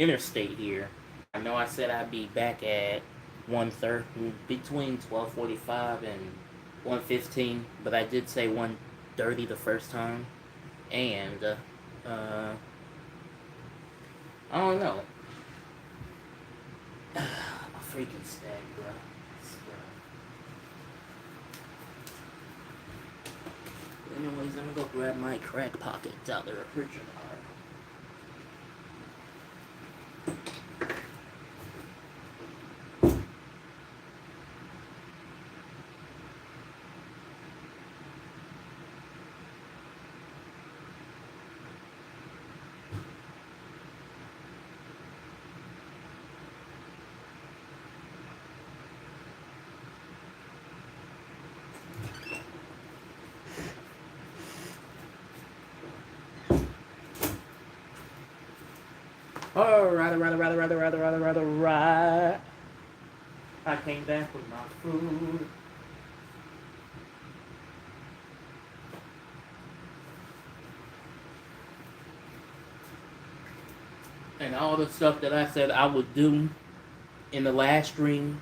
interstate here. I know I said I'd be back at 1:30, between 12:45 and 1:15, but I did say 1:30 the first time, and uh, I don't know. A freaking stag, bro. Anyways, I'm gonna go grab my crack pockets out of the refrigerator. Alright. I came back with my food. And all the stuff that I said I would do in the last stream,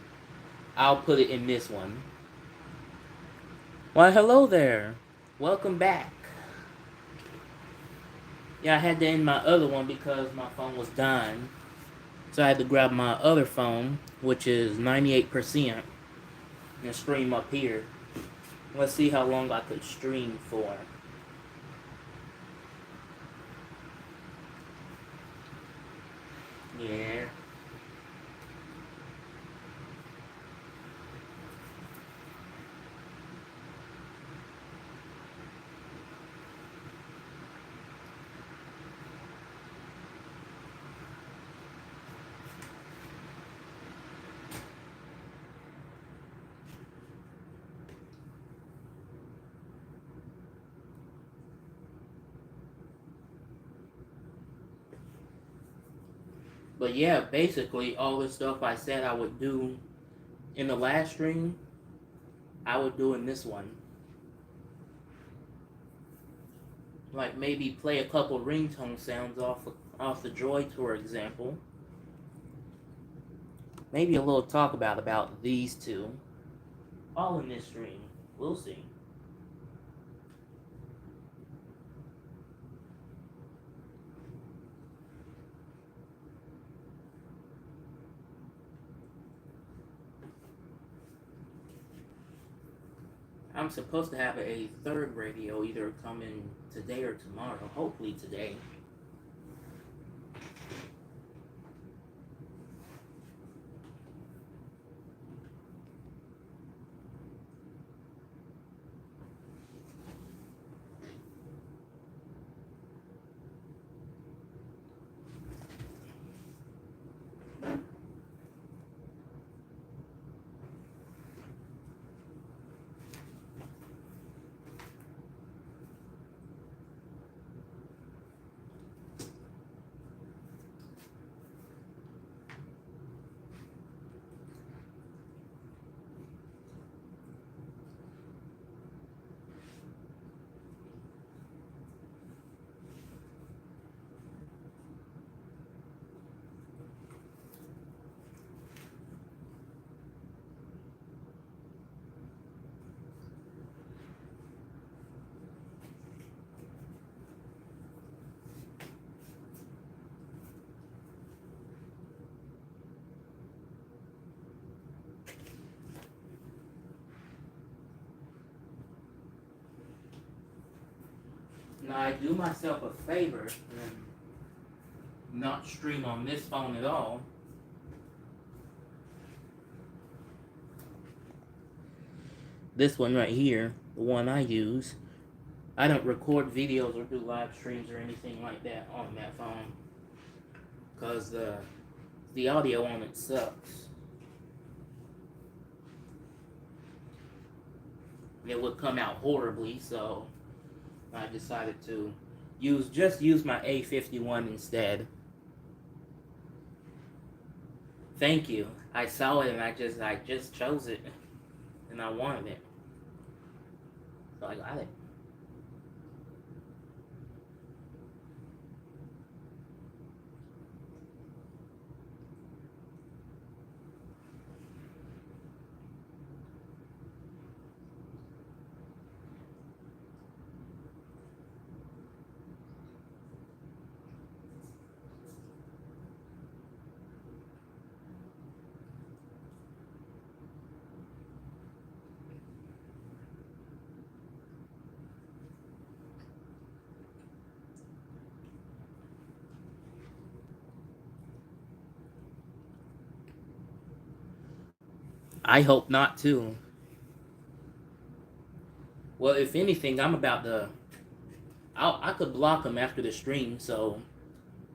I'll put it in this one. Why, hello there. Welcome back. Yeah, I had to end my other one because my phone was dying. So I had to grab my other phone, which is 98%, and stream up here. Let's see how long I could stream for. Yeah. But yeah, basically all the stuff I said I would do in the last stream, I would do in this one. Like maybe play a couple ringtone sounds off the Droid Tour example. Maybe a little talk about these two. All in this stream. We'll see. I'm supposed to have a third radio either coming today or tomorrow. Hopefully today. Now I do myself a favor and not stream on this phone at all. This one right here, the one I use, I don't record videos or do live streams or anything like that on that phone because the audio on it sucks. It would come out horribly, so I decided to use my A51 instead. Thank you. I saw it and I just chose it and I wanted it. So I got it. I hope not too. Well, if anything, I'm about to. I could block him after the stream. So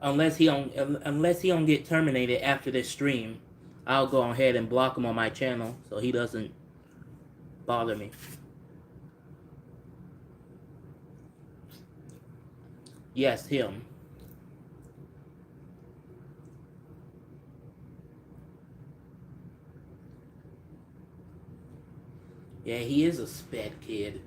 unless he don't get terminated after this stream, I'll go ahead and block him on my channel so he doesn't bother me. Yes, him. Yeah, he is a sped kid.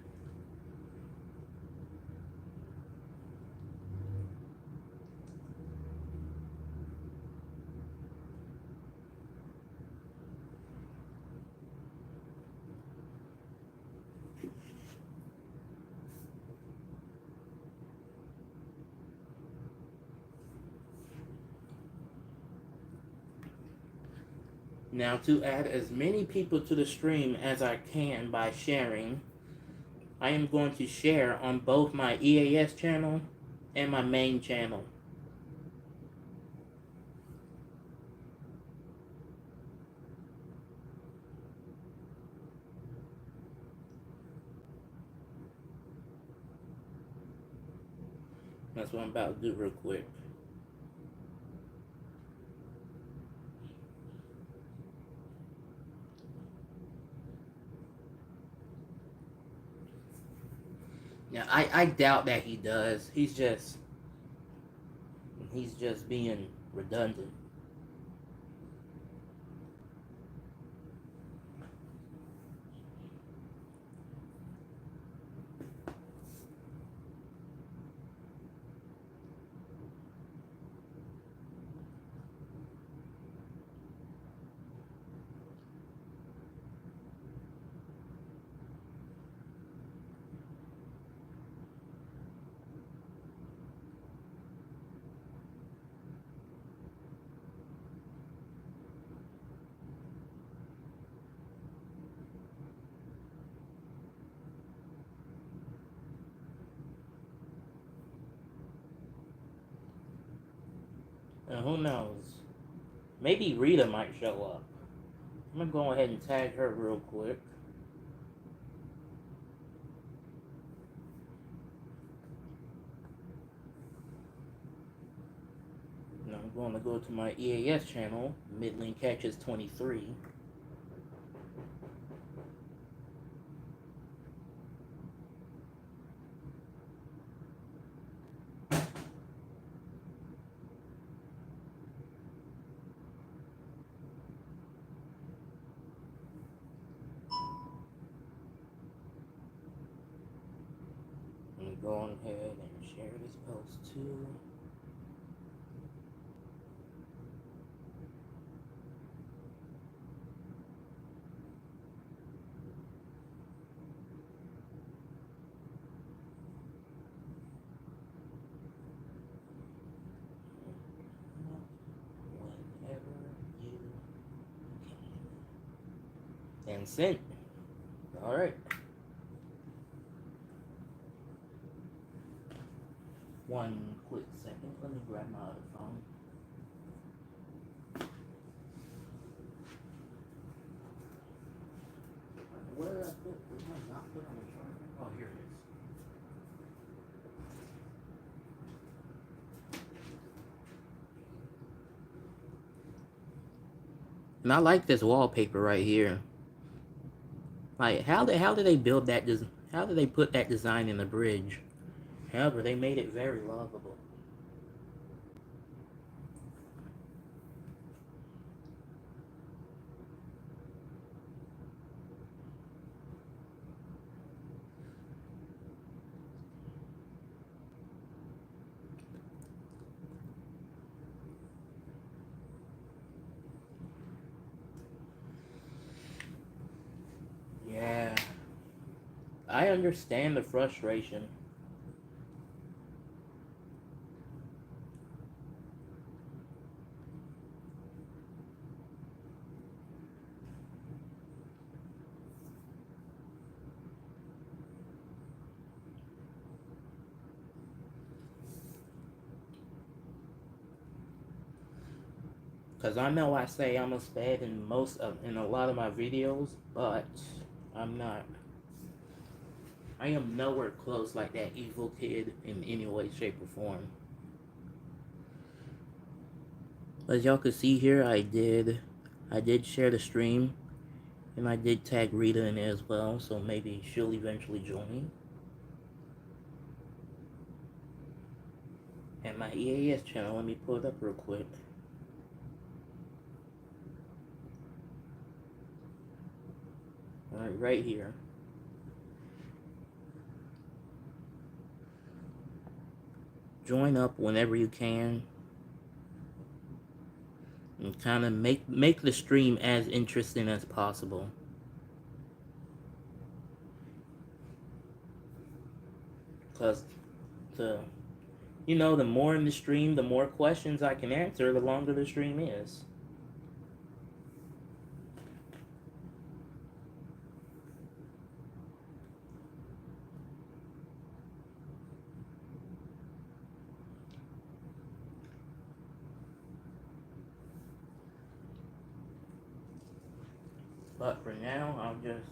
Now, to add as many people to the stream as I can by sharing, I am going to share on both my EAS channel and my main channel. That's what I'm about to do real quick. Now, I doubt that he does. He's just being redundant. And who knows? Maybe Rita might show up. I'm gonna go ahead and tag her real quick. And I'm going to go to my EAS channel, Midland Catches 23. I'm going ahead and share this post too. Whenever you can. And sent. Alright. One quick second. Let me grab my other phone. Where did I put? Did I not put on the charger? Oh, here it is. And I like this wallpaper right here. Like, how did they build that? How did they put that design in the bridge? However, they made it very lovable. Yeah, I understand the frustration. Cause I know I say I'm a sped in a lot of my videos, but I'm not. I am nowhere close like that evil kid in any way, shape, or form. As y'all can see here, I did share the stream, and I did tag Rita in it as well, so maybe she'll eventually join. And my EAS channel, let me pull it up real quick. Alright, right here. Join up whenever you can. And kind of make the stream as interesting as possible. Because the the more in the stream, the more questions I can answer, the longer the stream is. But for now, I'll just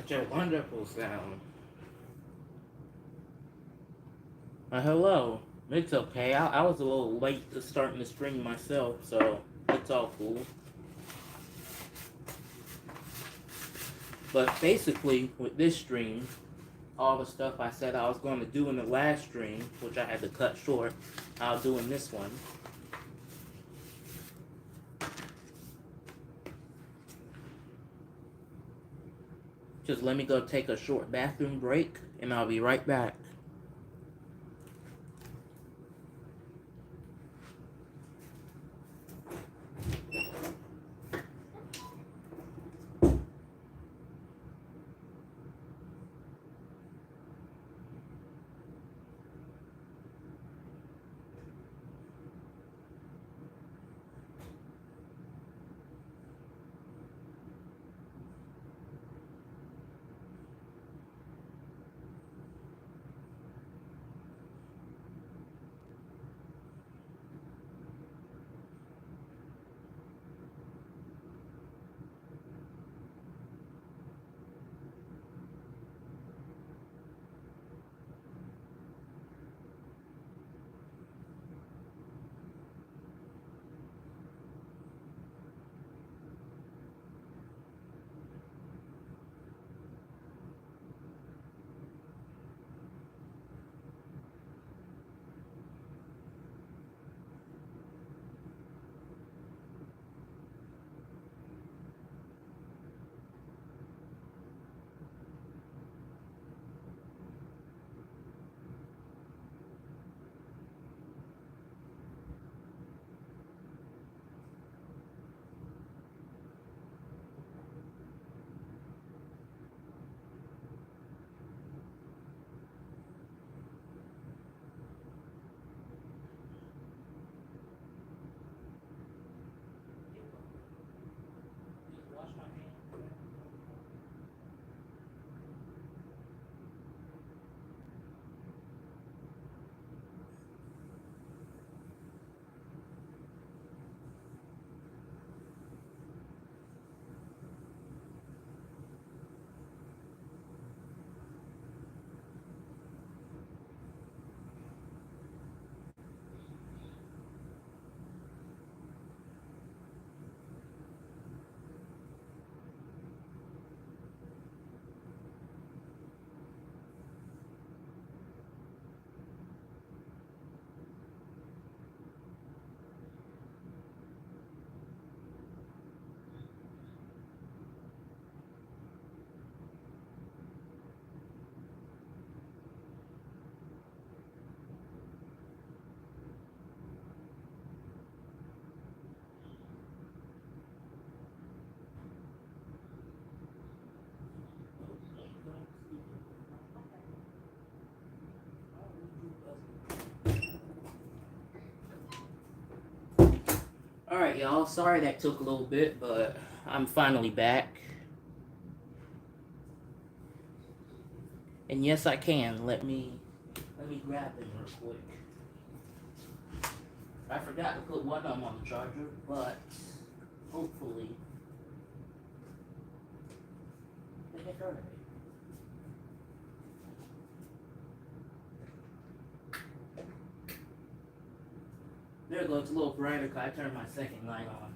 such a wonderful sound. Hello. It's okay. I was a little late to starting the stream myself, so it's all cool. But basically, with this stream, all the stuff I said I was going to do in the last stream, which I had to cut short, I'll do in this one. Just let me go take a short bathroom break, and I'll be right back. Alright, y'all. Sorry that took a little bit, but I'm finally back. And yes, I can. Let me grab them real quick. I forgot to put one of them on the charger, but hopefully. The heck are they? There it goes, a little brighter because I turned my second light on.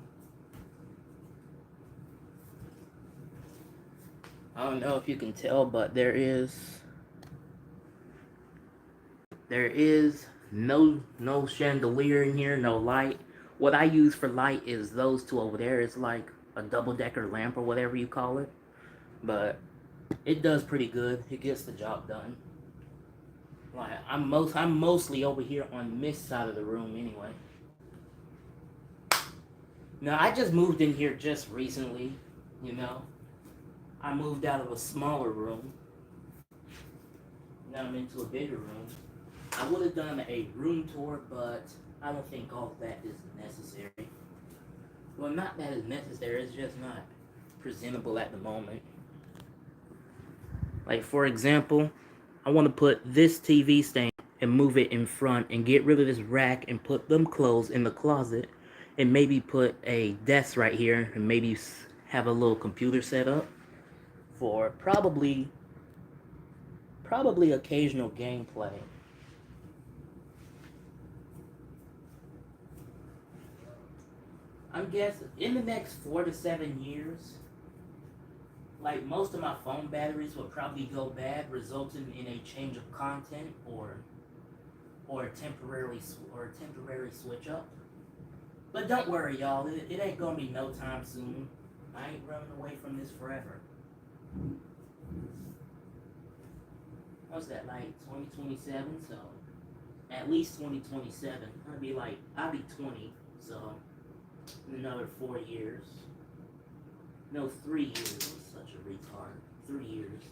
I don't know if you can tell, but there is no chandelier in here, no light. What I use for light is those two over there. It's like a double-decker lamp or whatever you call it. But it does pretty good. It gets the job done. Like I'm mostly over here on this side of the room anyway. Now I just moved in here just recently, you know. I moved out of a smaller room. Now I'm into a bigger room. I would have done a room tour, but I don't think all of that is necessary. Well, not that it's necessary, it's just not presentable at the moment. Like, for example, I want to put this TV stand and move it in front and get rid of this rack and put them clothes in the closet and maybe put a desk right here and maybe have a little computer set up for probably occasional gameplay. I'm guessing in the next 4 to 7 years, like most of my phone batteries will probably go bad, resulting in a change of content or a temporary switch up. But don't worry, y'all. It ain't gonna be no time soon. I ain't running away from this forever. What's that, like 2027? So at least 2027. I'll be 20. So in another 4 years. No, 3 years. I'm such a retard. 3 years.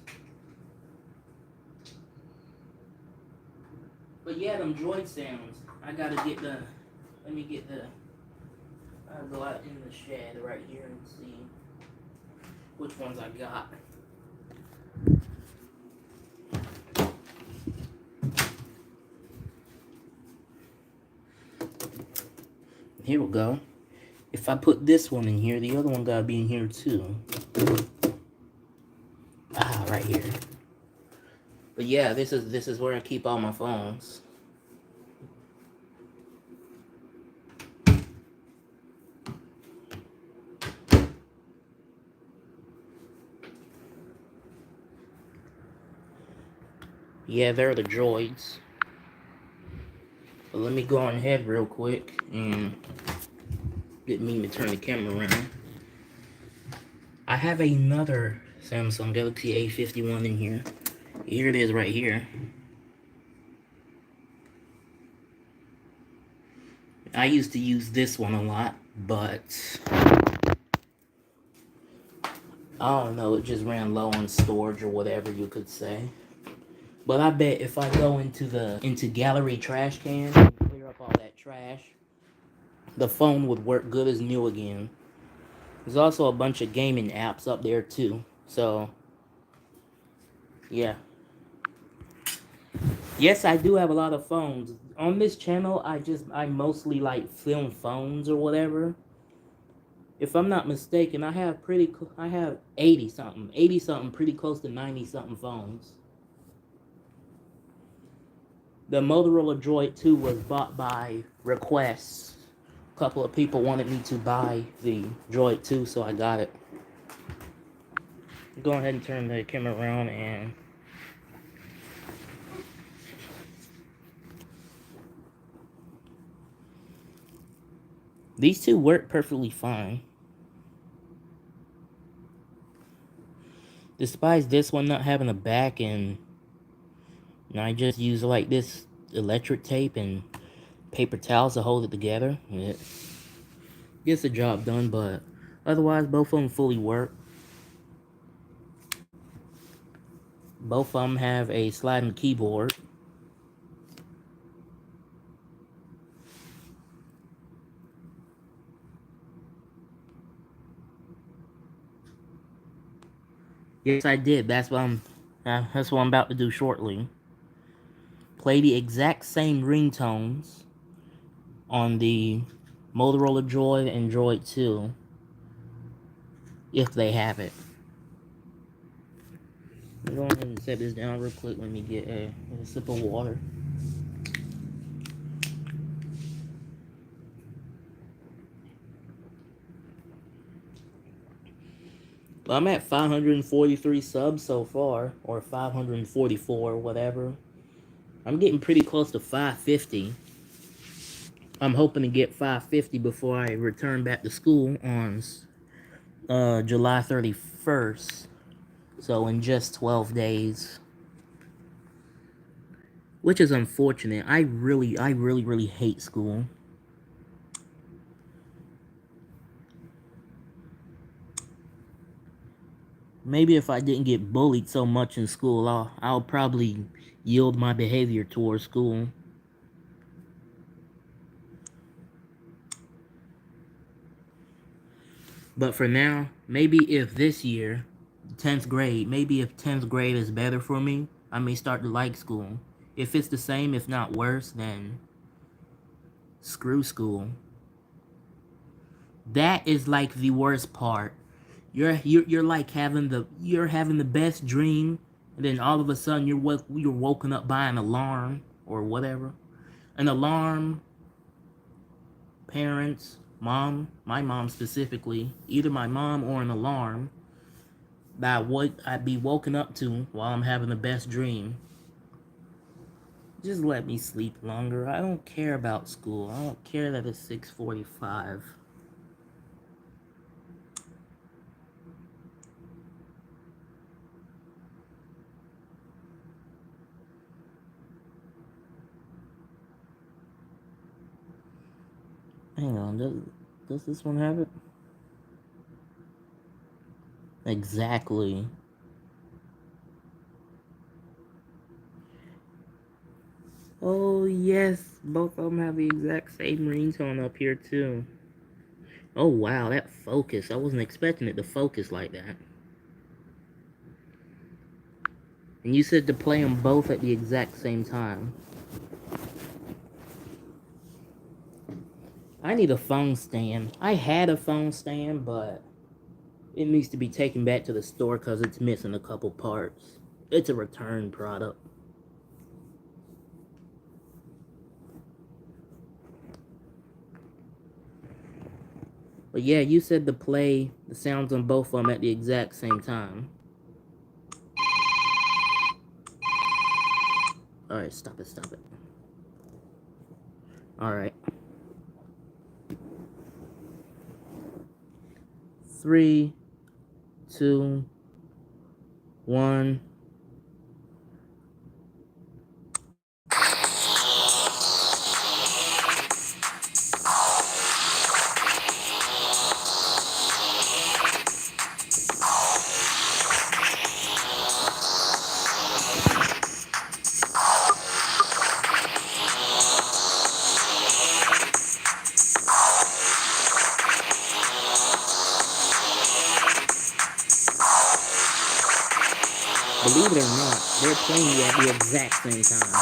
But yeah, them droid sounds. I'll go out in the shed right here and see which ones I got. Here we go. If I put this one in here, the other one gotta be in here too. Right here. But yeah, this is where I keep all my phones. Yeah, they're the droids. But let me go on ahead real quick and didn't mean to turn the camera around. I have another Samsung Galaxy A51 in here. Here it is right here. I used to use this one a lot, but I don't know, it just ran low on storage or whatever you could say. But I bet if I go into gallery trash can and clear up all that trash, the phone would work good as new again. There's also a bunch of gaming apps up there too. So yeah. Yes, I do have a lot of phones. On this channel, I mostly like film phones or whatever. If I'm not mistaken, I have 80 something, pretty close to 90 something phones. The Motorola Droid 2 was bought by request. A couple of people wanted me to buy the Droid 2, so I got it. Go ahead and turn the camera around and these two work perfectly fine. Despite this one not having a back, and I just use like this electric tape and paper towels to hold it together. It gets the job done, but otherwise both of them fully work. Both of them have a sliding keyboard. Yes, I did. That's what I'm about to do shortly. Play the exact same ringtones on the Motorola Droid and Droid 2, if they have it. I'm going ahead and set this down real quick. Let me get a sip of water. Well, I'm at 543 subs so far, or 544, whatever. I'm getting pretty close to 550. I'm hoping to get 550 before I return back to school on July 31st. So in just 12 days. Which is unfortunate. I really hate school. Maybe if I didn't get bullied so much in school, I'll probably yield my behavior towards school. But for now, maybe if this year, 10th grade, maybe if 10th grade is better for me, I may start to like school. If it's the same, if not worse, then screw school. That is like the worst part. You're like having the best dream, and then all of a sudden you're woken up by an alarm or whatever. An alarm, parents, mom, my mom specifically, either my mom or an alarm that I'd be woken up to while I'm having the best dream. Just let me sleep longer. I don't care about school. I don't care that it's 6:45. Hang on, does this one have it? Exactly. Oh yes, both of them have the exact same ringtone up here too. Oh wow, that focus. I wasn't expecting it to focus like that. And you said to play them both at the exact same time. I need a phone stand. I had a phone stand, but it needs to be taken back to the store because it's missing a couple parts. It's a return product. But yeah, you said to play the sounds on both of them at the exact same time. Alright, stop it, stop it. Alright. 3, 2, 1. Believe it or not, they're playing you at the exact same time.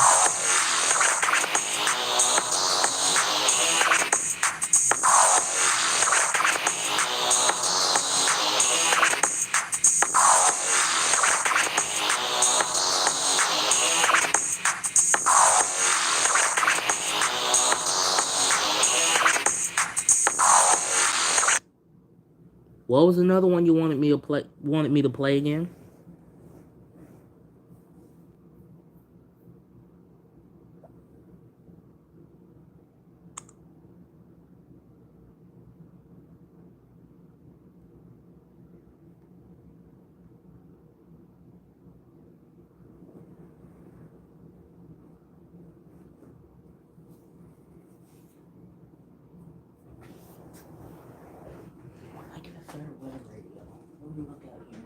What was another one you wanted me to play again? I get a third web radio. Let me look out here.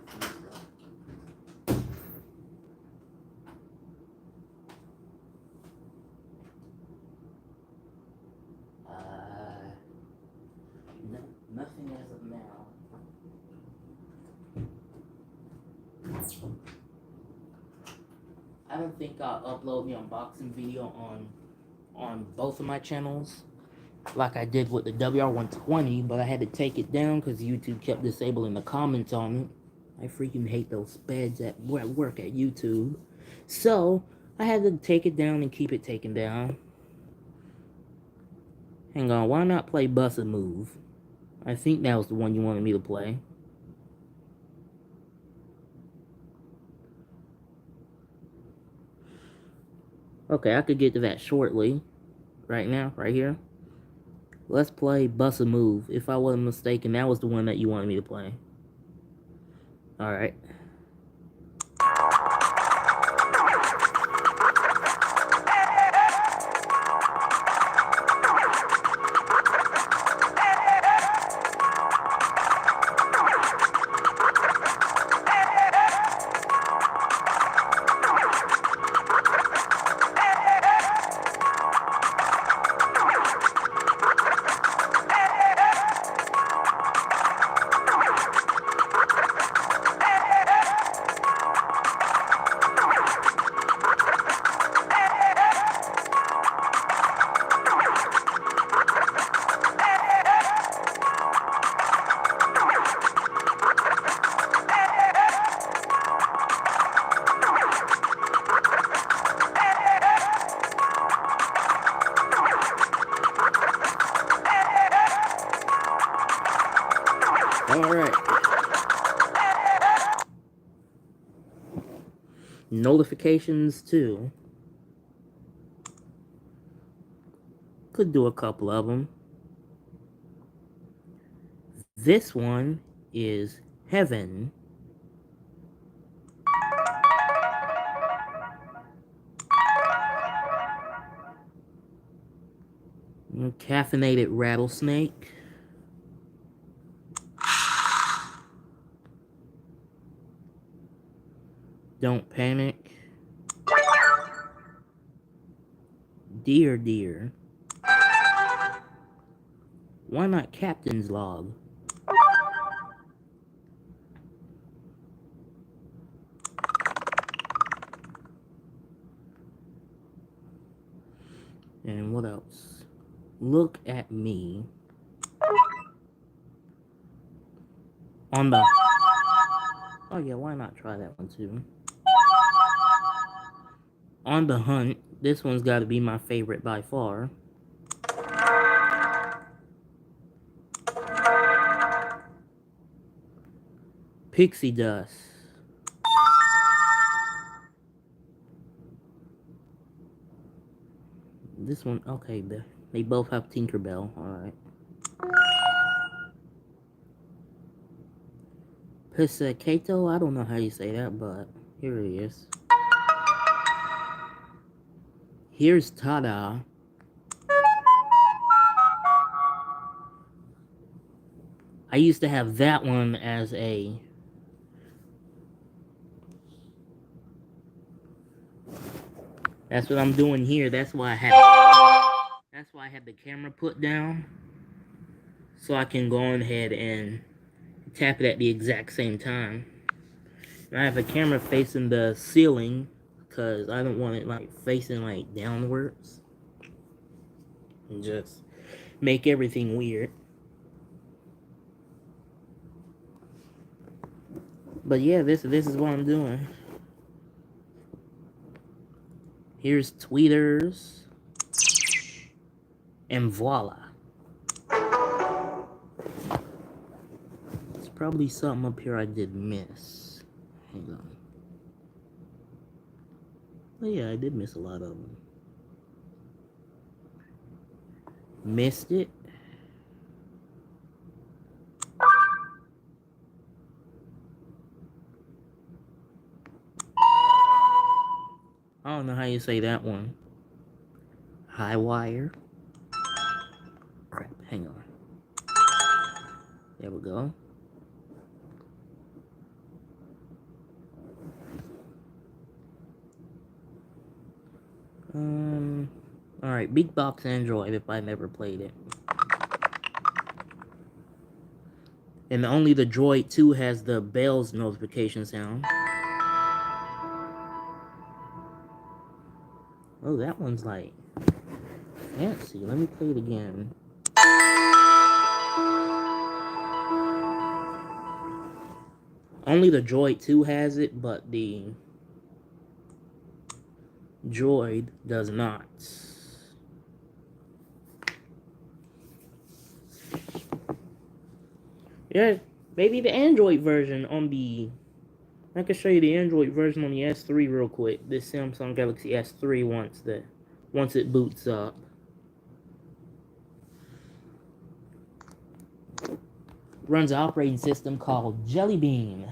I don't think I'll upload the unboxing video on both of my channels like I did with the WR120, but I had to take it down because YouTube kept disabling the comments on it. I freaking hate those speds at work at YouTube. So, I had to take it down and keep it taken down. Hang on, why not play Bust a Move? I think that was the one you wanted me to play. Okay, I could get to that shortly. Right now, right here. Let's play Bust a Move. If I wasn't mistaken, that was the one that you wanted me to play. Alright. Alright. Notifications too. Could do a couple of them. This one is Heaven. Caffeinated Rattlesnake. Don't Panic. Dear Dear. Why not Captain's Log? And what else? Look at Me. On the... Oh yeah, why not try that one too? On the Hunt. This one's got to be my favorite by far. Pixie Dust. This one, okay, they both have Tinkerbell, alright. Pizzicato, I don't know how you say that, but here it is. Here's Tada. I used to have that one as a... That's what I'm doing here. That's why I had the camera put down. So I can go ahead and tap it at the exact same time. And I have a camera facing the ceiling because I don't want it like facing like downwards. And just make everything weird. But yeah, this is what I'm doing. Here's Tweeters. And voila. There's probably something up here I did miss. Hang on. Oh yeah, I did miss a lot of them. Missed it. I don't know how you say that one. High Wire. Crap, hang on. There we go. Alright, Big Box Android if I never played it. And only the Droid 2 has the bells notification sound. Oh, that one's like fancy. Let me play it again. Only the Droid 2 has it, but the Droid does not. Yeah, maybe the Android version on the... I can show you the Android version on the S3 real quick. This Samsung Galaxy S3 once it boots up. Runs an operating system called Jelly Bean.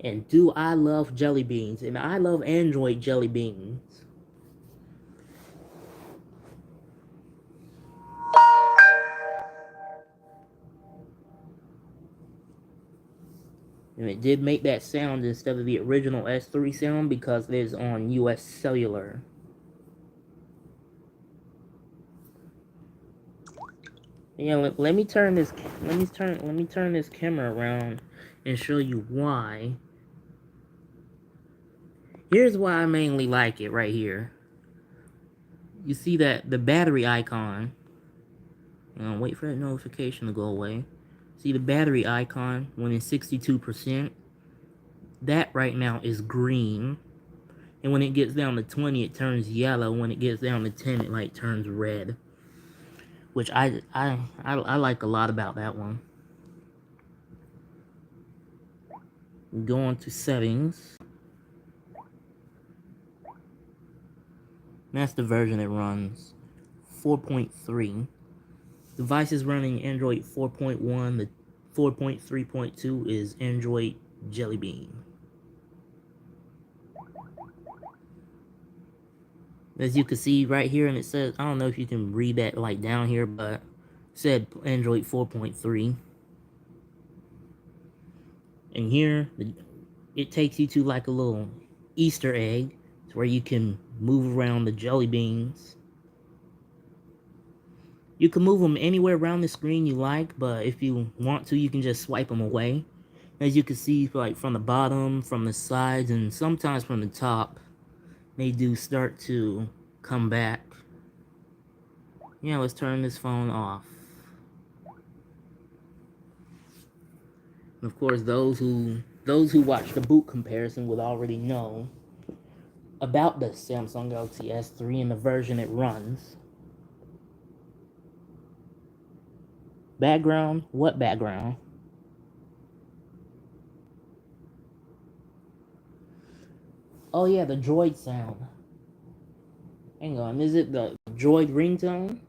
And do I love jelly beans? And I love Android jelly beans. And it did make that sound instead of the original S3 sound because it is on US Cellular. Yeah, let me turn this camera around and show you why. Here's why I mainly like it right here. You see that the battery icon. Wait for that notification to go away. See the battery icon when it's 62%? That right now is green. And when it gets down to 20, it turns yellow. When it gets down to 10, it like turns red. Which I like a lot about that one. Go on to settings. That's the version it runs. 4.3. Device is running Android 4.1. The 4.3.2 is Android Jelly Bean. As you can see right here, and it says, I don't know if you can read that like down here, but it said Android 4.3. And here, it takes you to like a little Easter egg where you can move around the jelly beans. You can move them anywhere around the screen you like, but if you want to, you can just swipe them away. As you can see, like from the bottom, from the sides, and sometimes from the top, they do start to come back. Yeah, let's turn this phone off. And of course, those who watch the boot comparison would already know about the Samsung Galaxy S3 and the version it runs. Background? What background? Oh yeah, the Droid sound. Hang on, is it the Droid ringtone?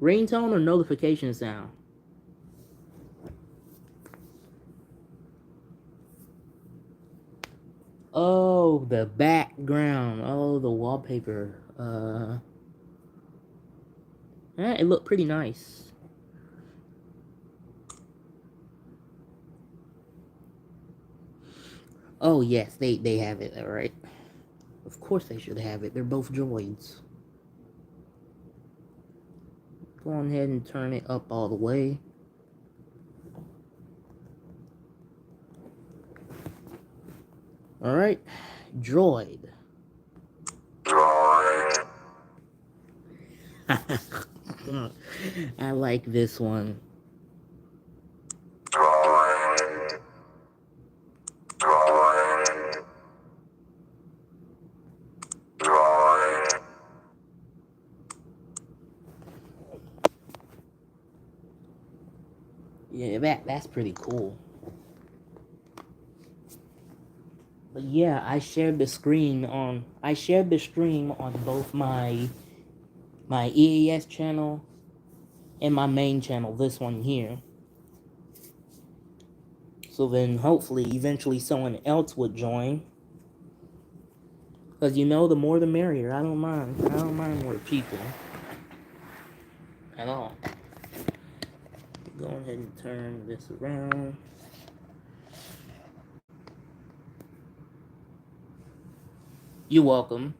Ringtone or notification sound? Oh, the background. Oh, the wallpaper. It looked pretty nice. Oh, yes, they have it, alright. Of course they should have it. They're both droids. Go on ahead and turn it up all the way. Alright. Droid. I like this one. Yeah, that's pretty cool. But yeah, I shared the stream on both my EAS channel and my main channel, this one here. So then hopefully eventually someone else would join. Because you know, the more the merrier. I don't mind more people. At all. Go ahead and turn this around. You're welcome.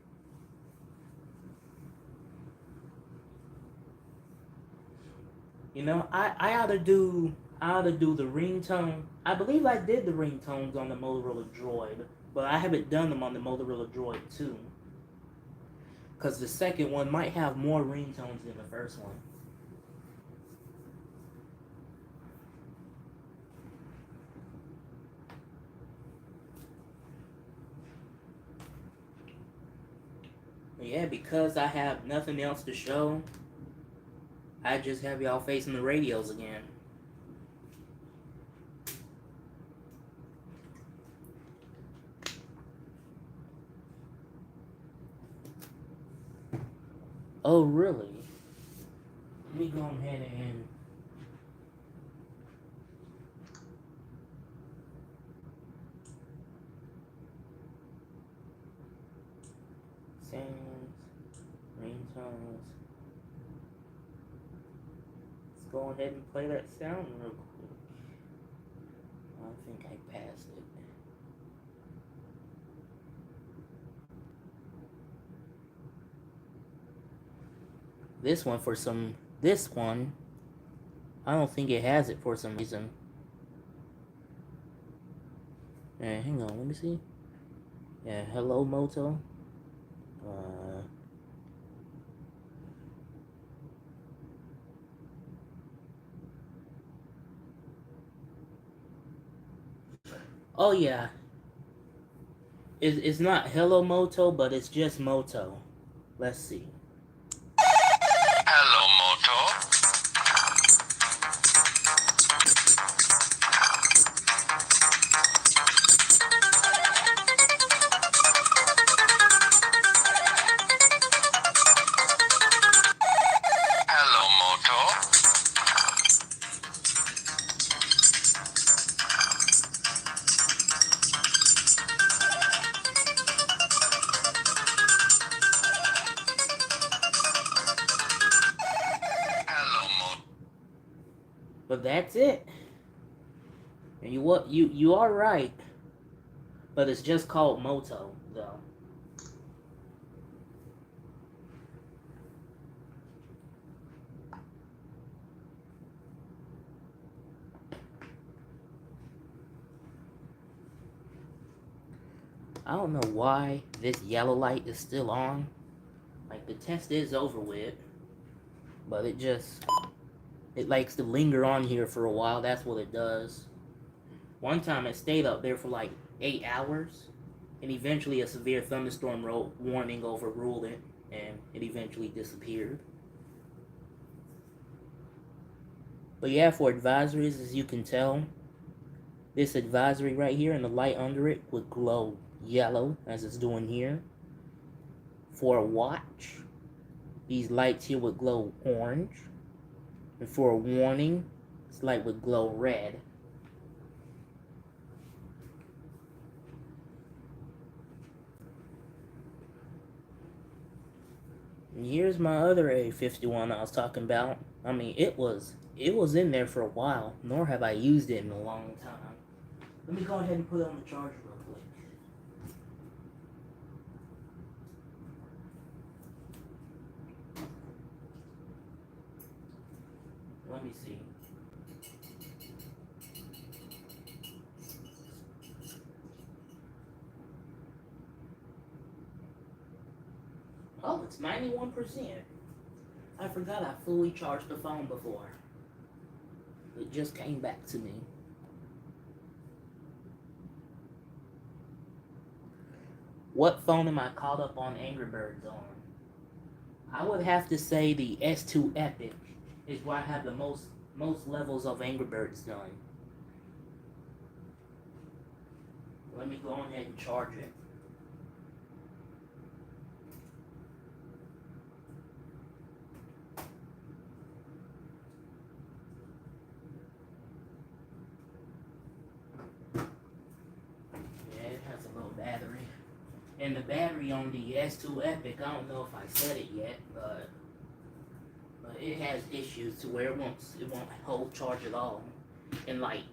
You know, I ought to do how to do the ringtone. I believe I did the ringtones on the Motorola Droid, but I haven't done them on the Motorola Droid 2. Because the second one might have more ringtones than the first one. But yeah, because I have nothing else to show, I just have y'all facing the radios again. Oh, really? Let me go ahead and... sounds, ringtones. Let's go ahead and play that sound real quick. I think I passed it. This one, I don't think it has it for some reason. Hang on, let me see. Yeah, hello Moto. Oh yeah. It's not hello Moto, but it's just Moto. Let's see. Hello, Moto. Hello, Moto. Hello, Moto. But that's it. And you are right. But it's just called Moto, though. I don't know why this yellow light is still on. Like, the test is over with. But it likes to linger on here for a while. That's what it does. One time it stayed up there for like 8 hours. And eventually a severe thunderstorm warning overruled it. And it eventually disappeared. But yeah, for advisories, as you can tell, this advisory right here and the light under it would glow yellow, as it's doing here. For a watch, these lights here would glow orange. And for a warning, this light would glow red. And here's my other A51 I was talking about. I mean, it was in there for a while, nor have I used it in a long time. Let me go ahead and put it on the charger real quick. Let me see. Oh, it's 91%. I forgot I fully charged the phone before. It just came back to me. What phone am I caught up on Angry Birds on? I would have to say the S2 Epic is where I have the most levels of Angry Birds done. Let me go ahead and charge it. Yeah, it has a little battery. And the battery on the S2 Epic, I don't know if I said it yet, but it has issues to where it won't hold charge at all. In like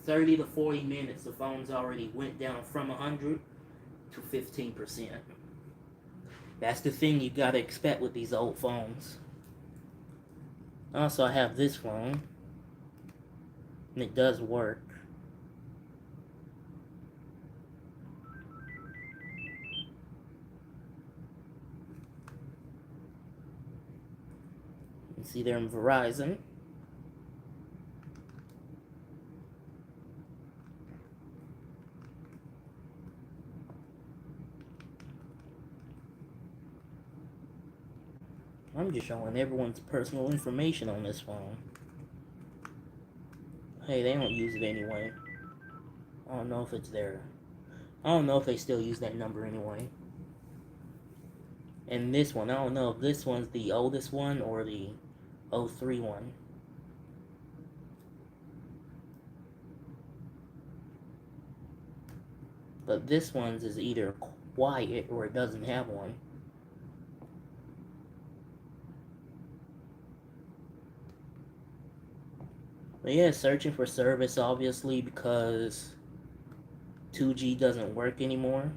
30 to 40 minutes, the phone's already went down from 100 to 15%. That's the thing you gotta expect with these old phones. Also, I have this phone. And it does work. You can see there in Verizon. I'm just showing everyone's personal information on this phone. Hey, they don't use it anyway. I don't know if it's there. I don't know if they still use that number anyway. And this one, I don't know if this one's the oldest one or the 03 one. But this one's is either quiet or it doesn't have one. But yeah, searching for service obviously because 2G doesn't work anymore.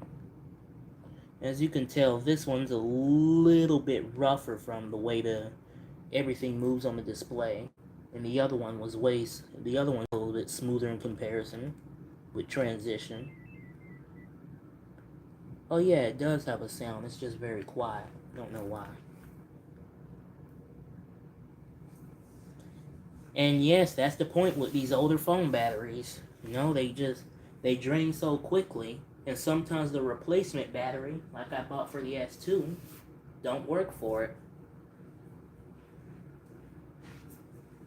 As you can tell, this one's a little bit rougher from the way everything moves on the display. And the other one was the other one's a little bit smoother in comparison with transition. Oh yeah, it does have a sound, it's just very quiet. Don't know why. And yes, that's the point with these older phone batteries. You know, they drain so quickly, and sometimes the replacement battery, like I bought for the S2, don't work for it.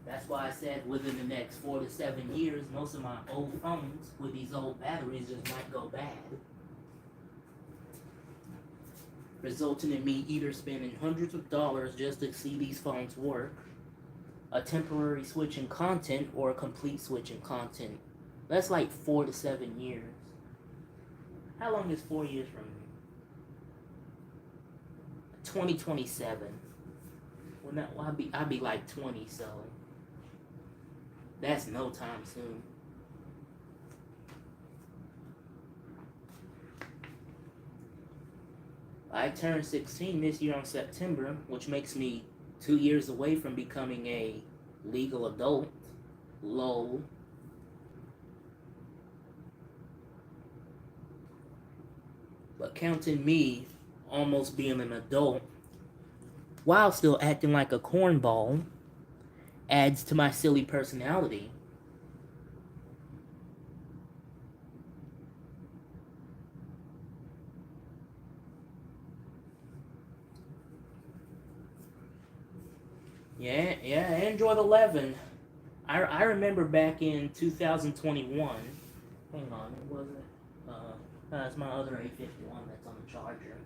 That's why I said within the next 4 to 7 years, most of my old phones with these old batteries just might go bad. Resulting in me either spending hundreds of dollars just to see these phones work, a temporary switch in content, or a complete switch in content. That's like 4 to 7 years. How long is 4 years from 2027? Well, no, I'll be like 20, so that's no time soon. I turned 16 this year on September, which makes me 2 years away from becoming a legal adult. Lol. But counting me almost being an adult while still acting like a cornball adds to my silly personality. Yeah, Android 11. I remember back in 2021. Hang on, it wasn't. That's my other A51 that's on the charger.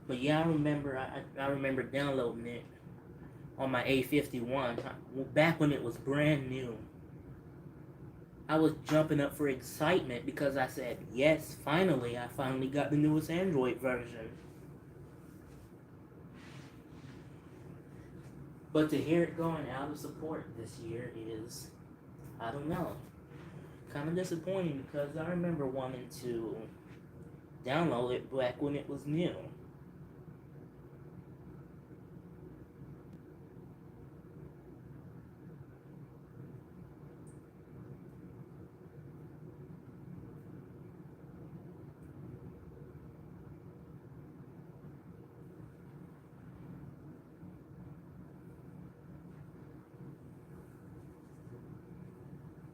But yeah, I remember downloading it on my A51 back when it was brand new. I was jumping up for excitement because I said, yes, finally, I finally got the newest Android version. But to hear it going out of support this year is, I don't know, kind of disappointing because I remember wanting to download it back when it was new.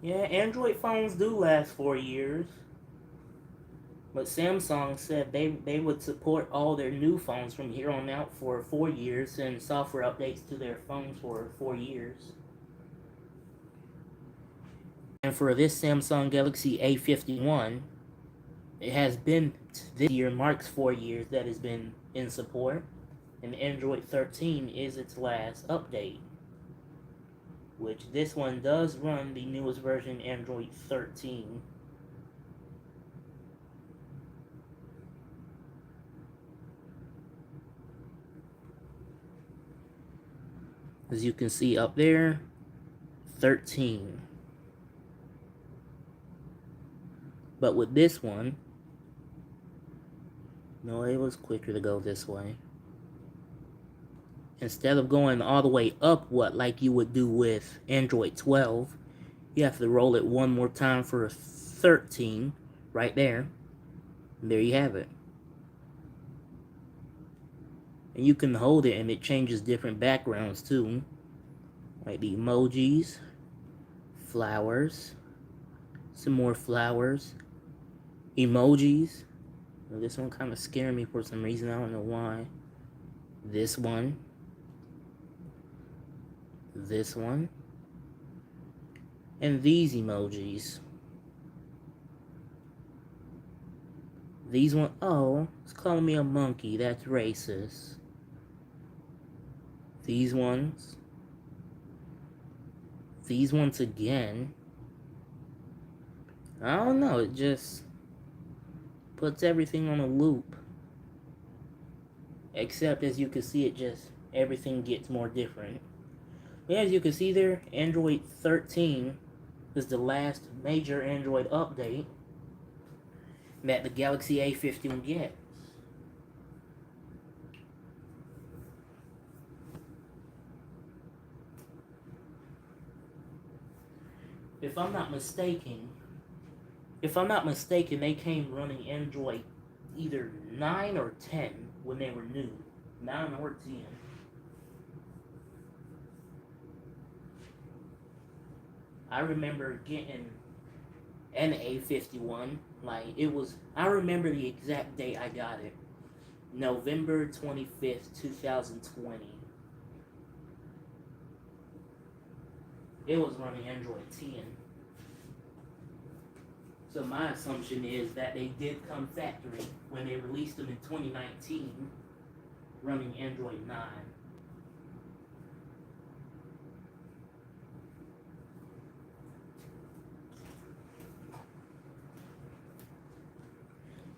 Yeah, Android phones do last 4 years. But Samsung said they would support all their new phones from here on out for 4 years and software updates to their phones for 4 years. And for this Samsung Galaxy A51, it has been, this year marks 4 years that has been in support, and Android 13 is its last update. Which this one does run the newest version, Android 13. As you can see up there, 13. But with this one, no, it was quicker to go this way. Instead of going all the way up, like you would do with Android 12, You have to roll it one more time for a 13 right there. And there you have it. And you can hold it and it changes different backgrounds too. Like the emojis, flowers, some more flowers, emojis. Well, this one kind of scared me for some reason. I don't know why. This one. This one. And these emojis. These one, oh, it's calling me a monkey. That's racist. These ones. These ones again. I don't know, it just puts everything on a loop. Except, as you can see, it just, everything gets more different. But as you can see there, Android 13 is the last major Android update that the Galaxy A51 gets. If I'm not mistaken, they came running Android either 9 or 10 when they were new. 9 or 10. I remember getting an A51. Like, it was, I remember the exact date I got it. November 25th, 2020. It was running Android 10. So my assumption is that they did come factory when they released them in 2019, running Android 9.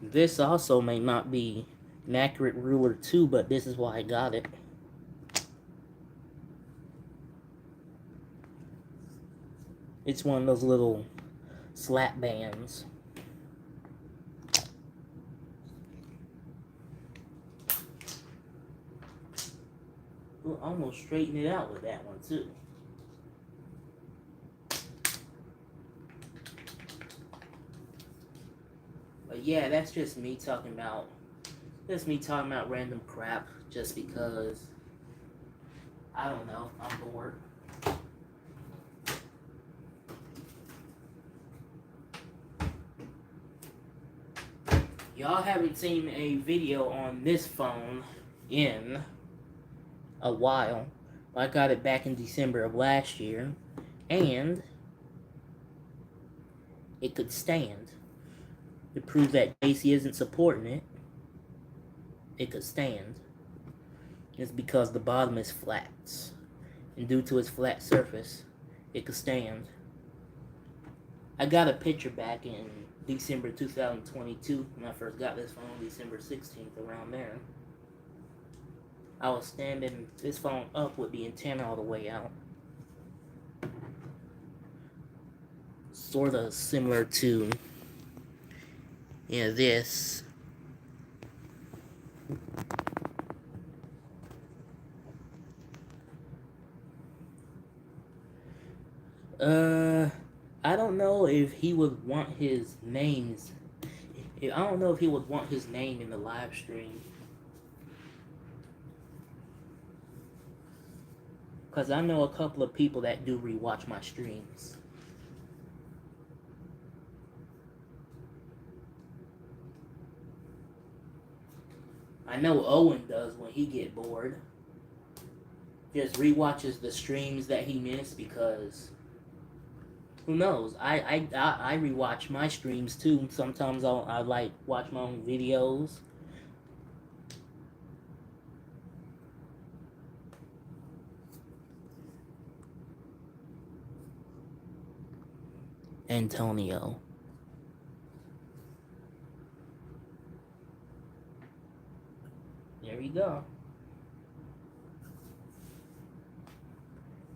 This also may not be an accurate ruler too, but this is why I got it. It's one of those little slap bands. We'll almost straighten it out with that one too. But yeah, that's just me talking about random crap just because I don't know, I'm bored. Y'all haven't seen a video on this phone in a while. I got it back in December of last year, and it could stand. To prove that JC isn't supporting it, it could stand. It's because the bottom is flat, and due to its flat surface, it could stand. I got a picture back in December 2022 when I first got this phone, December 16th, around there. I was standing this phone up with the antenna all the way out. Sort of similar to, this. I don't know if he would want his names. I don't know if he would want his name in the live stream. Because I know a couple of people that do rewatch my streams. I know Owen does when he get bored. Just rewatches the streams that he missed because who knows? I rewatch my streams too. Sometimes I like watch my own videos. Antonio. There you go.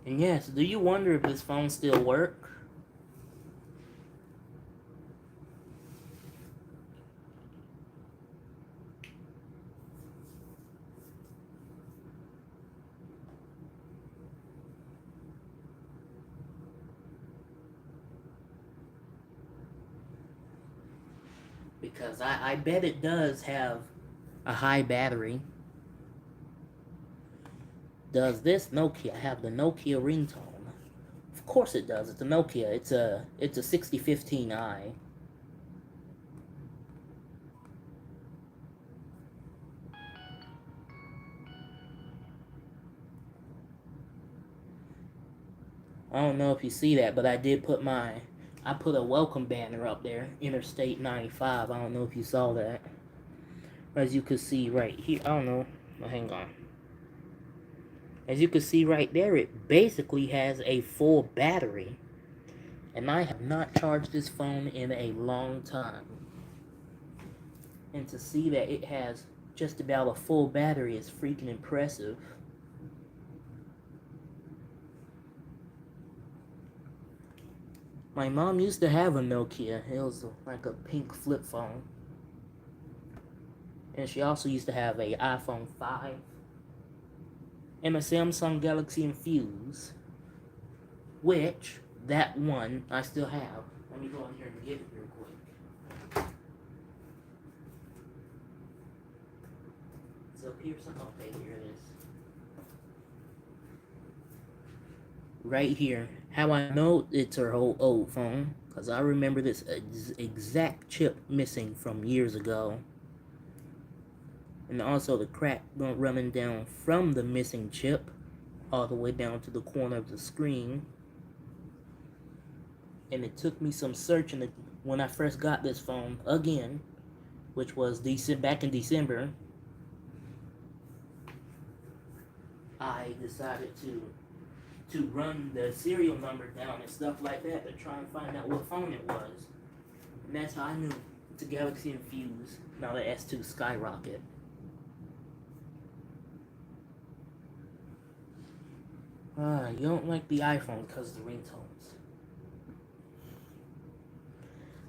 And yes, do you wonder if this phone still works? because I bet it does have a high battery. Does this Nokia have the Nokia ringtone? Of course it does. It's a Nokia. It's a 6015i. I don't know if you see that, but I put a welcome banner up there, Interstate 95. I don't know if you saw that. As you can see right here, I don't know. Oh, hang on. As you can see right there, it basically has a full battery. And I have not charged this phone in a long time. And to see that it has just about a full battery is freaking impressive. My mom used to have a Nokia. It was like a pink flip phone. And she also used to have a iPhone 5 and a Samsung Galaxy Infuse, which, that one, I still have. Let me go in here and get it real quick. It's up here somewhere. Okay, here it is. Right here. How I know it's her old phone, because I remember this exact chip missing from years ago. And also the crack running down from the missing chip all the way down to the corner of the screen. And it took me some searching when I first got this phone again, which was back in December. I decided to run the serial number down and stuff like that to try and find out what phone it was. And that's how I knew it's a Galaxy Infuse, not an S2 Skyrocket. You don't like the iPhone because of the ringtones.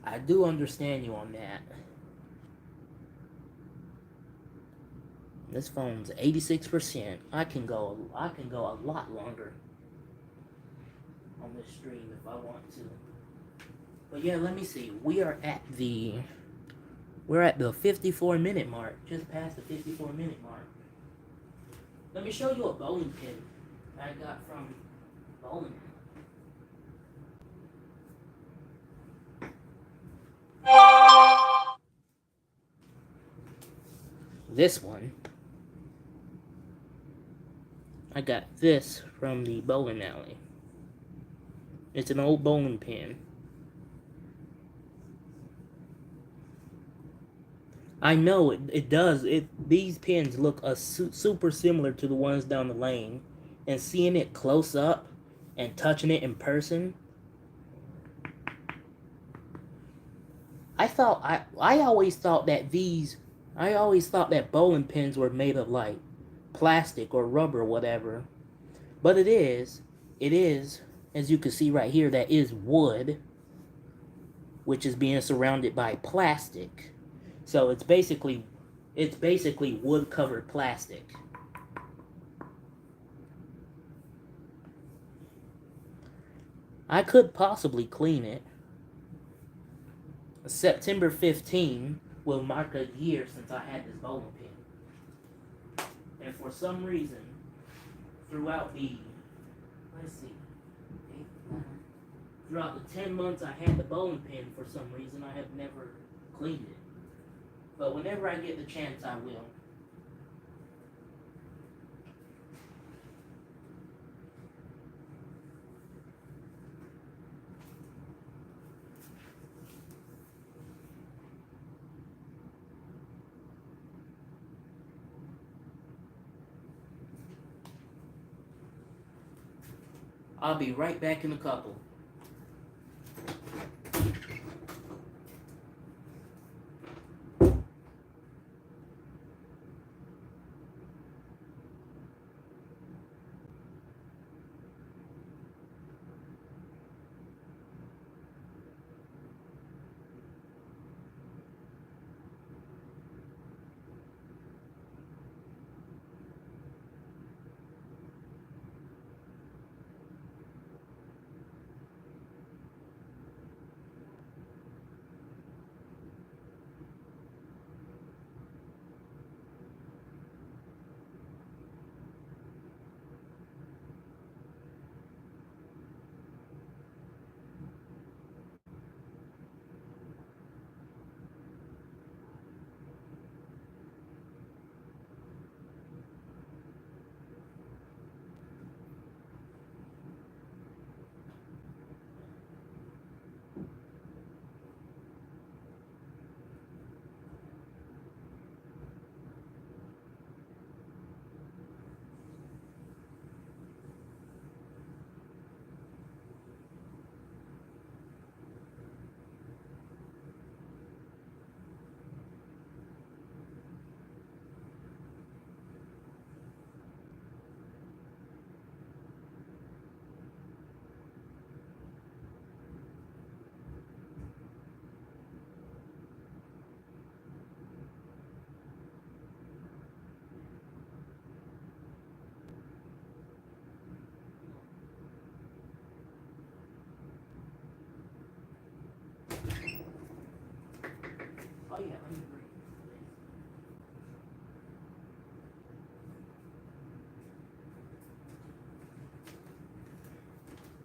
I do understand you on that. This phone's 86%. I can go a lot longer on this stream if I want to. But yeah, let me see. We're at the 54-minute mark. Just past the 54-minute mark. Let me show you a bowling pin I got from bowling. This one. I got this from the bowling alley. It's an old bowling pin. I know it does. These pins look super similar to the ones down the lane, and seeing it close up and touching it in person, I always thought that bowling pins were made of like plastic or rubber or whatever, but it is, as you can see right here, that is wood, which is being surrounded by plastic. So it's basically wood covered plastic. I could possibly clean it. September 15 will mark a year since I had this bowling pin. And for some reason, throughout the 10 months I had the bowling pin, for some reason I have never cleaned it. But whenever I get the chance, I will. I'll be right back in a couple.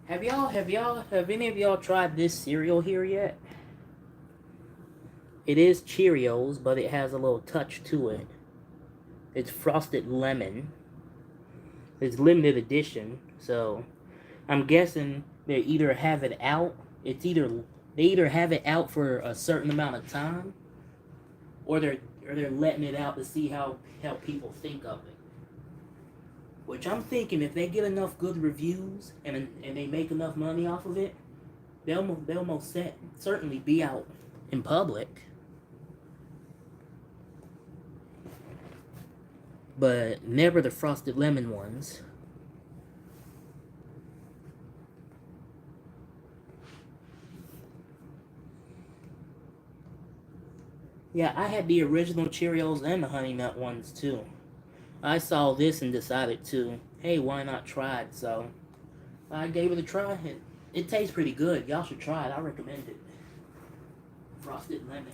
Have any of y'all tried this cereal here yet? It is Cheerios, but it has a little touch to it. It's frosted lemon. It's limited edition, so I'm guessing they either have it out. They either have it out for a certain amount of time, or they're letting it out to see how people think of it. Which I'm thinking, if they get enough good reviews and they make enough money off of it, they'll certainly be out in public. But never the frosted lemon ones. Yeah, I had the original Cheerios and the Honey Nut ones too. I saw this and decided to, hey, why not try it? So I gave it a try. It tastes pretty good. Y'all should try it. I recommend it. Frosted lemon.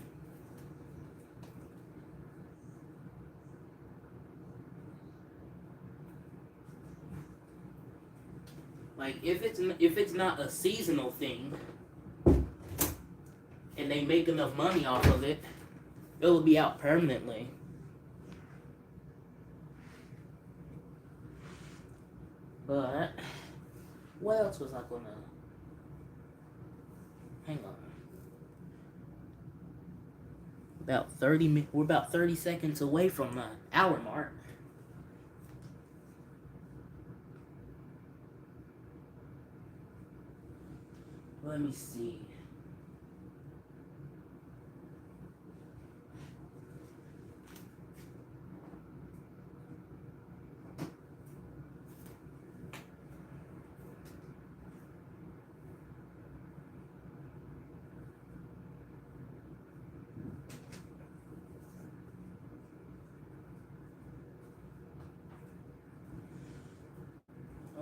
Like if it's not a seasonal thing, and they make enough money off of it, it'll be out permanently. But what else was I gonna? Hang on. We're about 30 seconds away from the hour mark. Let me see.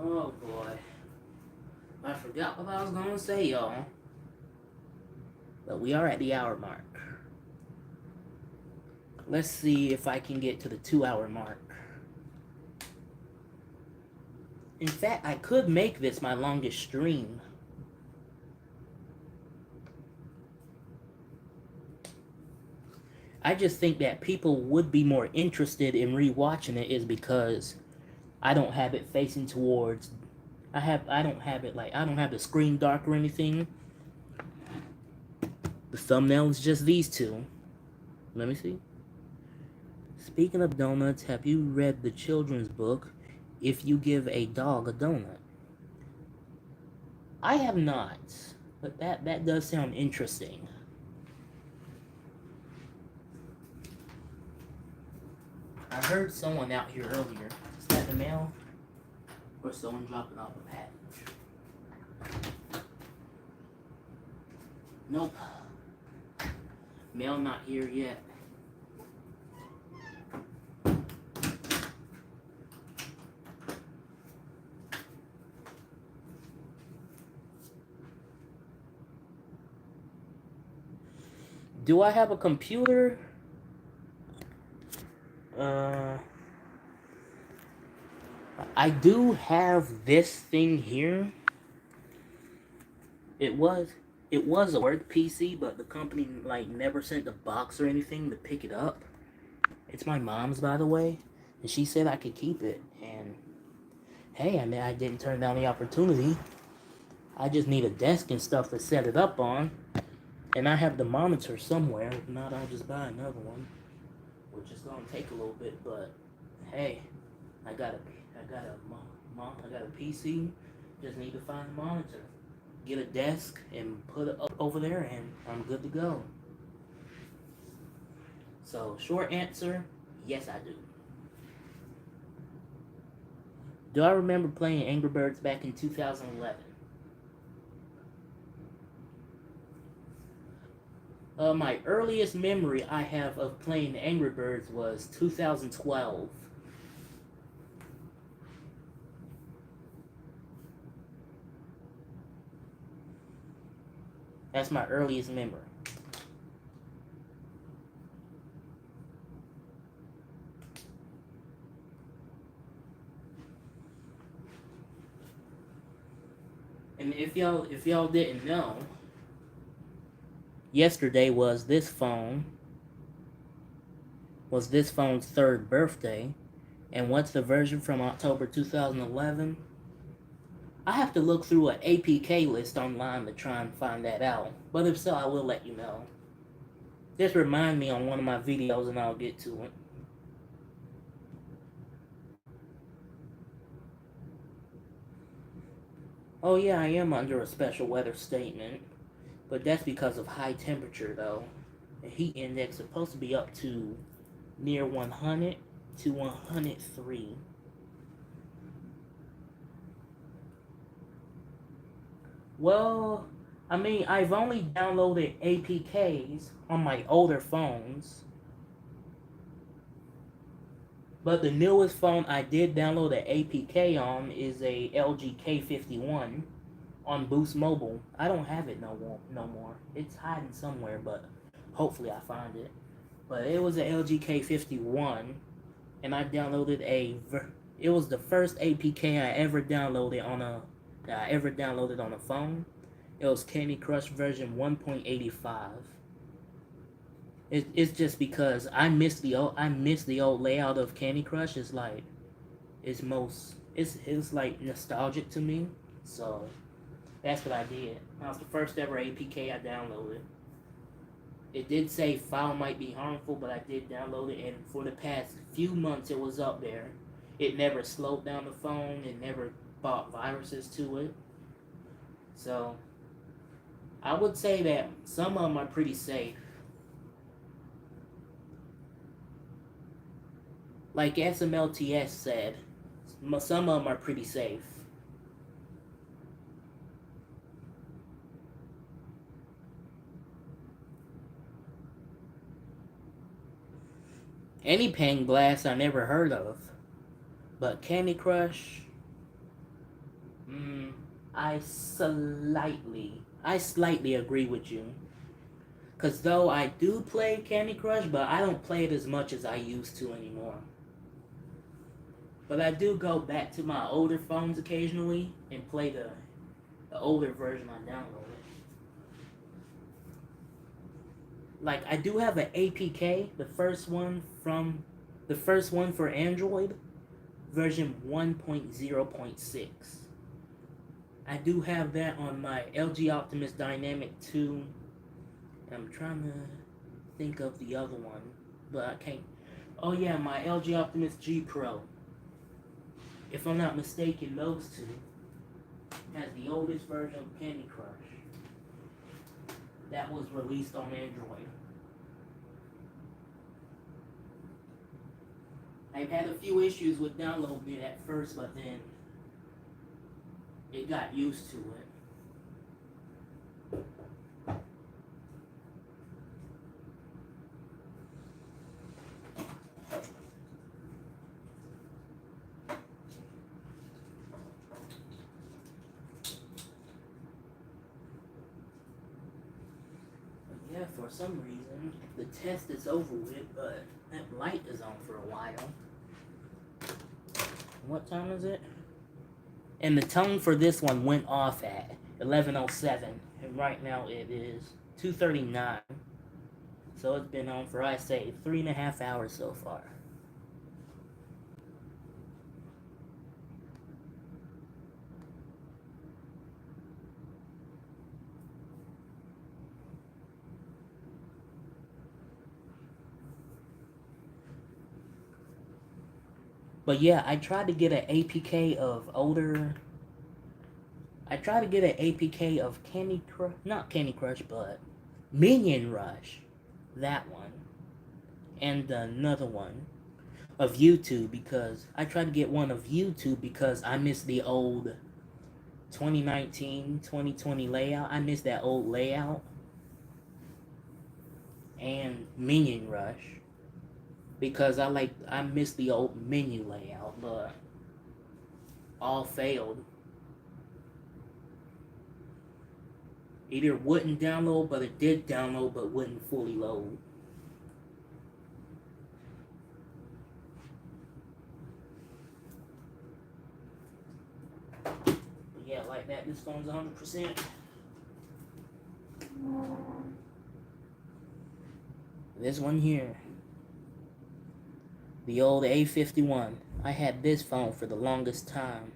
Oh boy. I forgot what I was gonna say, y'all. But we are at the hour mark. Let's see if I can get to the 2 hour mark. In fact, I could make this my longest stream. I just think that people would be more interested in rewatching it is because I don't have it facing towards I don't have the screen dark or anything. The thumbnail is just these two. Let me see. Speaking of donuts, have you read the children's book, If You Give a Dog a Donut? I have not, but that does sound interesting. I heard someone out here earlier. Is that the mail? Or someone dropping off a package? Nope. Mail not here yet. Do I have a computer? I do have this thing here. It was a work PC, but the company never sent a box or anything to pick it up. It's my mom's, by the way, and she said I could keep it. And hey, I mean, I didn't turn down the opportunity. I just need a desk and stuff to set it up on, and I have the monitor somewhere. If not, I'll just buy another one, which is gonna take a little bit. But hey, I got a PC. Just need to find a monitor, get a desk, and put it up over there, and I'm good to go. So, short answer, yes, I do. Do I remember playing Angry Birds back in 2011? My earliest memory I have of playing Angry Birds was 2012. That's my earliest memory. And if y'all didn't know, yesterday was this phone's third birthday. And what's the version from October 2011? I have to look through an APK list online to try and find that out. But if so, I will let you know. Just remind me on one of my videos and I'll get to it. Oh yeah, I am under a special weather statement. But that's because of high temperature though. The heat index is supposed to be up to near 100 to 103. Well, I mean, I've only downloaded APKs on my older phones. But the newest phone I did download an APK on is a LG K51 on Boost Mobile. I don't have it no more. It's hiding somewhere, but hopefully I find it. But it was an LG K51, and I downloaded it was the first APK I ever downloaded on a phone. It was Candy Crush version 1.85. It's just because I miss the old layout of Candy Crush. It's like it's like nostalgic to me. So that's what I did. That was the first ever APK I downloaded. It did say file might be harmful, but I did download it, and for the past few months it was up there. It never slowed down the phone. It never brought viruses to it. So I would say that some of them are pretty safe. Like SMLTS said, some of them are pretty safe. Any Pain Blast I never heard of. But Candy Crush, I slightly agree with you. Cause though I do play Candy Crush, but I don't play it as much as I used to anymore. But I do go back to my older phones occasionally and play the older version I downloaded. Like I do have an APK, the first one for Android, version 1.0.6. I do have that on my LG Optimus Dynamic 2. I'm trying to think of the other one, but I can't. Oh yeah, my LG Optimus G Pro. If I'm not mistaken, those two has the oldest version of Candy Crush that was released on Android. I've had a few issues with downloading it at first, but then it got used to it. Yeah, for some reason, the test is over with, but that light is on for a while. What time is it? And the tone for this one went off at 11:07, and right now it is 2:39. So it's been on for, I say, 3.5 hours so far. But yeah, I tried to get an APK of older. I tried to get an APK of Candy Crush, not Candy Crush, but Minion Rush, that one, and another one of YouTube, because I tried to get one of YouTube because I miss the old 2019, 2020 layout. I miss that old layout, and Minion Rush because I miss the old menu layout, but all failed. Either wouldn't download, but it did download, but wouldn't fully load. But yeah, like that this phone's 100%. This one here. The old A51. I had this phone for the longest time.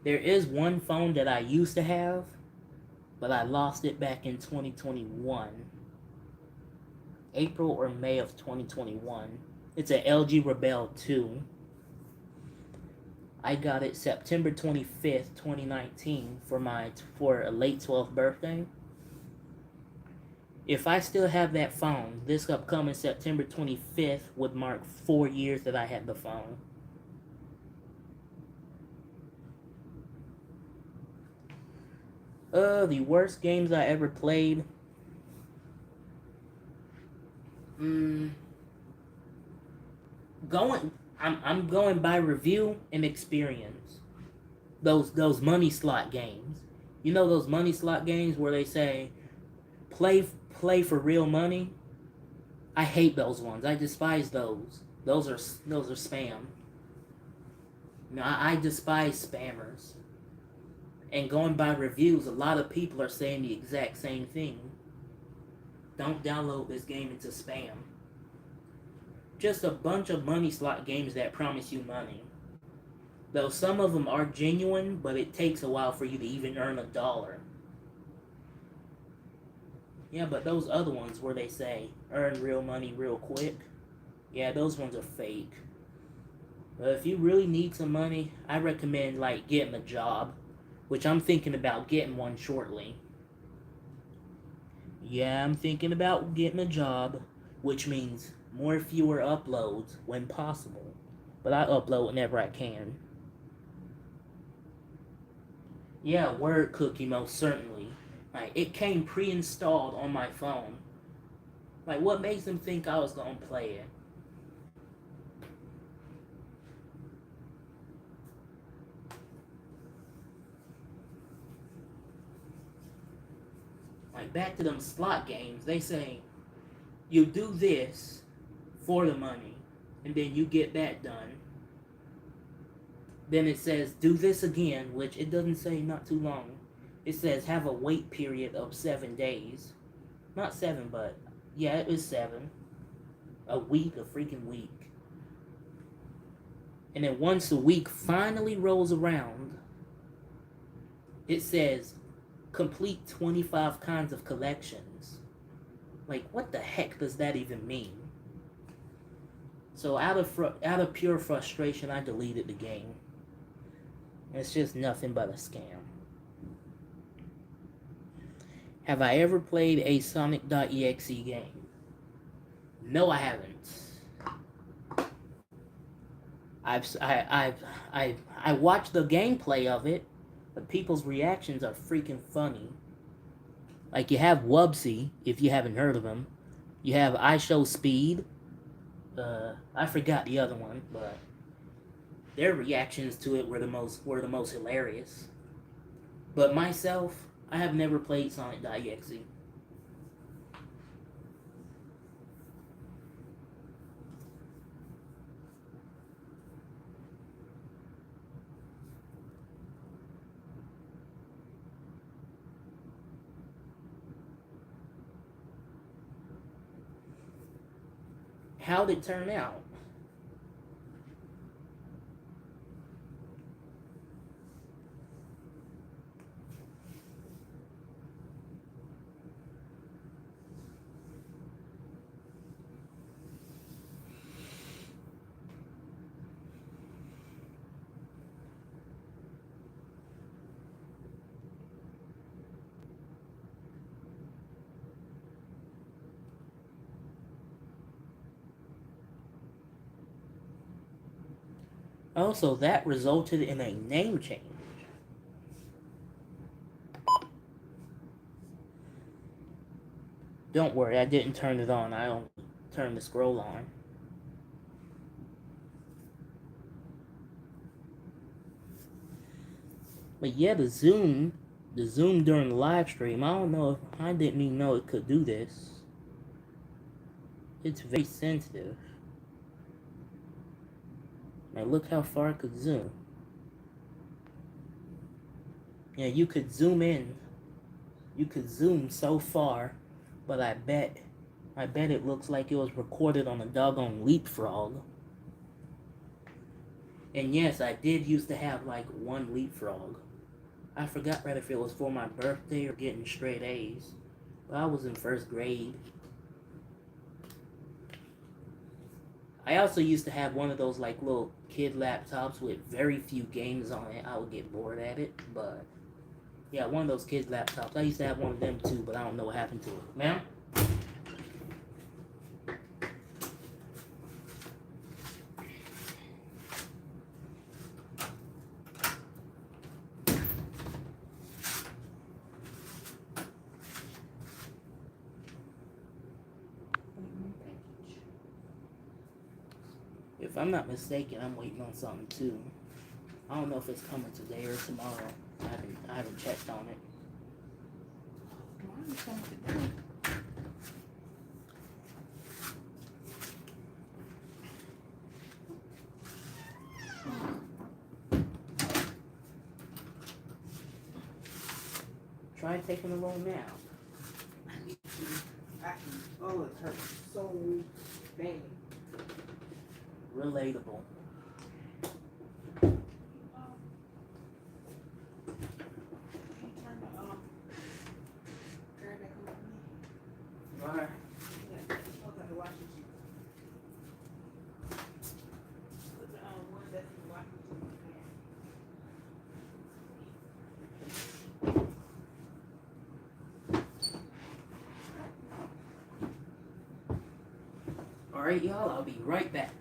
There is one phone that I used to have, but I lost it back in 2021. April or May of 2021. It's an LG Rebel 2. I got it September 25th, 2019 for a late 12th birthday. If I still have that phone, this upcoming September 25th would mark 4 years that I had the phone. The worst games I ever played. I'm going by review and experience. Those money slot games. You know those money slot games where they say play for real money? I hate those ones. I despise those. Those are spam. No, I despise spammers. And going by reviews, a lot of people are saying the exact same thing. Don't download this game into spam. Just a bunch of money slot games that promise you money. Though some of them are genuine, but it takes a while for you to even earn $1. Yeah, but those other ones where they say, earn real money real quick, yeah, those ones are fake. But if you really need some money, I recommend, like, getting a job, which I'm thinking about getting one shortly. Yeah, I'm thinking about getting a job, which means fewer uploads when possible. But I upload whenever I can. Yeah, Word Cookie, most certainly. Like, it came pre-installed on my phone. Like, what makes them think I was gonna play it? Like, back to them slot games, they say, you do this for the money, and then you get that done. Then it says, do this again, which it doesn't say not too long. It says, have a wait period of 7 days. Not 7, but, yeah, it was 7. A freaking week. And then once the week finally rolls around, it says, complete 25 kinds of collections. Like, what the heck does that even mean? So out of pure frustration, I deleted the game. It's just nothing but a scam. Have I ever played a Sonic.exe game? No, I haven't. I watched the gameplay of it, but people's reactions are freaking funny. Like, you have Wubsy, if you haven't heard of him. You have IShowSpeed. I forgot the other one, but their reactions to it were the most hilarious. But myself, I have never played Sonic.exe. How'd it turn out? Also, that resulted in a name change. Don't worry, I didn't turn it on. I only turned the scroll on. But yeah, the zoom during the live stream, I don't know, I didn't even know it could do this. It's very sensitive. Now look how far it could zoom. Yeah, you could zoom in. You could zoom so far, but I bet it looks like it was recorded on a doggone leapfrog. And yes, I did used to have like one leapfrog. I forgot right if it was for my birthday or getting straight A's. But I was in first grade. I also used to have one of those like little kid laptops with very few games on it. I would get bored at it, but yeah, one of those kids laptops. I used to have one of them too, but I don't know what happened to it. Ma'am? If I'm not mistaken, I'm waiting on something too. I don't know if it's coming today or tomorrow. I haven't checked on it. Try taking a little nap. Oh, it hurts so bad. Relatable. Can you turn the current back on me? Alright. Yeah, okay, the washing machine. Put the one that's in the washing machine. Alright, y'all, I'll be right back.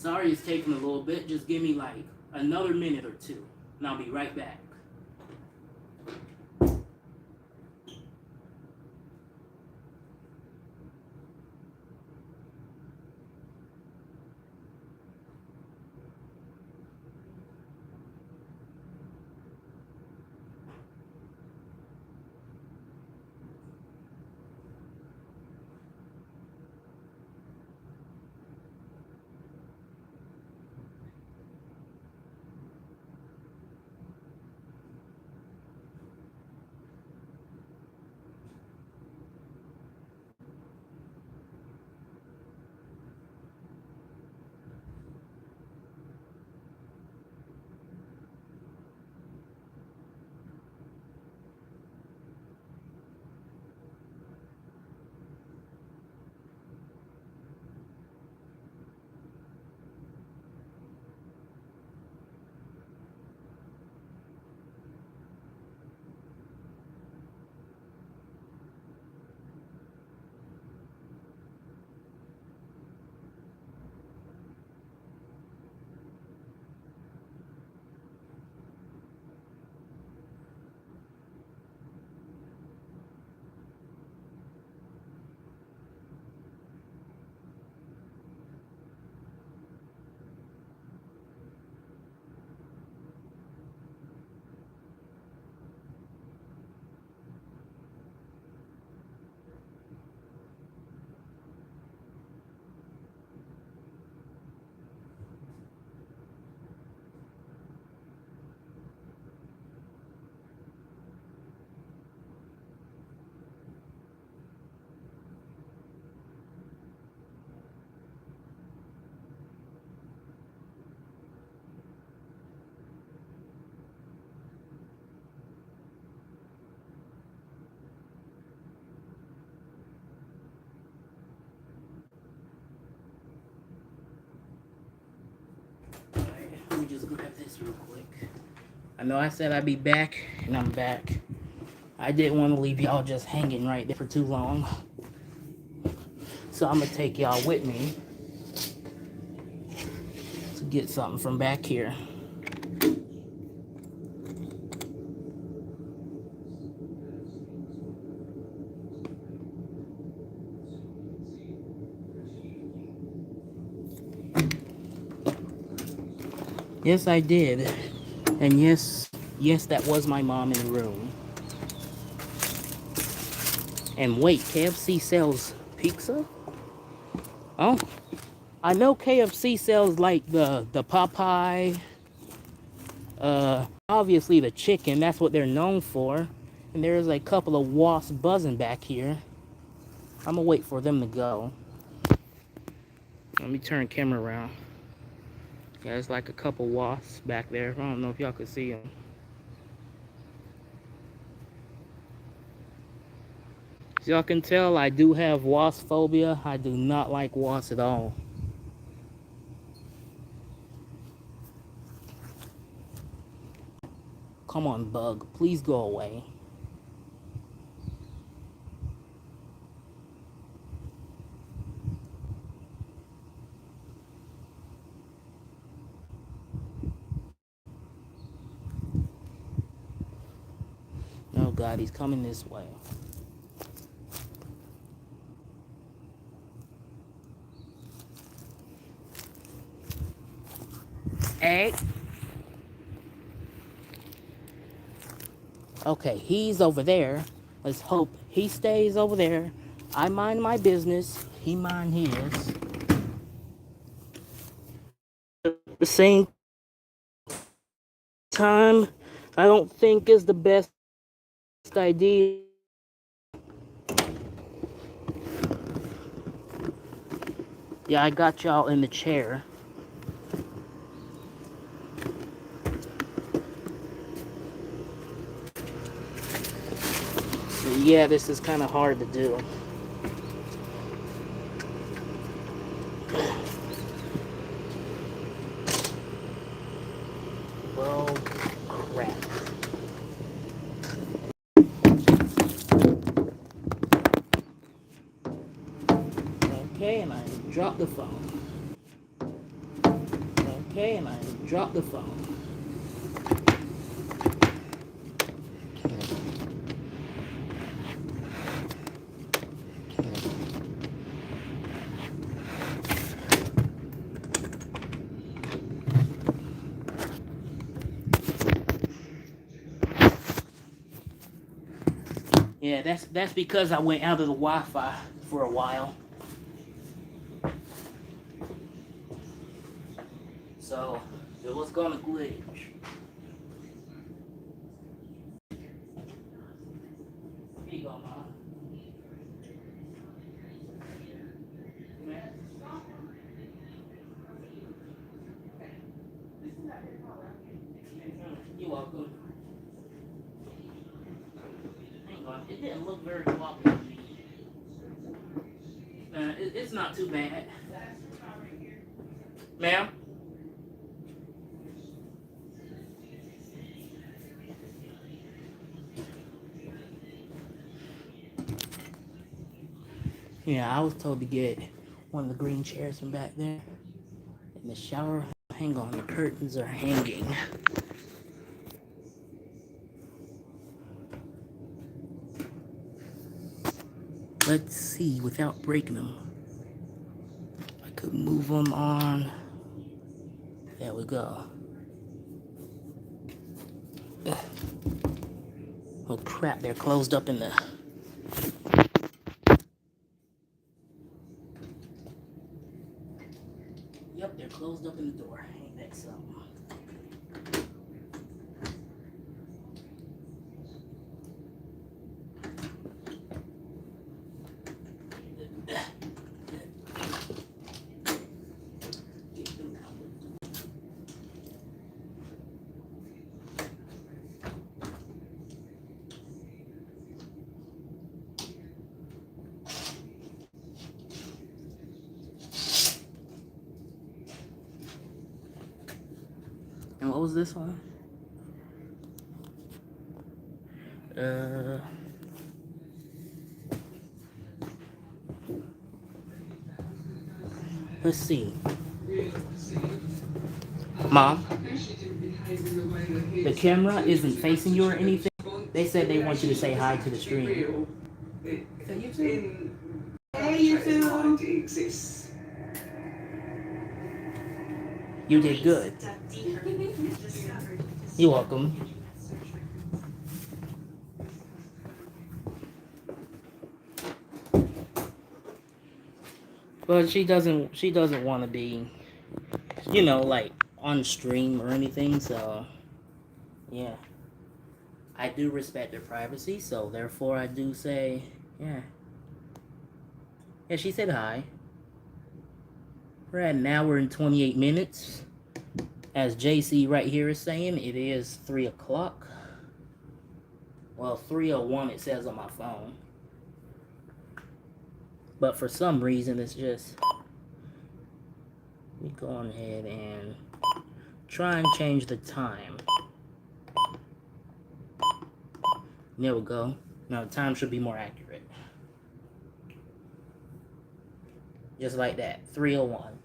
Sorry it's taking a little bit. Just give me like another minute or two, and I'll be right back. Let me just grab this real quick. I know I said I'd be back, and I'm back. I didn't want to leave y'all just hanging right there for too long. So I'm going to take y'all with me to get something from back here. Yes, I did. And yes, that was my mom in the room. And wait, KFC sells pizza? Oh, I know KFC sells like the Popeye, obviously the chicken, that's what they're known for. And there's a couple of wasps buzzing back here. I'm gonna wait for them to go. Let me turn the camera around. Yeah, there's like a couple wasps back there. I don't know if y'all can see them. As y'all can tell, I do have wasp phobia. I do not like wasps at all. Come on, bug. Please go away. Oh God, he's coming this way. Hey. Okay, he's over there. Let's hope he stays over there. I mind my business. He mind his. At the same time, I don't think is the best idea. Yeah, I got y'all in the chair. So yeah, this is kind of hard to do. Well, crap. Okay, and I dropped the phone. Okay, and I dropped the phone. Yeah, that's because I went out of the Wi-Fi for a while. So it was gonna glitch. Here you go, Mom. You're welcome. Hang on, it didn't look very floppy to me. It's not too bad. Ma'am? Yeah, I was told to get one of the green chairs from back there. In the shower, hang on, the curtains are hanging. Let's see, without breaking them. I could move them on. There we go. Oh crap, they're closed up in the... Yep, they're closed up in the door. Ain't that something? And what was this one? Let's see. Mom, the camera isn't facing you or anything. They said they want you to say hi to the stream. Hey, YouTube. You did good. You're welcome. But she doesn't want to be, like on stream or anything, so yeah. I do respect their privacy, so therefore I do say, yeah. Yeah, she said hi. We're at an hour and 28 minutes. As JC right here is saying, it is 3 o'clock. Well, 3:01 it says on my phone. But for some reason, it's just... Let me go on ahead and try and change the time. There we go. Now the time should be more accurate. Just like that. 3:01.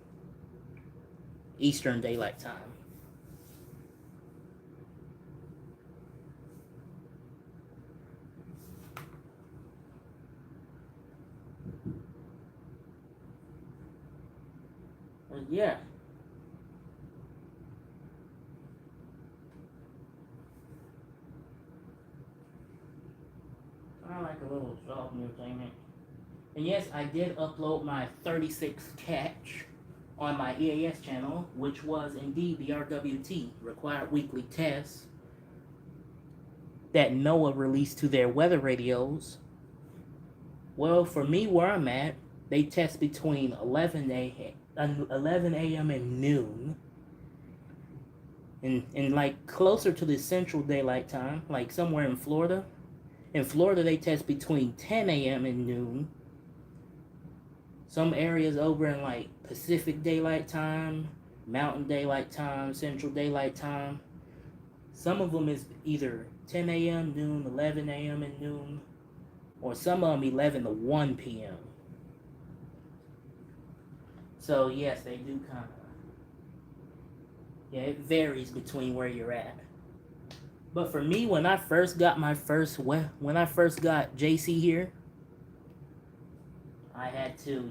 Eastern Daylight Time. Yeah. I like a little soft entertainment. And yes, I did upload my 36 catch on my EAS channel, which was indeed the RWT, Required Weekly Test, that NOAA released to their weather radios. Well, for me, where I'm at, they test between 11 a.m. and noon. And like closer to the Central Daylight Time, like somewhere in Florida. In Florida, they test between 10 a.m. and noon. Some areas over in like Pacific Daylight Time, Mountain Daylight Time, Central Daylight Time. Some of them is either 10 a.m., noon, 11 a.m. and noon, or some of them 11 to 1 p.m. So yes, they do kind of Yeah, it varies between where you're at. But for me, when I first got when I first got JC here, I had to,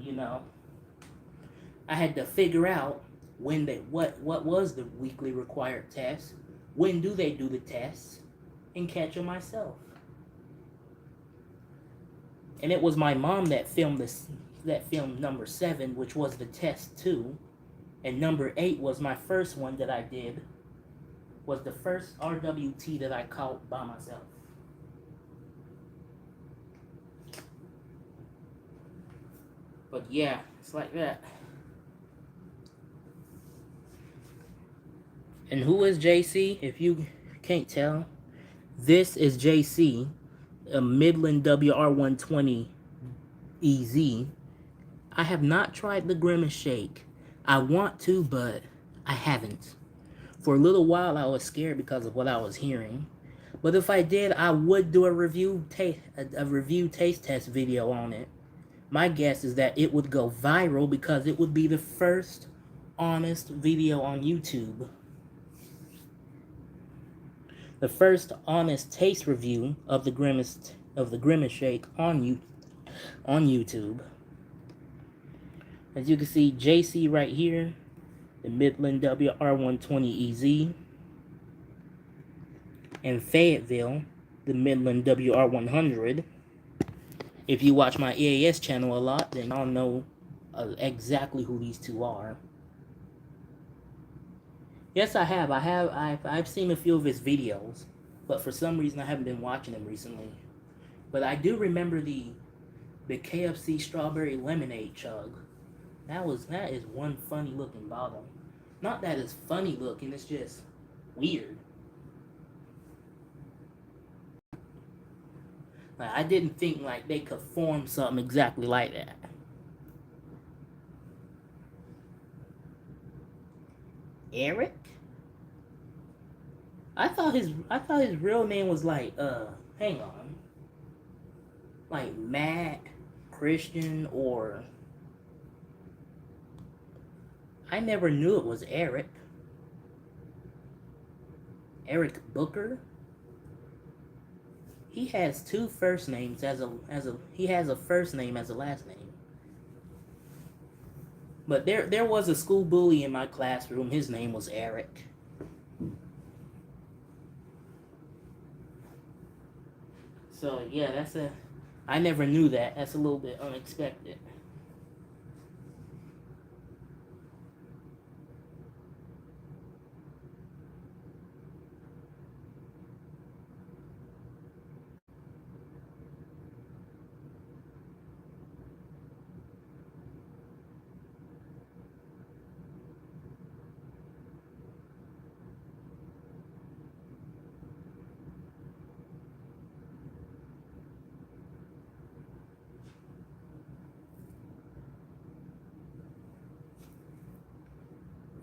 I had to figure out what was the weekly required test, when do they do the tests, and catch them myself. And it was my mom that filmed number 7, which was the test 2, and number 8 was my first one that I did. Was the first RWT that I caught by myself. But yeah, it's like that. And who is JC? If you can't tell, this is JC, a Midland WR120 EZ. I have not tried the Grimace Shake. I want to, but I haven't. For a little while, I was scared because of what I was hearing. But if I did, I would do a review taste test video on it. My guess is that it would go viral because it would be the first honest video on YouTube. The first honest taste review of the Grimace Shake on YouTube. As you can see, JC right here, the Midland WR120 EZ, and Fayetteville, the Midland WR100. If you watch my EAS channel a lot, then y'all know exactly who these two are. Yes, I have. I've seen a few of his videos, but for some reason I haven't been watching them recently. But I do remember the KFC strawberry lemonade chug. That is one funny looking bottle. Not that it's funny looking, it's just weird. Like, I didn't think like they could form something exactly like that. Eric? I thought his real name was like hang on. Like Matt Christian, or I never knew it was Eric. Eric Booker? He has two first names he has a first name as a last name. But there was a school bully in my classroom. His name was Eric. So yeah, I never knew that. That's a little bit unexpected.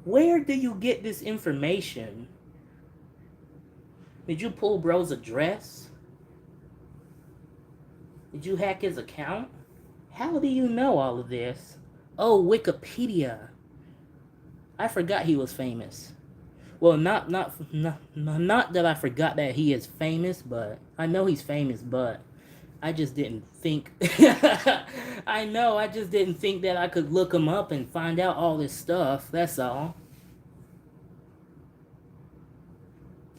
Where do you get this information? Did you pull bro's address? Did you hack his account? How do you know all of this? Oh, Wikipedia. I forgot he was famous. Well, not that I forgot that he is famous, but I know he's famous, but I just didn't think I just didn't think that I could look him up and find out all this stuff. That's all.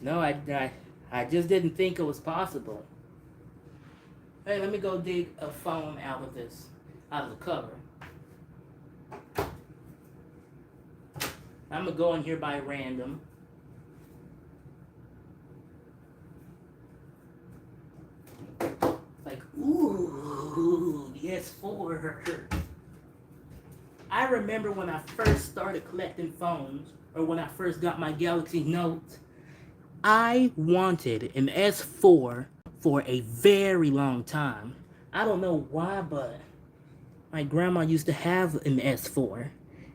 No, I just didn't think it was possible. Hey, let me go dig a phone out of the cover. I'm gonna go in here by random. Like, ooh, the S4. I remember when I first started collecting phones, or when I first got my Galaxy Note, I wanted an S4 for a very long time. I don't know why, but my grandma used to have an S4.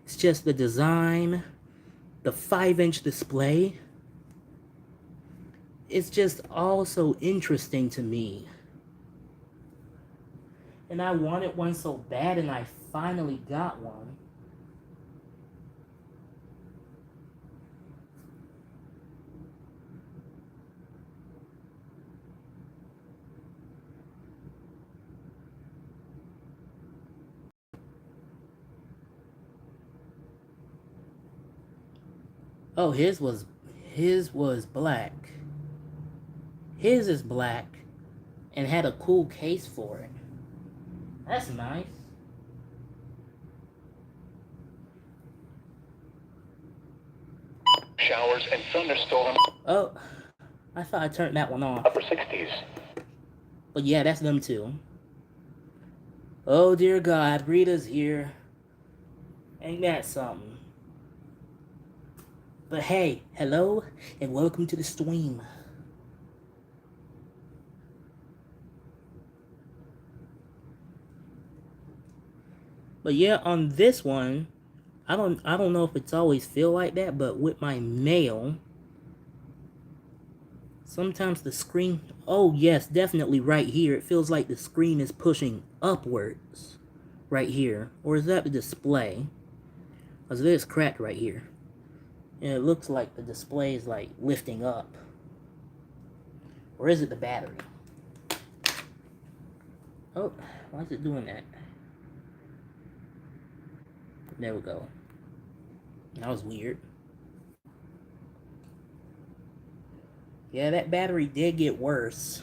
It's just the design, the 5-inch display. It's just all so interesting to me. And I wanted one so bad, and I finally got one. Oh, his was black. His is black and had a cool case for it. That's nice. Showers and thunderstorms. Oh, I thought I turned that one off. Upper 60s. But yeah, that's them too. Oh dear God, Rita's here. Ain't that something? But hey, hello and welcome to the stream. But yeah, on this one, I don't know if it's always feel like that, but with my mail, sometimes the screen, oh yes, definitely right here, it feels like the screen is pushing upwards right here. Or is that the display? Because it is cracked right here. And it looks like the display is like lifting up. Or is it the battery? Oh, why is it doing that? There we go. That was weird. Yeah, that battery did get worse.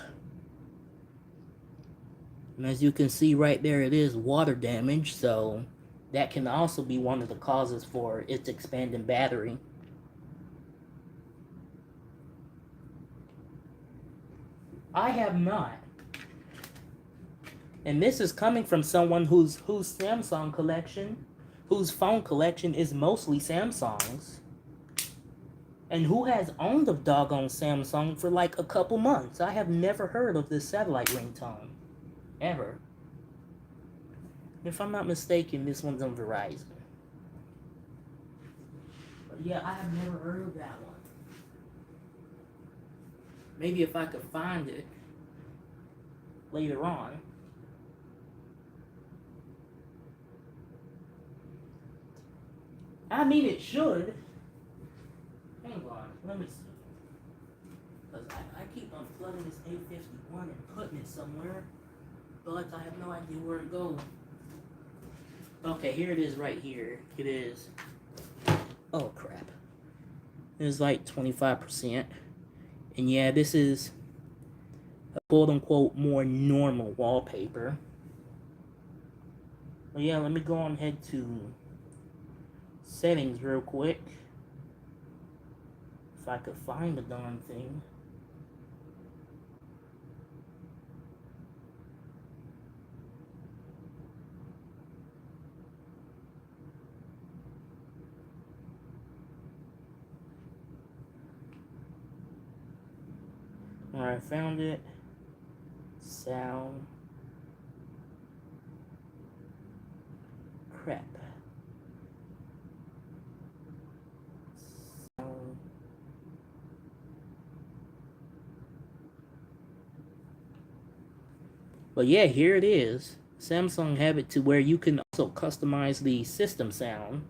And as you can see right there, it is water damage, so that can also be one of the causes for its expanding battery. I have not. And this is coming from someone whose Samsung collection, whose phone collection is mostly Samsungs. And who has owned a doggone Samsung for like a couple months. I have never heard of this satellite ringtone. Ever. If I'm not mistaken, this one's on Verizon. But yeah, I have never heard of that one. Maybe if I could find it later on. I mean, it should. Hang on, let me see. Because I keep unplugging this A51 and putting it somewhere, but I have no idea where it goes. Okay, here it is right here. It is. Oh, crap. It's like 25%. And yeah, this is a quote-unquote more normal wallpaper. But yeah, let me go on ahead to settings real quick. If I could find the darn thing. Alright, found it. Sound. Crap. Sound. But yeah, here it is. Samsung have it to where you can also customize the system sound.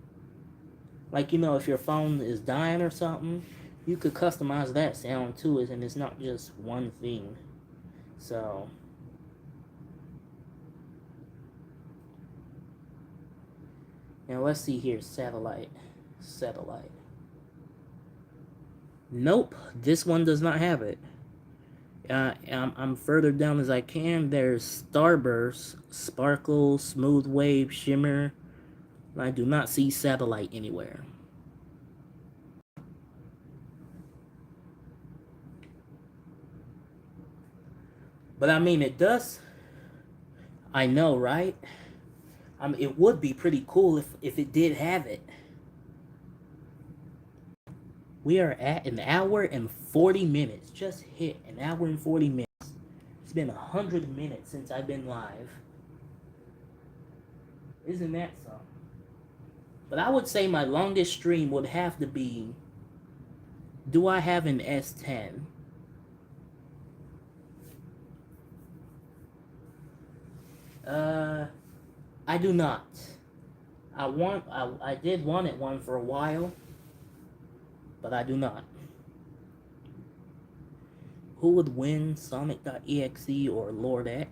Like, you know, if your phone is dying or something, you could customize that sound to it, and it's not just one thing. So now let's see here. Satellite. Nope, this one does not have it. I'm further down as I can. There's Starburst, Sparkle, Smooth Wave, Shimmer. I do not see satellite anywhere. But I mean, it does. I know, right? I mean, it would be pretty cool if it did have it. We are at an hour and 40 minutes. Just hit an hour and 40 minutes. It's been 100 minutes since I've been live. Isn't that something? But I would say my longest stream would have to be, do I have an S10? I do not. I did want one for a while, but I do not. Who would win, Sonic.exe or Lord X?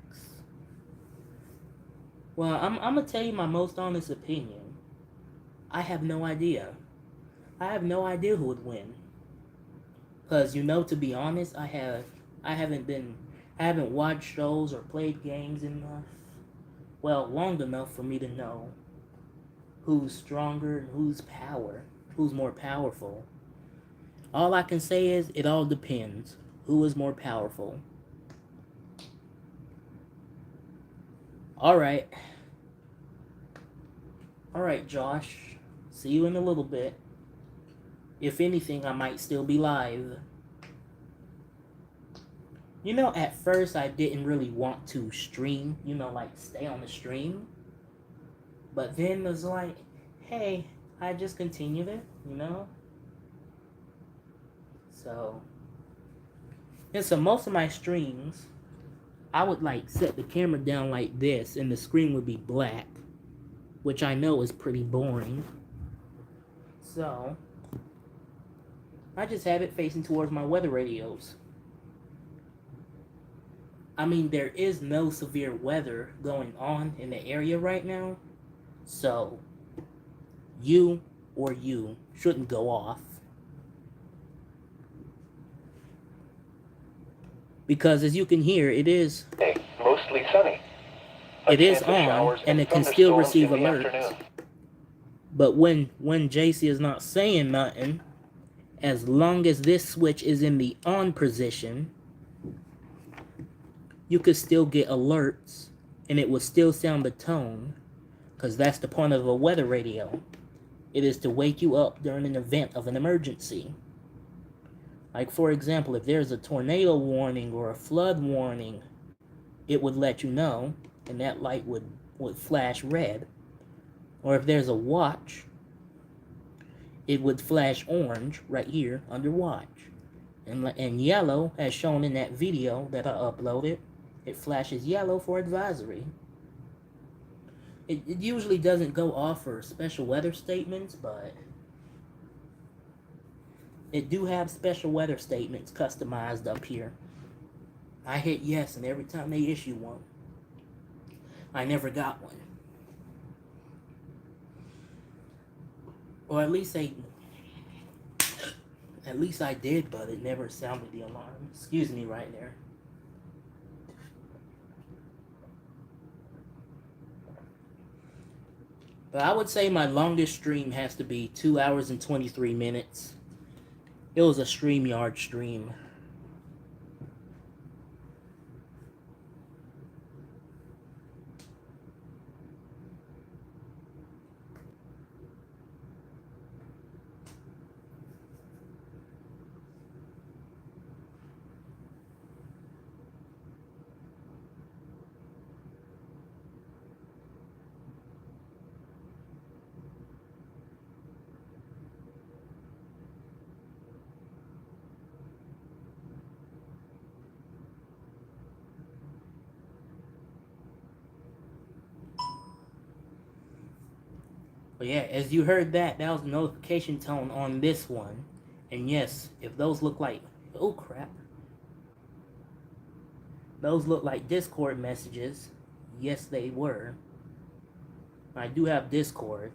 Well, I'm gonna tell you my most honest opinion. I have no idea. I have no idea who would win. Cause to be honest, I haven't been I haven't watched shows or played games enough. Well, long enough for me to know who's stronger and who's more powerful. All I can say is it all depends. Who is more powerful? Alright. Alright, Josh. See you in a little bit. If anything, I might still be live. At first I didn't really want to stream, like stay on the stream. But then it was like, hey, I just continued it. So, and so most of my streams, I would like set the camera down like this and the screen would be black, which I know is pretty boring. So, I just have it facing towards my weather radios. I mean, there is no severe weather going on in the area right now, so you shouldn't go off. Because as you can hear, it is mostly sunny. It is on, and it can still receive alerts. But when JC is not saying nothing, as long as this switch is in the on position, you could still get alerts, and it will still sound the tone, because that's the point of a weather radio. It is to wake you up during an event of an emergency. Like, for example, if there's a tornado warning or a flood warning, it would let you know, and that light would flash red. Or if there's a watch, it would flash orange right here under watch. And yellow, as shown in that video that I uploaded, it flashes yellow for advisory. It usually doesn't go off for special weather statements, but it do have special weather statements customized up here. I hit yes, and every time they issue one, I never got one. Or at least I did, but it never sounded the alarm. Excuse me right there. But I would say my longest stream has to be 2 hours and 23 minutes. It was a StreamYard stream. But yeah, as you heard that was the notification tone on this one. And yes, if those look like, oh crap, those look like Discord messages, yes they were. I do have Discord,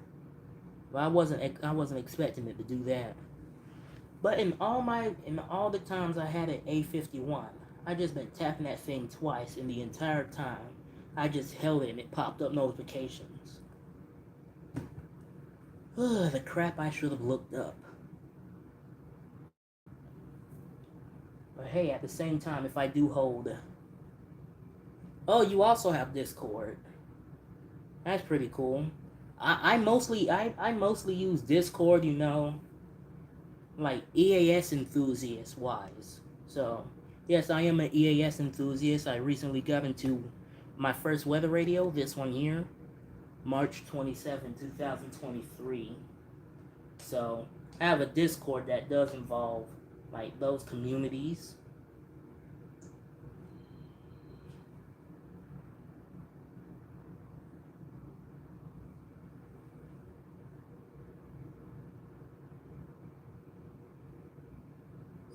but I wasn't expecting it to do that. But in all the times I had an A51, I just been tapping that thing twice in the entire time. I just held it and it popped up notifications. Ugh, the crap I should have looked up. But hey, at the same time, if I do hold... Oh, you also have Discord. That's pretty cool. I mostly use Discord, like EAS enthusiast wise. So, yes, I am an EAS enthusiast. I recently got into my first weather radio, this one here. March 27, 2023. So, I have a Discord that does involve, like, those communities.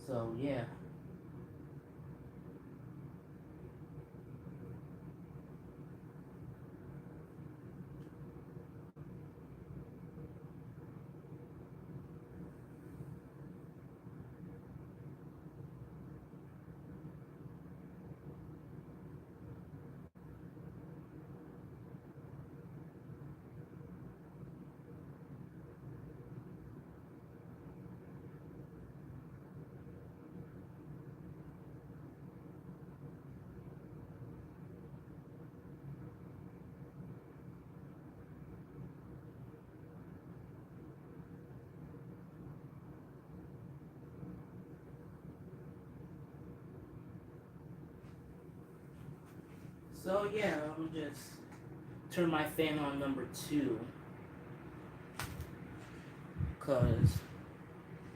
So, yeah. So yeah, I'm just turn my fan on number 2. Cause,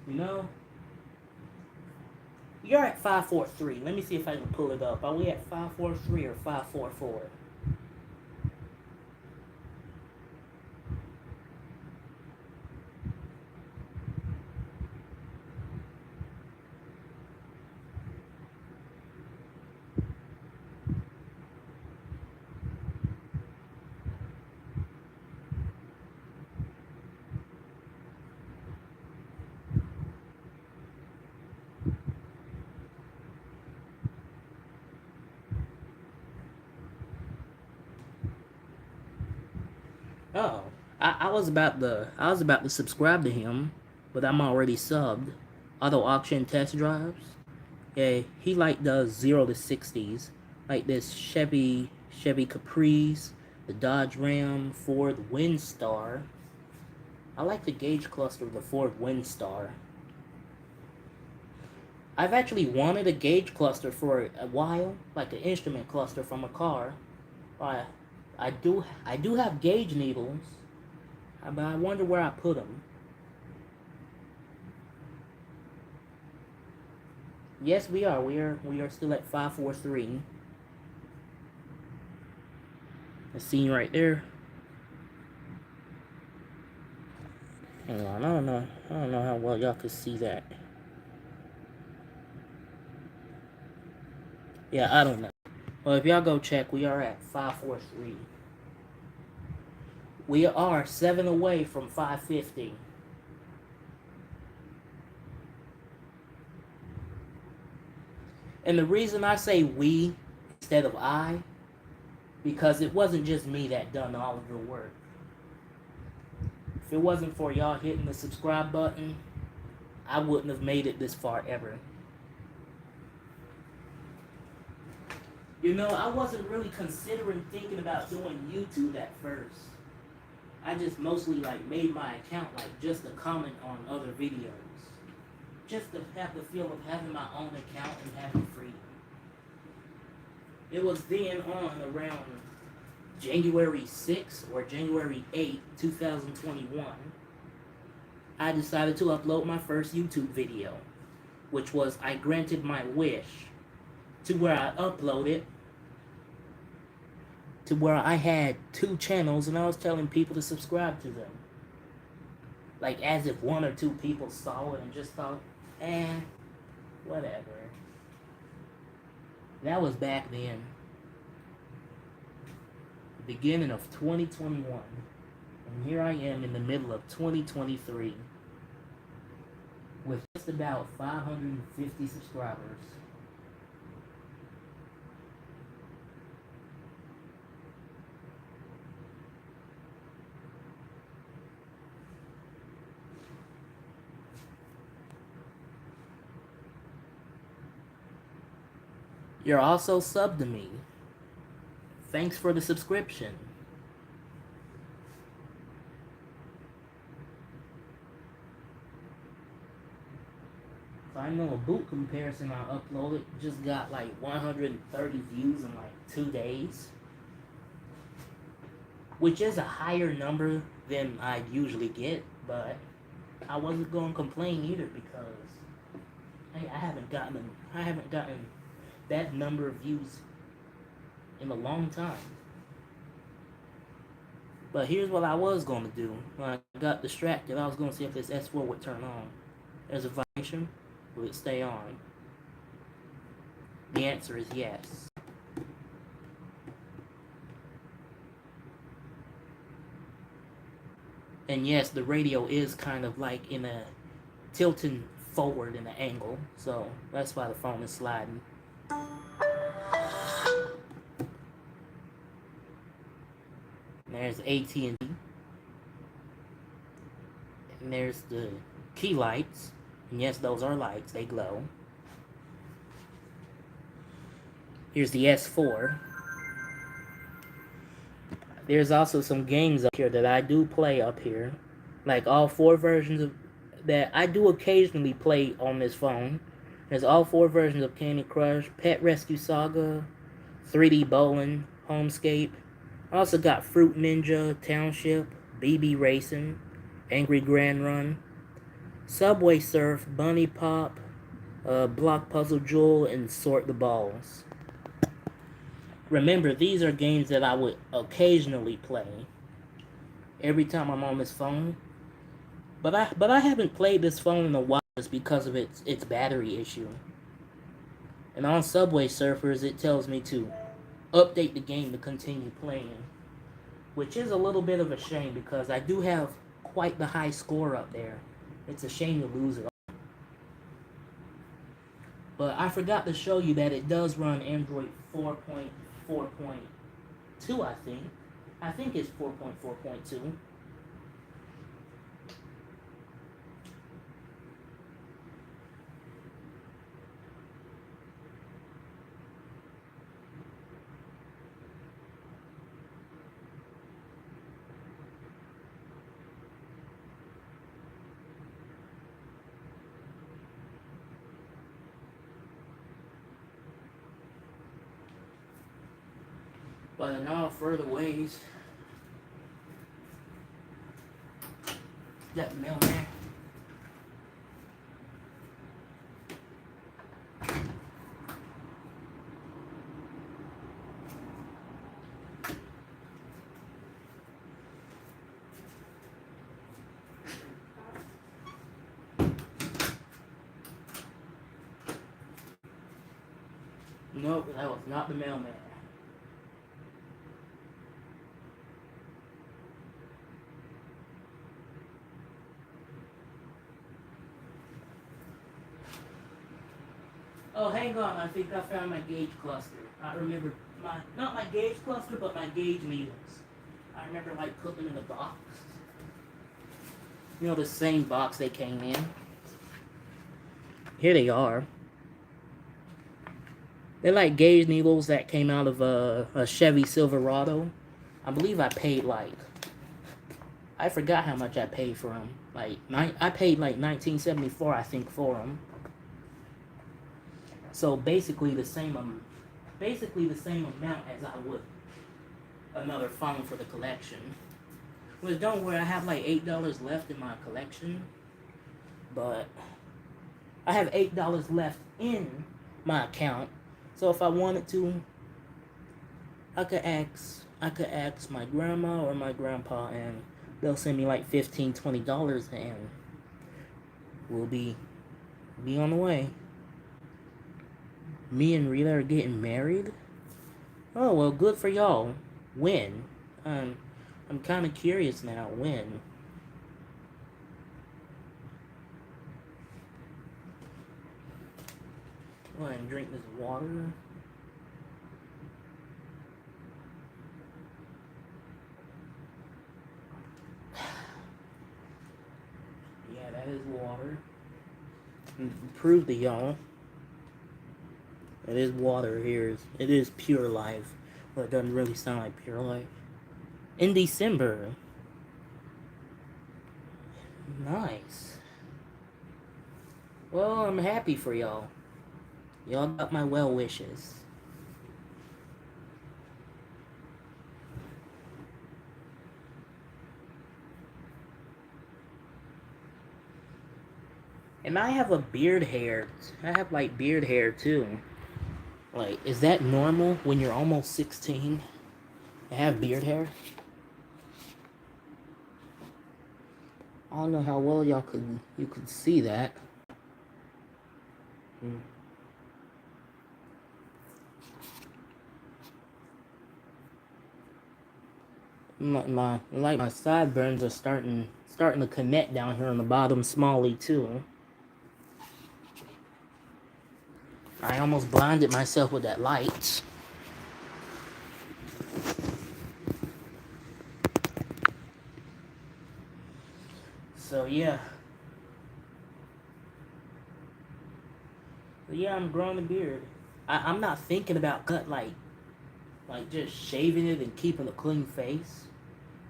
you know, you're at 543. Let me see if I can pull it up. Are we at 543 or 544? Oh, I was about to subscribe to him, but I'm already subbed. Auto auction test drives. Yeah, he like does 0 to 60s, like this Chevy Caprice, the Dodge Ram, Ford Windstar. I like the gauge cluster of the Ford Windstar. I've actually wanted a gauge cluster for a while, like an instrument cluster from a car. I do have gauge needles, but I wonder where I put them. Yes, we are. We are still at 543. The scene right there. Hang on, I don't know how well y'all could see that. Yeah, I don't know. Well, if y'all go check, we are at 543. We are 7 away from 550. And the reason I say we instead of I, because it wasn't just me that done all of the work. If it wasn't for y'all hitting the subscribe button, I wouldn't have made it this far ever. You know, I wasn't really considering thinking about doing YouTube at first. I just mostly like made my account like just to comment on other videos. Just to have the feel of having my own account and having freedom. It was then on around January 6th or January 8th, 2021, I decided to upload my first YouTube video, which was I granted my wish, to where I uploaded to where I had 2 channels and I was telling people to subscribe to them. Like as if 1 or 2 people saw it and just thought, whatever. That was back then. Beginning of 2021. And here I am in the middle of 2023 with just about 550 subscribers. You're also subbed to me. Thanks for the subscription. So I know a boot comparison I uploaded just got like 130 views in like 2 days. Which is a higher number than I'd usually get, but I wasn't going to complain either because I haven't gotten that number of views in a long time. But here's what I was going to do. When I got distracted, I was going to see if this S4 would turn on. There's a vibration. Will it stay on? The answer is yes. And yes, the radio is kind of like in a tilting forward in an angle. So that's why the phone is sliding. There's AT&T. And there's the key lights. And yes, those are lights. They glow. Here's the S4. There's also some games up here that I do play up here. Like all 4 versions of that I do occasionally play on this phone. There's all 4 versions of Candy Crush, Pet Rescue Saga, 3D Bowling, Homescape. I also got Fruit Ninja Township, BB Racing, Angry Grand Run, Subway Surf, Bunny Pop, Block Puzzle Jewel, and Sort the Balls. Remember, these are games that I would occasionally play every time I'm on this phone. But I haven't played this phone in a while just because of its battery issue. And on Subway Surfers, it tells me to update the game to continue playing, which is a little bit of a shame because I do have quite the high score up there. It's a shame to lose it. But I forgot to show you that it does run Android 4.4.2, I think. I think it's 4.4.2. But in all further ways, that mailman. Nope, that was not the mailman. Oh, hang on, I think I found my gauge cluster. I remember not my gauge cluster, but my gauge needles. I remember like putting them in a box. You know, the same box they came in. Here they are. They're like gauge needles that came out of a Chevy Silverado. I believe I paid like, I forgot how much I paid for them. I paid like $19.74, I think, for them. So basically the same amount as I would another phone for the collection. Well, don't worry, I have like $8 left in my collection, but I have $8 left in my account. So if I wanted to, I could ask my grandma or my grandpa, and they'll send me like $15, $20, and we'll be on the way. Me and Rita are getting married? Oh, well, good for y'all. When? I'm kind of curious now. When? Go ahead and drink this water. Yeah, that is water. Prove to y'all. It is water here. It is Pure Life. But it doesn't really sound like Pure Life. In December. Nice. Well, I'm happy for y'all. Y'all got my well wishes. And I have a beard hair. I have like beard hair too. Like, is that normal when you're almost 16 to have beard hair? I don't know how well you could see that. My sideburns are starting to connect down here on the bottom smallly too. I almost blinded myself with that light. So yeah. But yeah, I'm growing a beard. I'm not thinking about cut like just shaving it and keeping a clean face.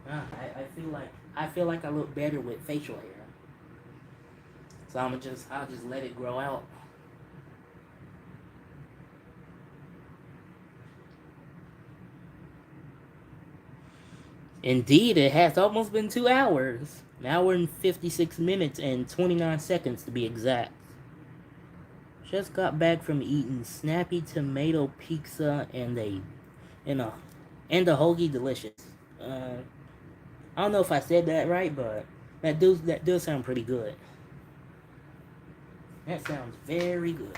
I feel like I look better with facial hair. So I'll just let it grow out. Indeed, it has almost been 2 hours. An hour and 56 minutes and 29 seconds to be exact. Just got back from eating snappy tomato pizza and a and a hoagie delicious. Uh, I don't know if I said that right, but that does sound pretty good. That sounds very good.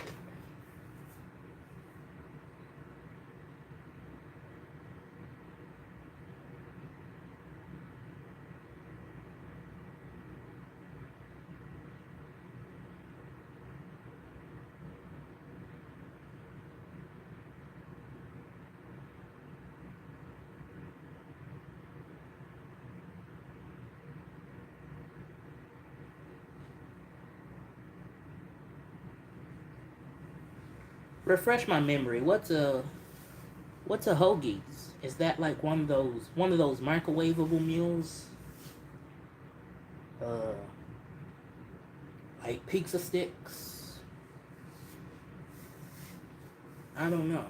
Refresh my memory. What's a hoagies? Is that like one of those microwavable meals? Uh, like pizza sticks? I don't know.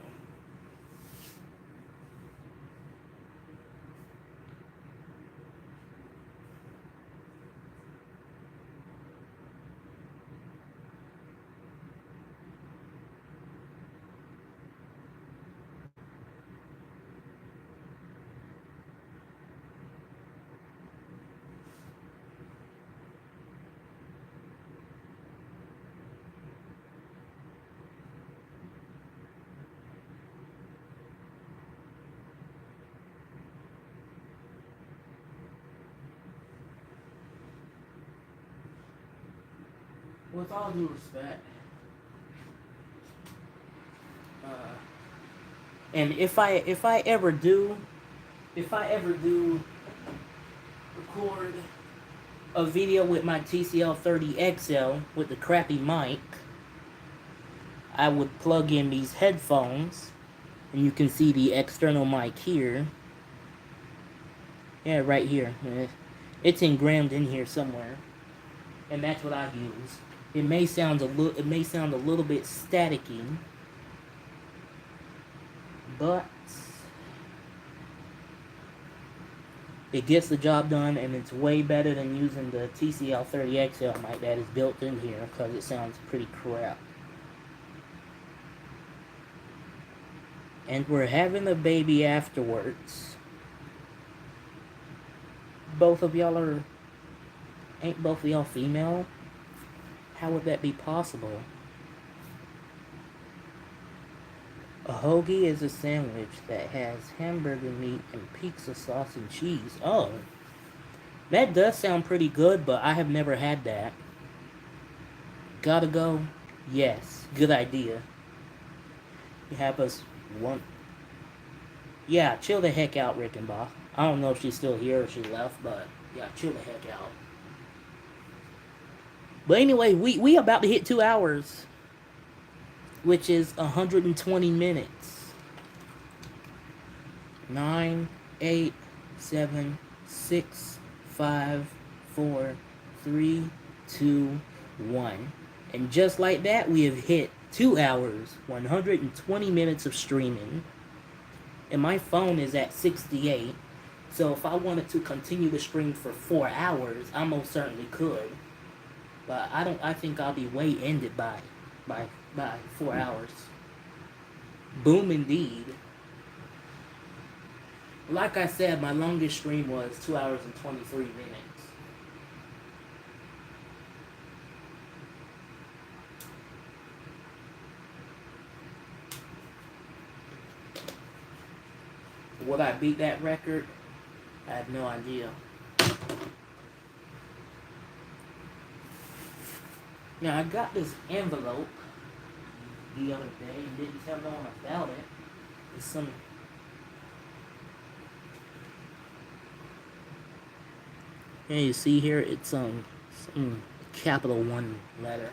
With all due respect, uh, and if I ever do record a video with my TCL 30 XL with the crappy mic, I would plug in these headphones, and you can see the external mic here. Yeah, right here. It's engrammed in here somewhere, and that's what I use. It may sound a little bit staticky, but it gets the job done, and it's way better than using the TCL 30XL mic that is built in here because it sounds pretty crap. And we're having a baby afterwards. Both of y'all are... Ain't both of y'all female? How would that be possible? A hoagie is a sandwich that has hamburger meat and pizza sauce and cheese. Oh, that does sound pretty good, but I have never had that. Gotta go? Yes, good idea. You have us one... Yeah, chill the heck out, Rickenbach. I don't know if she's still here or she left, but yeah, chill the heck out. But anyway, we about to hit 2 hours, which is 120 minutes. 9, 8, 7, 6, 5, 4, 3, 2, 1. And just like that, we have hit 2 hours, 120 minutes of streaming. And my phone is at 68. So if I wanted to continue to stream for 4 hours, I most certainly could. But I think I'll be way ended by 4 hours. Boom indeed. Like I said, my longest stream was 2 hours and 23 minutes. Would I beat that record? I have no idea. Now, I got this envelope the other day and didn't tell no one about it. It's some... Yeah, you see here, it's some capital one letter.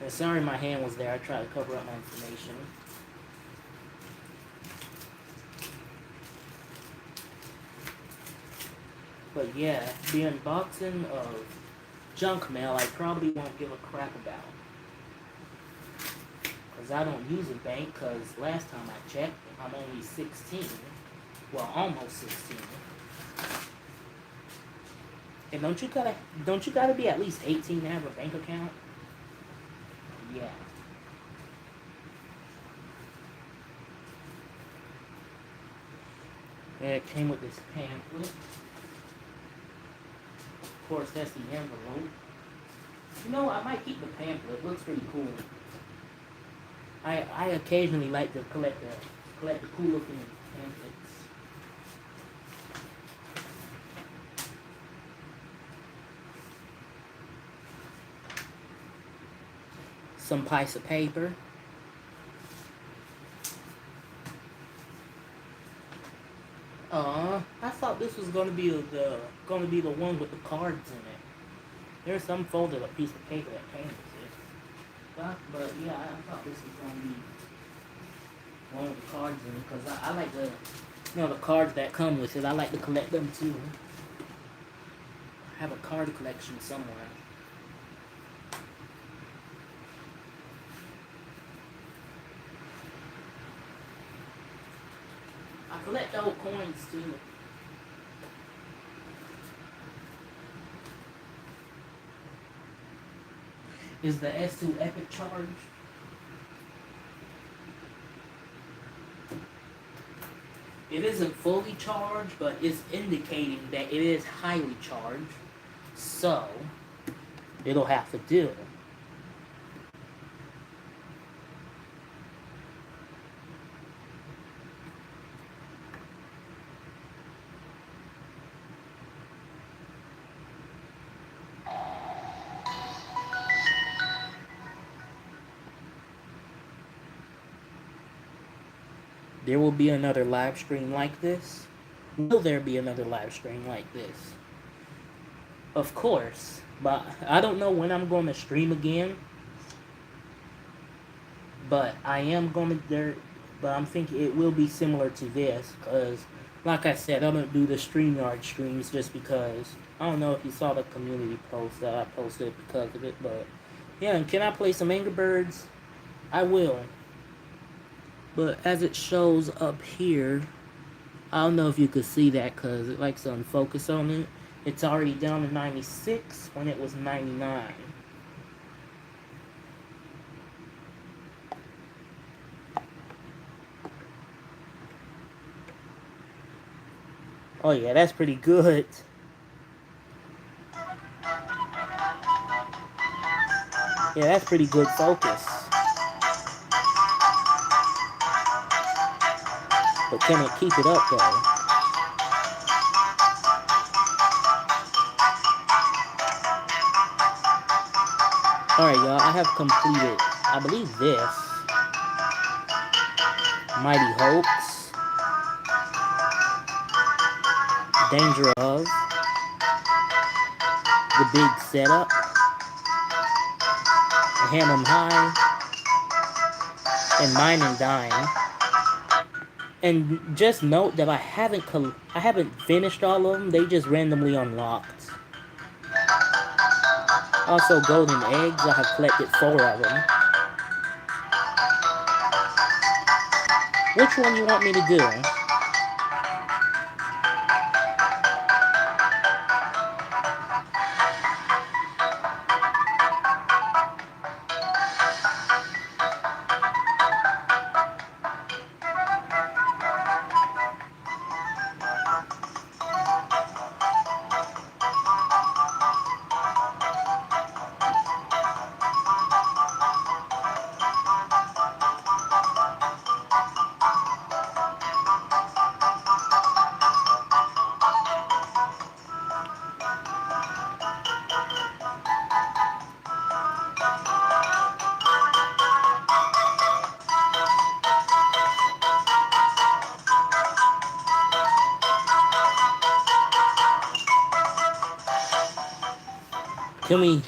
And sorry my hand was there. I tried to cover up my information. But yeah, the unboxing of junk mail I probably won't give a crap about. Because I don't use a bank, because last time I checked, I'm only 16. Well, almost 16. And don't you gotta be at least 18 to have a bank account? Yeah. And it came with this pamphlet. Of course, that's the envelope. You know, I might keep the pamphlet. It looks pretty cool. I occasionally like to collect the cool looking pamphlets. Some piece of paper. I thought this was gonna be the one with the cards in it. There's some folded a piece of paper that came with it. But yeah, I thought this was gonna be one with the cards in it because I like the cards that come with it. I like to collect them too. I have a card collection somewhere. I collect old coins too. Is the S2 Epic charged? It isn't fully charged, but it's indicating that it is highly charged. So, it'll have to do. There will be another live stream like this. Will there be another live stream like this? Of course, but I don't know when I'm going to stream again. But I am going to there. But I'm thinking it will be similar to this because, like I said, I don't do the StreamYard streams just because. I don't know if you saw the community post that I posted because of it, but yeah. And can I play some Angry Birds? I will. But as it shows up here, I don't know if you could see that because it likes to unfocus on it. It's already down to 96 when it was 99. Oh yeah, that's pretty good. Yeah, that's pretty good focus. But can it keep it up though? Alright y'all, I have completed, I believe this. Mighty Hoax. Danger of. The Big Setup. Ham 'em High. And Mine and Dine. And just note that I haven't finished all of them. They just randomly unlocked. Also, golden eggs. I have collected 4 of them. Which one you want me to do?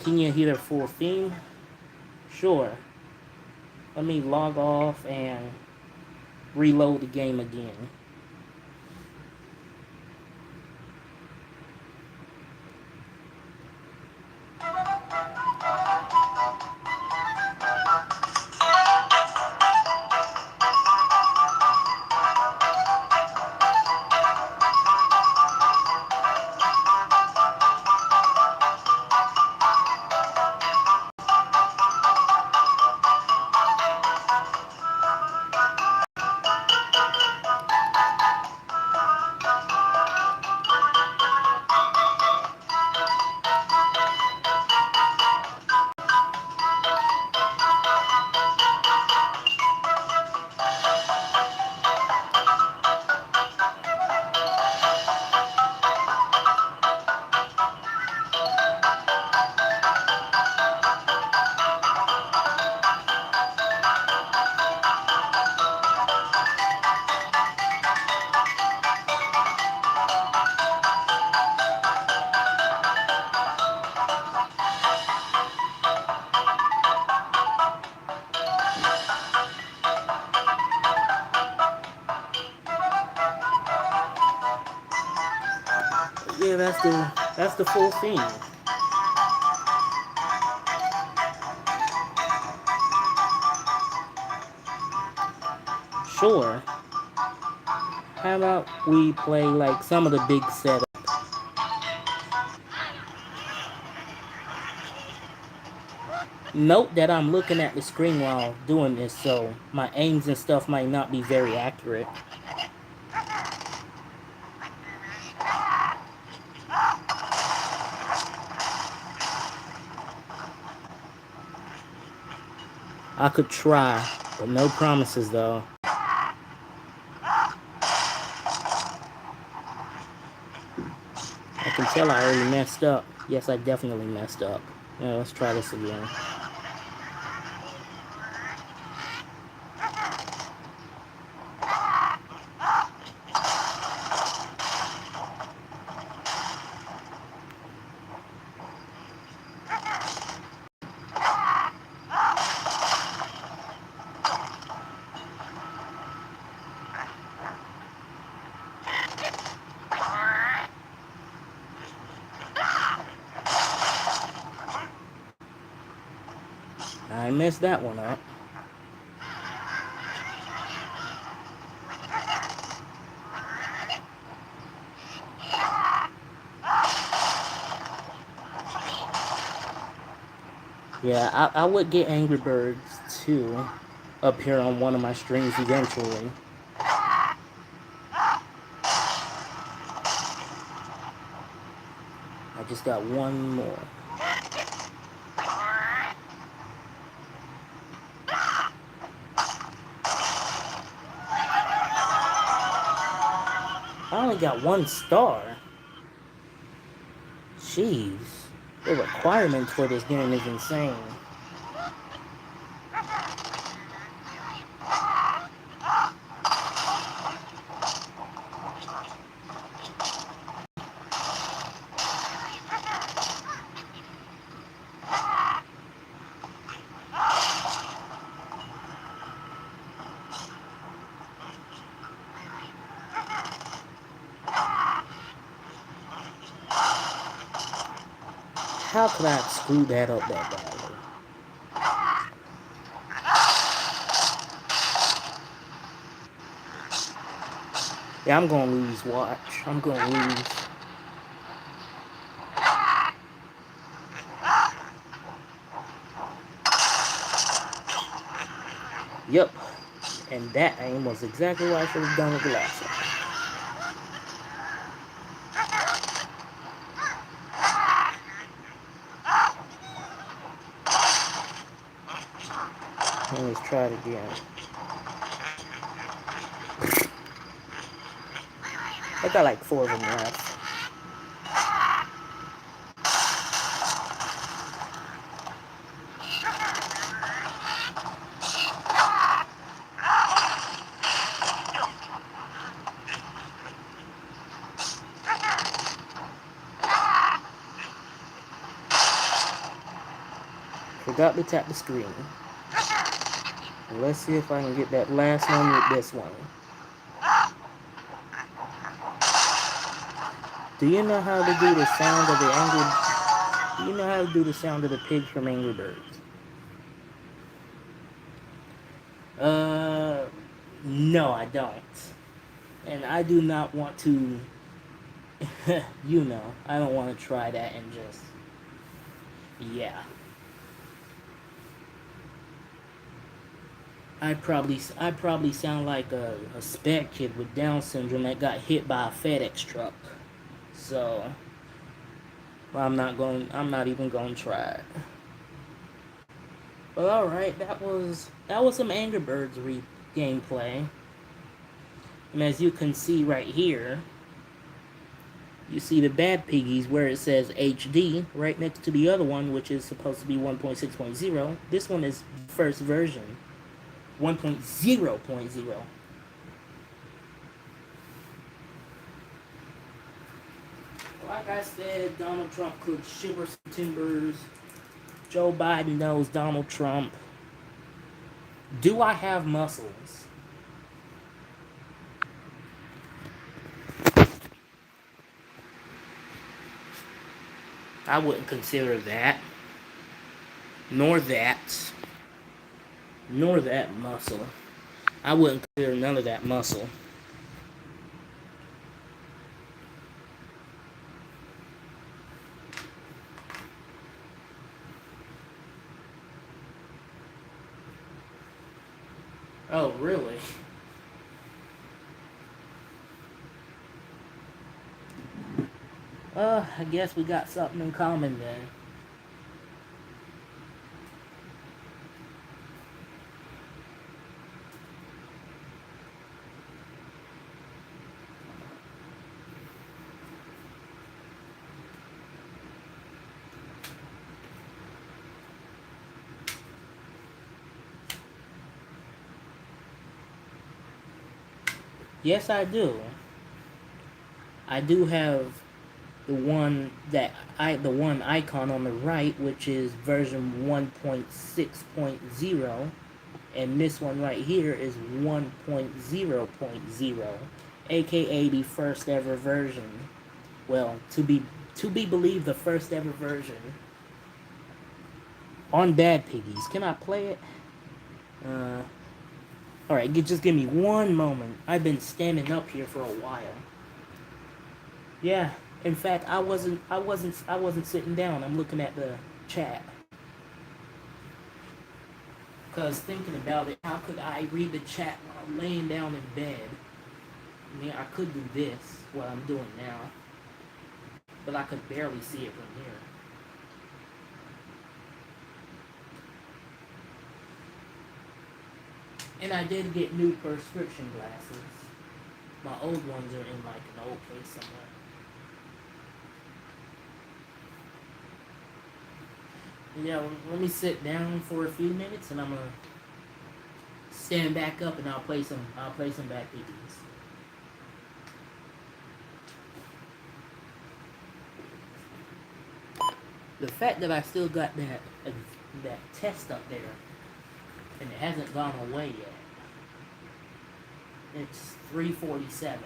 Can you hear the full theme? Sure. Let me log off and reload the game again. yeah, that's the full thing. Sure. How about we play like some of the big setup? Note that I'm looking at the screen while doing this, so my aims and stuff might not be very accurate. I could try, but no promises though. I can tell I already messed up. Yes, I definitely messed up. Now let's try this again. I messed that one up. Yeah, I would get Angry Birds too up here on one of my streams eventually. I just got one more. I only got 1 star. Jeez. The requirements for this game is insane. How could I have screwed that up that badly? Yeah, I'm gonna lose, watch. I'm gonna lose. Yep. And that aim was exactly what I should have done with the last one. Let's try it again. I got like 4 of them left. Forgot to tap the screen. Let's see if I can get that last one with this one. Do you know how to do the sound of the angry... Do you know how to do the sound of the pig from Angry Birds? No, I don't. And I do not want to... you know, I don't want to try that and just... Yeah. I probably sound like a sped kid with Down syndrome that got hit by a FedEx truck. So I'm not even gonna try it. But alright, that was some Angry Birds gameplay. And as you can see right here, you see the bad piggies where it says HD right next to the other one, which is supposed to be 1.6.0. This one is first version. 1.0.0. Like I said, Donald Trump could shiver some timbers. Joe Biden knows Donald Trump. Do I have muscles? I wouldn't consider that, nor that, nor that muscle. I wouldn't consider none of that muscle. Oh, really? I guess we got something in common then. Yes, I do. I do have the one icon on the right, which is version 1.6.0, and this one right here is 1.0.0, aka the first ever version. Well, to be believed, the first ever version on Bad Piggies. Can I play it? All right, just give me one moment. I've been standing up here for a while. Yeah, in fact, I wasn't sitting down. I'm looking at the chat. Cause thinking about it, how could I read the chat while I'm laying down in bed? I mean, I could do this, what I'm doing now, but I could barely see it from here. And I did get new prescription glasses. My old ones are in like an old place somewhere. Yeah, let me sit down for a few minutes, and I'm gonna stand back up, and I'll play some Bad Piggies. The fact that I still got that test up there, and it hasn't gone away yet. It's 347.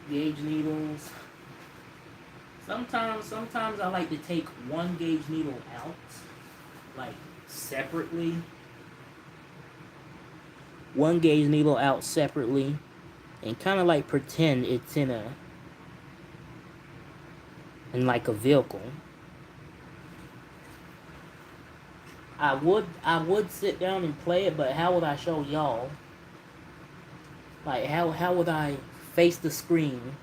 Gauge needles. Sometimes I like to take one gauge needle out, like separately. One gauge needle out separately, and kind of like pretend it's in like a vehicle. I would sit down and play it, but how would I show y'all? Like how would I face the screen?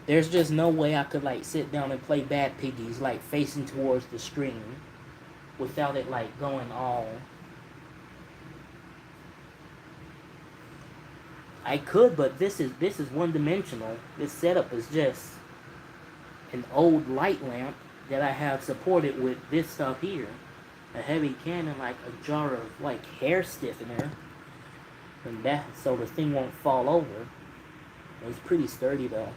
There's just no way I could like sit down and play Bad Piggies like facing towards the screen without it like going all. I could, but this is one dimensional. This setup is just an old light lamp that I have supported with this stuff here. A heavy can and like a jar of like hair stiffener, and that so the thing won't fall over. It's pretty sturdy though.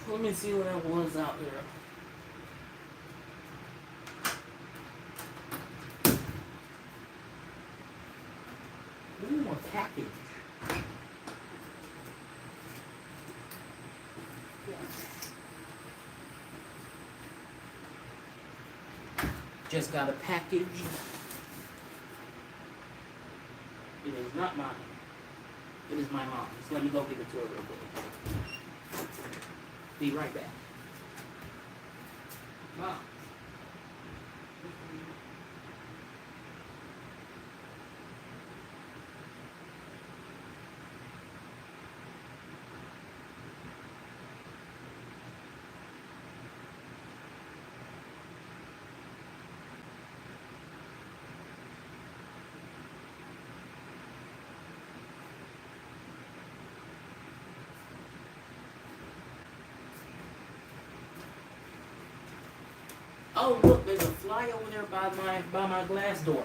Let me see what that was out there. Ooh, a package. Just got a package. It is not mine. It is my mom's. Let me go give it to her real quick. Be right back. Mom. Oh, look, there's a fly over there by my glass door.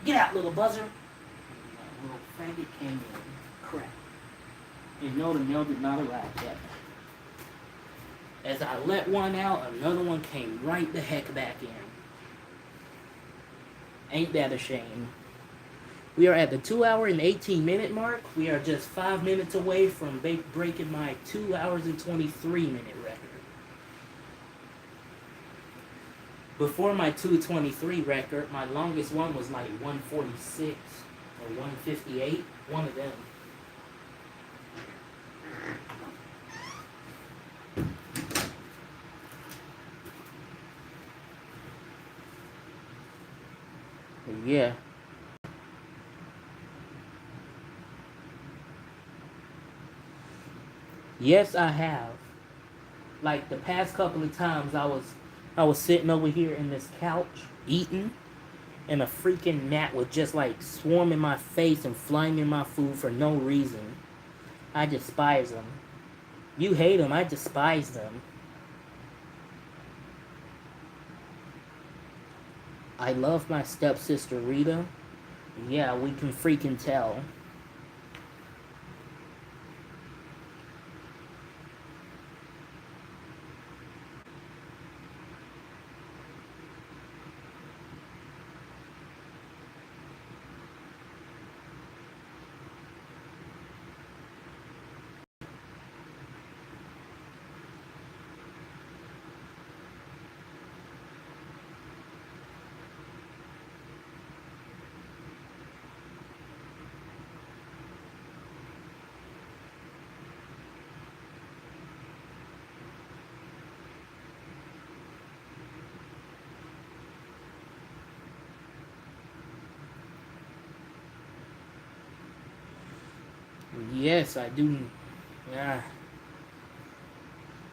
Get out, little buzzer. That little faggot came in. Crap. You know the mail did not arrive yet. As I let one out, another one came right the heck back in. Ain't that a shame? We are at the 2 hour and 18 minute mark. We are just 5 minutes away from breaking my 2 hours and 23 minute record. Before my 2:23 record, my longest one was like 146 or 158, one of them. But yeah. Yes, I have. Like the past couple of times I was sitting over here in this couch eating, and a freaking gnat would just like swarm in my face and flying in my food for no reason. I despise them. You hate them, I despise them. I love my stepsister Rita. Yeah, we can freaking tell. Yes, I do. Yeah.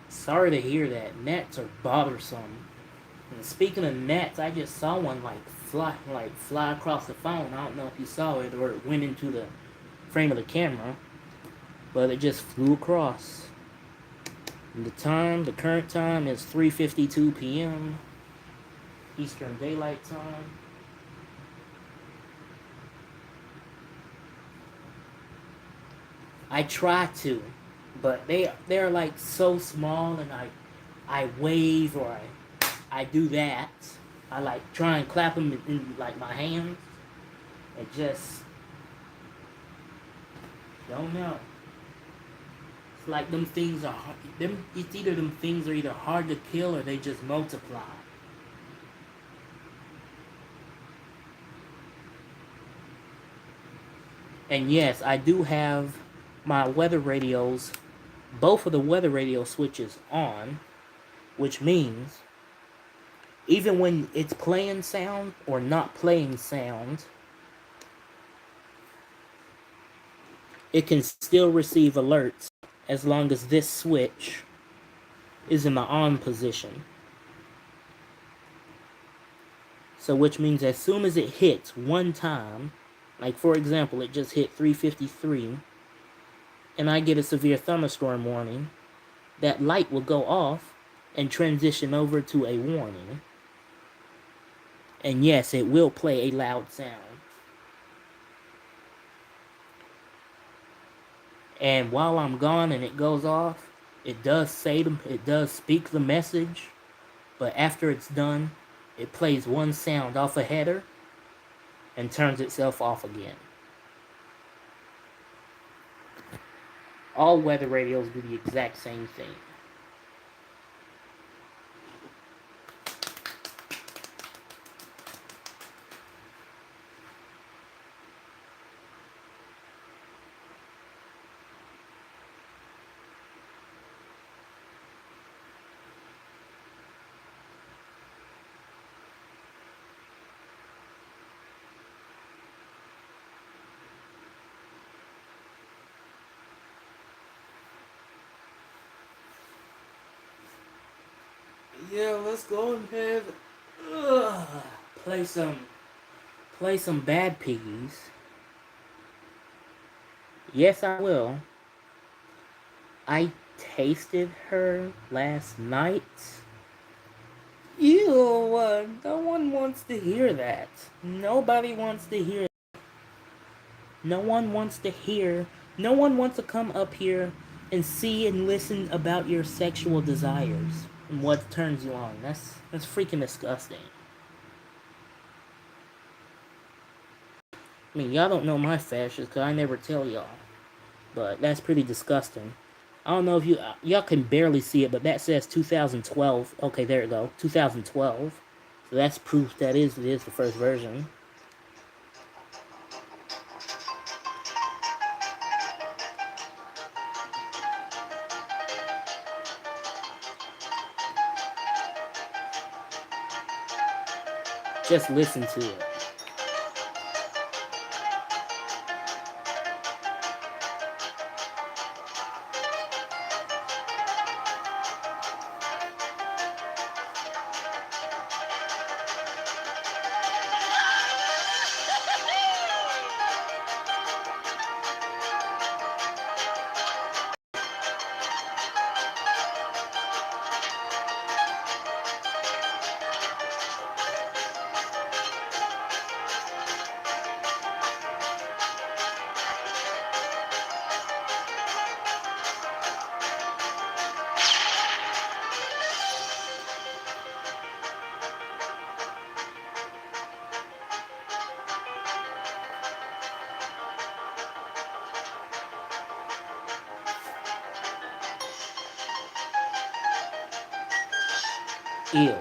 Sorry to hear that. Gnats are bothersome. And speaking of gnats, I just saw one fly across the phone. I don't know if you saw it or it went into the frame of the camera, but it just flew across. And the current time is 3:52 p.m. Eastern Daylight Time. I try to, but they're like so small, and I wave or I do that. I like try and clap them in like my hands. It just don't know. It's like them things are it's either them things are either hard to kill or they just multiply. And yes, I do have my weather radios, both of the weather radio switches on, which means even when it's playing sound or not playing sound, it can still receive alerts as long as this switch is in the on position. So which means as soon as it hits one time, like for example, it just hit 3:53, and I get a severe thunderstorm warning, that light will go off and transition over to a warning. And yes, it will play a loud sound. And while I'm gone and it goes off, it does speak the message, but after it's done, it plays one sound off a header and turns itself off again. All weather radios do the exact same thing. Yeah, let's go ahead. Play some Bad Piggies. Yes, I will. I tasted her last night. Ew, no one wants to hear that. Nobody wants to hear. No one wants to hear. No one wants to come up here and see and listen about your sexual desires and what turns you on. That's freaking disgusting. I mean, y'all don't know my fashions because I never tell y'all. But that's pretty disgusting. I don't know if y'all can barely see it, but that says 2012. Okay, there it go. 2012. So that's proof that it is the first version. Just listen to it. Ew.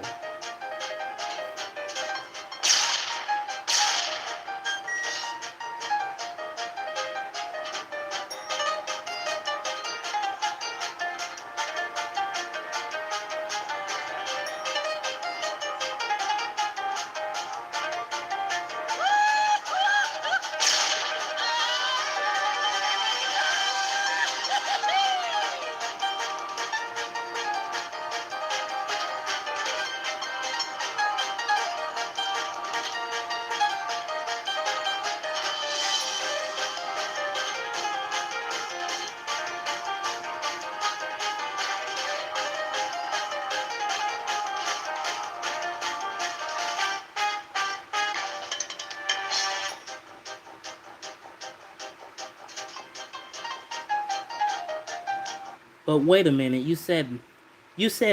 But wait a minute, you said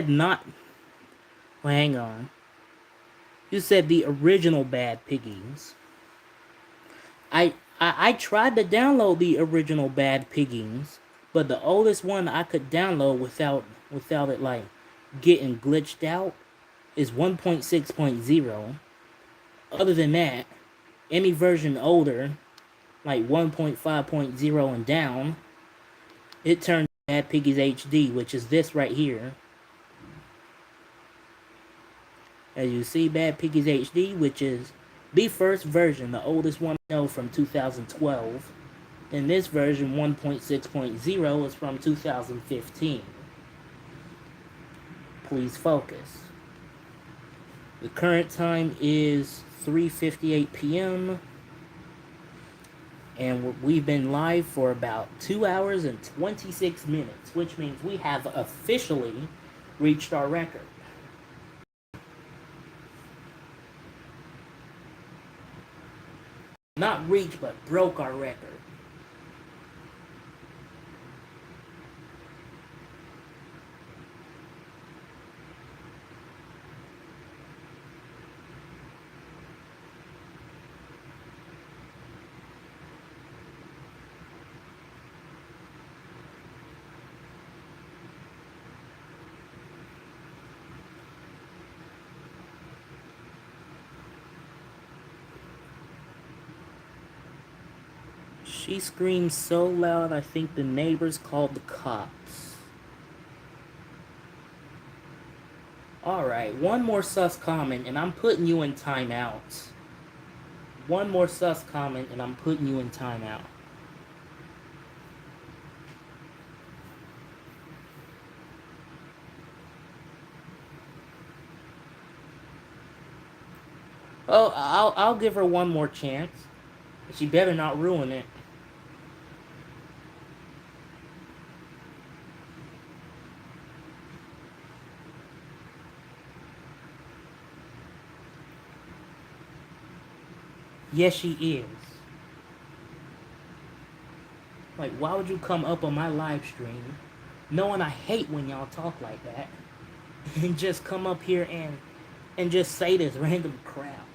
not. Well, hang on. You said the original Bad Piggies. I tried to download the original Bad Piggies, but the oldest one I could download without it like getting glitched out is 1.6.0. Other than that, any version older, like 1.5.0 and down, it turned Bad Piggies HD, which is this right here. As you see, Bad Piggies HD, which is the first version, the oldest one I know, from 2012. And this version, 1.6.0, is from 2015. Please focus. The current time is 3:58 p.m. And we've been live for about 2 hours and 26 minutes, which means we have officially reached our record. Not reached, but broke our record. She screamed so loud I think the neighbors called the cops. Alright, one more sus comment and I'm putting you in timeout. One more sus comment and I'm putting you in timeout. Oh, I'll give her one more chance. She better not ruin it. Yes, she is. Like, why would you come up on my live stream, knowing I hate when y'all talk like that, and just come up here and just say this random crap?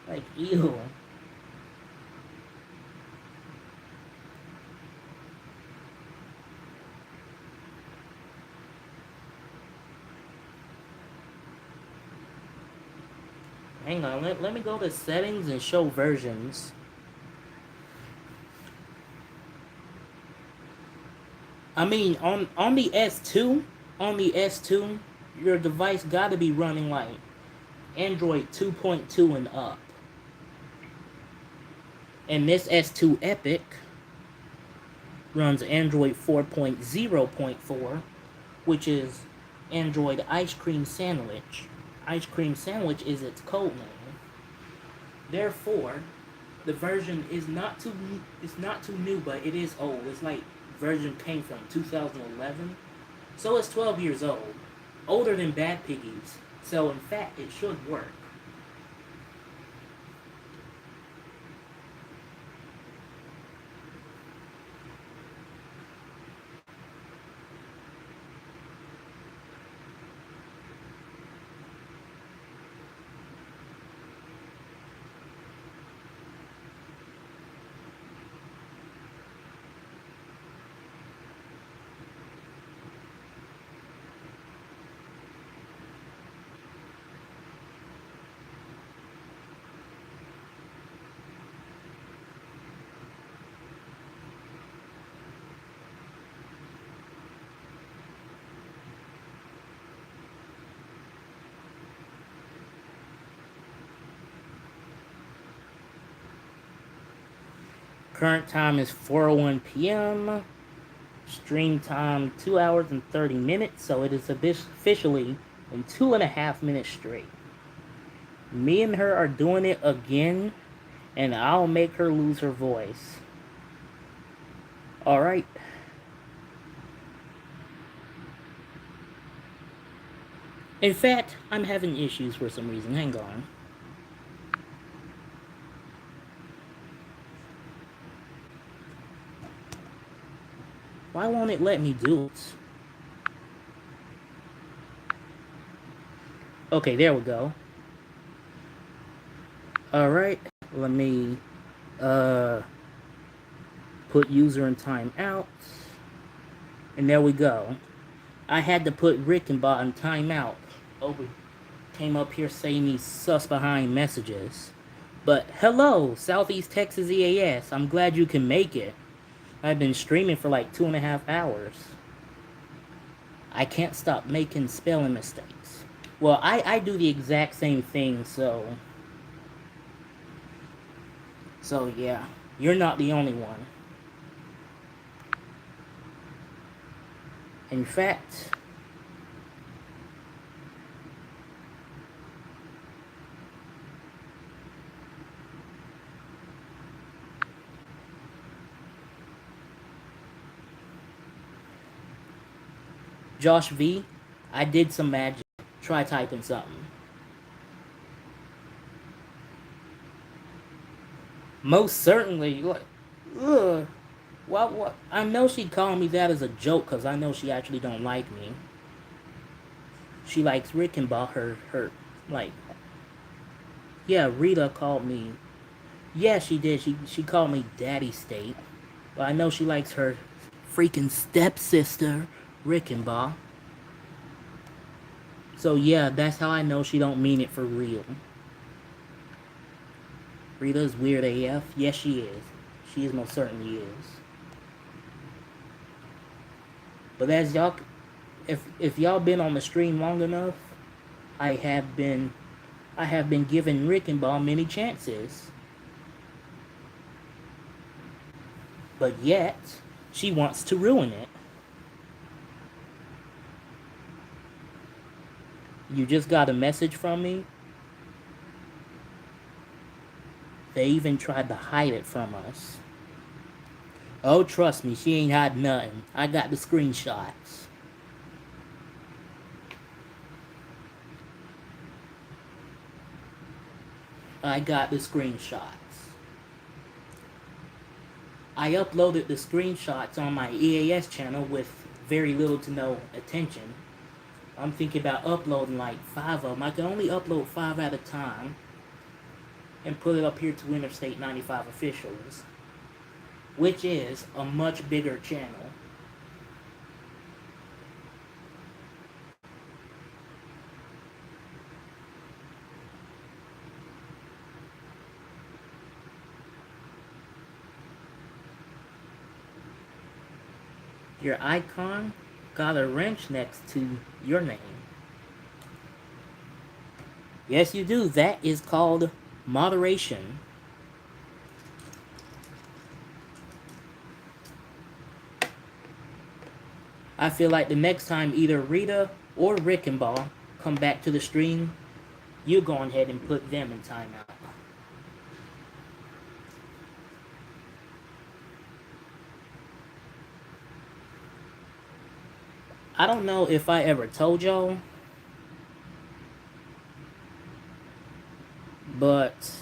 Like, ew. Hang on, let me go to settings and show versions. I mean, on the S2, your device gotta be running like Android 2.2 and up. And this S2 Epic runs Android 4.0.4, which is Android Ice Cream Sandwich. Ice Cream Sandwich is its code name. Therefore, the version is not too new, but it is old. It's like version came from 2011. So it's 12 years old. Older than Bad Piggies. So in fact, it should work. Current time is 4:01 p.m. Stream time 2 hours and 30 minutes, so it is officially in 2.5 minutes straight. Me and her are doing it again, and I'll make her lose her voice. Alright. In fact, I'm having issues for some reason. Hang on. Why won't it let me do it? Okay, there we go. Alright, let me put user in timeout. And there we go. I had to put Rickenbot in timeout. Over came up here saying these sus behind messages. But hello, Southeast Texas EAS. I'm glad you can make it. I've been streaming for like 2.5 hours. I can't stop making spelling mistakes. Well, I do the exact same thing, so yeah, you're not the only one. In fact, Josh V, I did some magic. Try typing something. Most certainly. Like, ugh. What? I know she'd call me that as a joke, because I know she actually don't like me. She likes Rickenbach, her, like... Yeah, Rita called me... Yeah, she did. She called me Daddy State. But I know she likes her freaking stepsister, Rickenbach. So yeah, that's how I know she don't mean it for real. Rita's weird AF. Yes, she is. She is most certainly is. But as y'all, if y'all been on the stream long enough, I have been giving Rickenbach many chances. But yet, she wants to ruin it. You just got a message from me? They even tried to hide it from us. Oh, trust me, she ain't hiding nothing. I got the screenshots. I got the screenshots. I uploaded the screenshots on my EAS channel with very little to no attention. I'm thinking about uploading like 5 of them. I can only upload 5 at a time and put it up here to Interstate 95 Officials, which is a much bigger channel. Your icon got a wrench next to your name. Yes, you do. That is called moderation. I feel like the next time either Rita or Rickenbaugh come back to the stream, you go ahead and put them in timeout. I don't know if I ever told y'all, but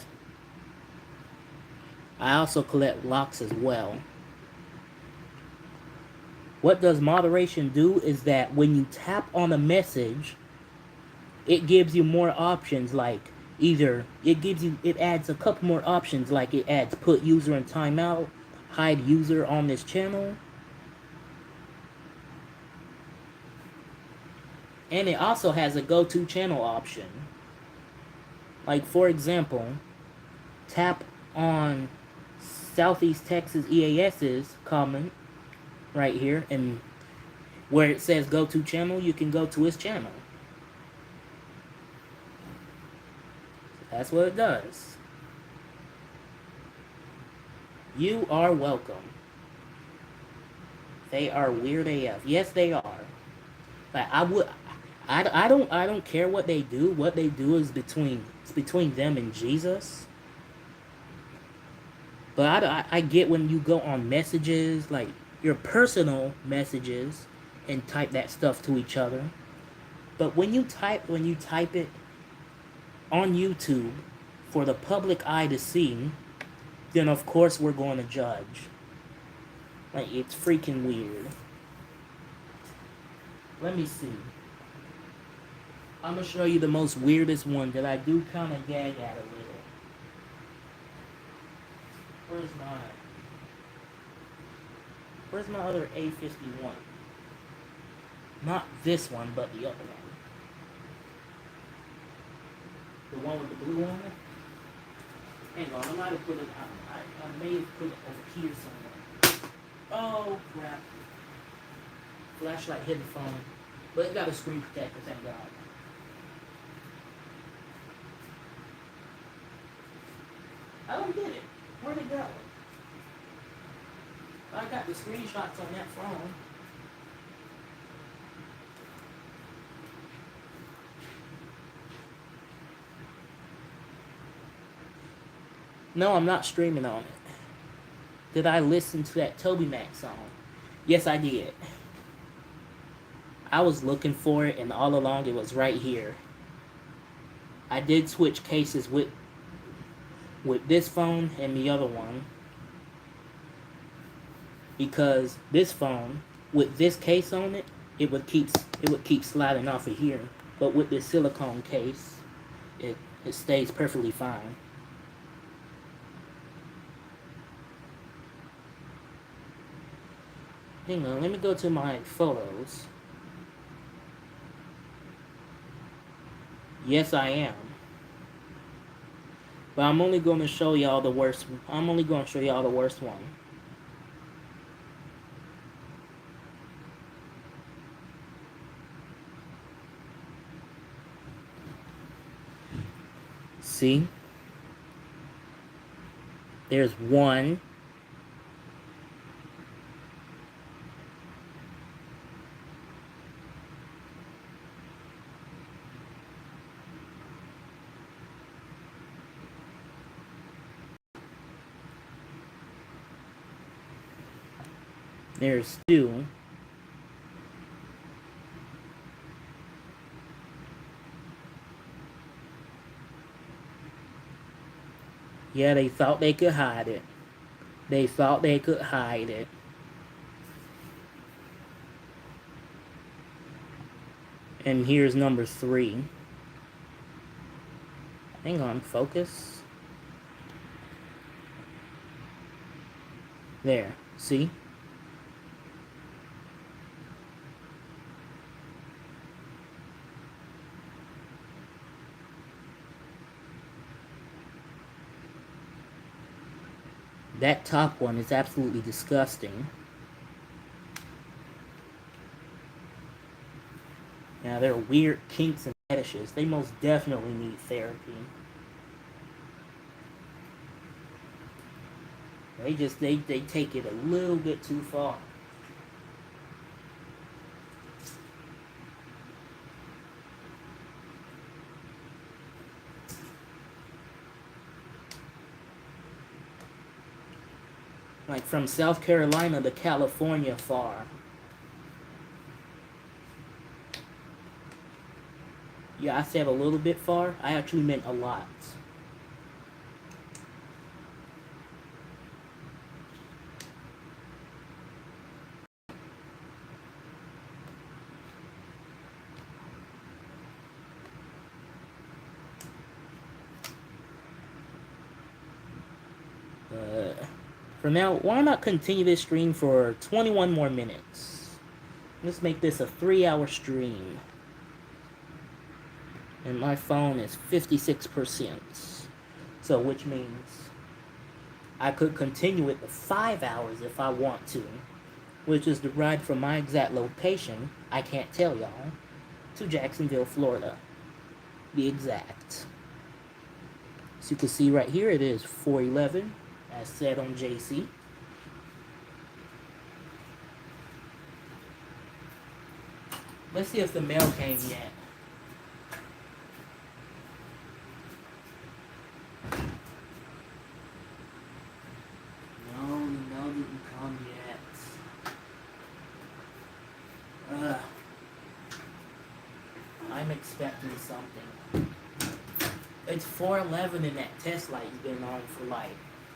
I also collect locks as well. What does moderation do is that when you tap on a message, it gives you more options, like either it adds a couple more options, like it adds put user in timeout, hide user on this channel, and it also has a go to channel option. Like, for example, tap on Southeast Texas EAS's comment right here, and where it says go to channel, you can go to his channel. That's what it does. You are welcome. They are weird AF. Yes, they are. But I don't care what they do. What they do is between them and Jesus. But I get when you go on messages, like your personal messages, and type that stuff to each other. But when you type it on YouTube for the public eye to see, then of course we're going to judge. Like, it's freaking weird. Let me see. I'm gonna show you the most weirdest one that I do kind of gag at a little. Where's my other A51? Not this one, but the other one. The one with the blue on it? Hang on, I might have put it out. I may have put it over here somewhere. Oh, crap. Flashlight hit the phone. But it got a screen protector, thank God. I don't get it. Where'd it go? I got the screenshots on that phone. No, I'm not streaming on it. Did I listen to that Toby Mac song? Yes, I did. I was looking for it, and all along it was right here. I did switch cases with this phone and the other one, because this phone with this case on it, it would keep sliding off of here, but with this silicone case, it stays perfectly fine. Hang on, let me go to my photos. Yes, I am. But I'm only going to show y'all the worst. I'm only going to show y'all the worst one. See? There's one. There's two. Yeah, they thought they could hide it. They thought they could hide it. And here's number 3. Hang on, focus. There, see? That top one is absolutely disgusting. Now, they're weird kinks and fetishes. They most definitely need therapy. They take it a little bit too far. Like from South Carolina to California far. Yeah, I said a little bit far. I actually meant a lot. For now, why not continue this stream for 21 more minutes? Let's make this a 3-hour stream. And my phone is 56%. So, which means I could continue it to 5 hours if I want to. Which is the ride from my exact location, I can't tell y'all, to Jacksonville, Florida. The exact. So you can see right here, it is 411. As said on JC. Let's see if the mail came yet. No, the mail didn't come yet. I'm expecting something. It's 4:11 and that test light's been on for like,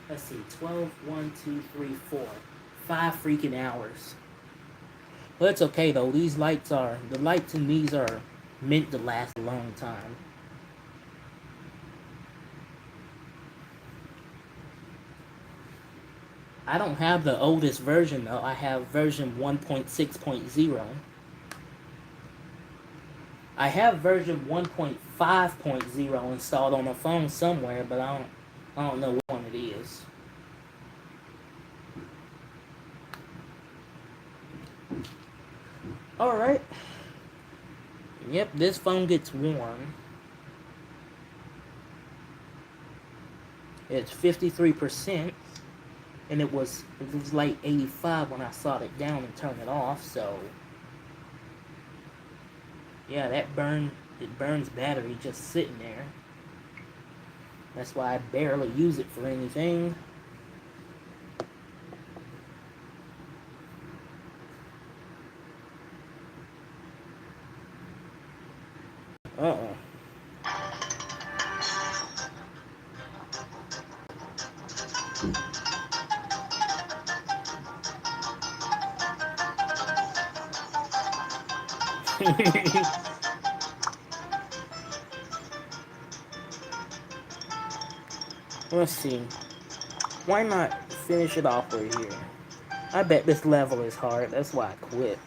let's see, 12, 1, 2, 3, 4, 5 freaking hours. But it's okay though. The lights in these are meant to last a long time. I don't have the oldest version though. I have version 1.6.0. I have version 1.5.0 installed on my phone somewhere, but I don't know what one it is. Alright. Yep, this phone gets warm. It's 53%. And it was like 85 when I sawed it down and turned it off, so yeah, it burns battery just sitting there. That's why I barely use it for anything. Uh-oh. Let's see. Why not finish it off right here? I bet this level is hard. That's why I quit.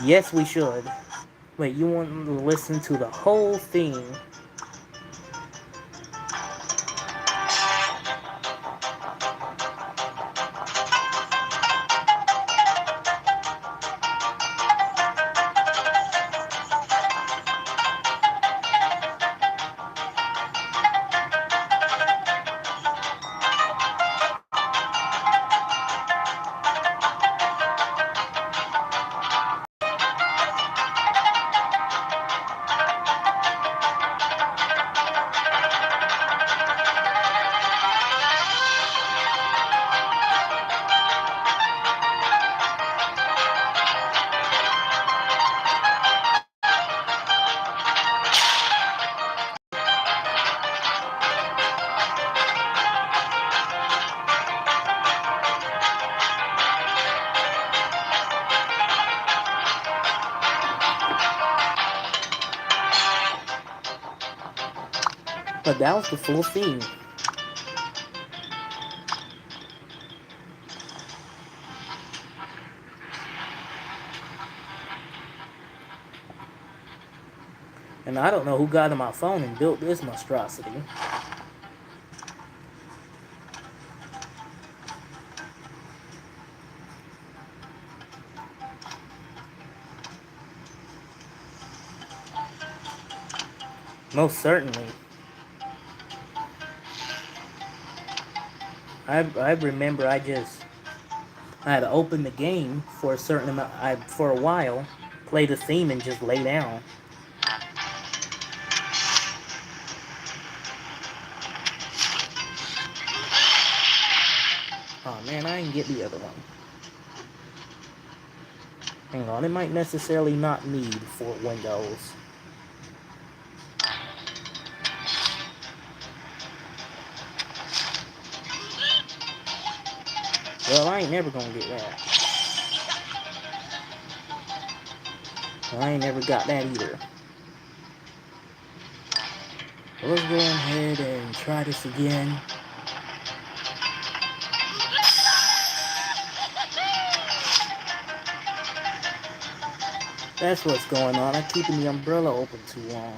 Yes, we should. Wait, you want to listen to the whole thing? But that was the full theme. And I don't know who got in my phone and built this monstrosity. Most certainly. I remember I had to open the game for a certain amount. For a while, play the theme and just lay down. Oh man, I didn't get the other one. Hang on, it might necessarily not need for Windows. Well, I ain't never gonna get that. I ain't never got that either. Let's go ahead and try this again. That's what's going on. I'm keeping the umbrella open too long.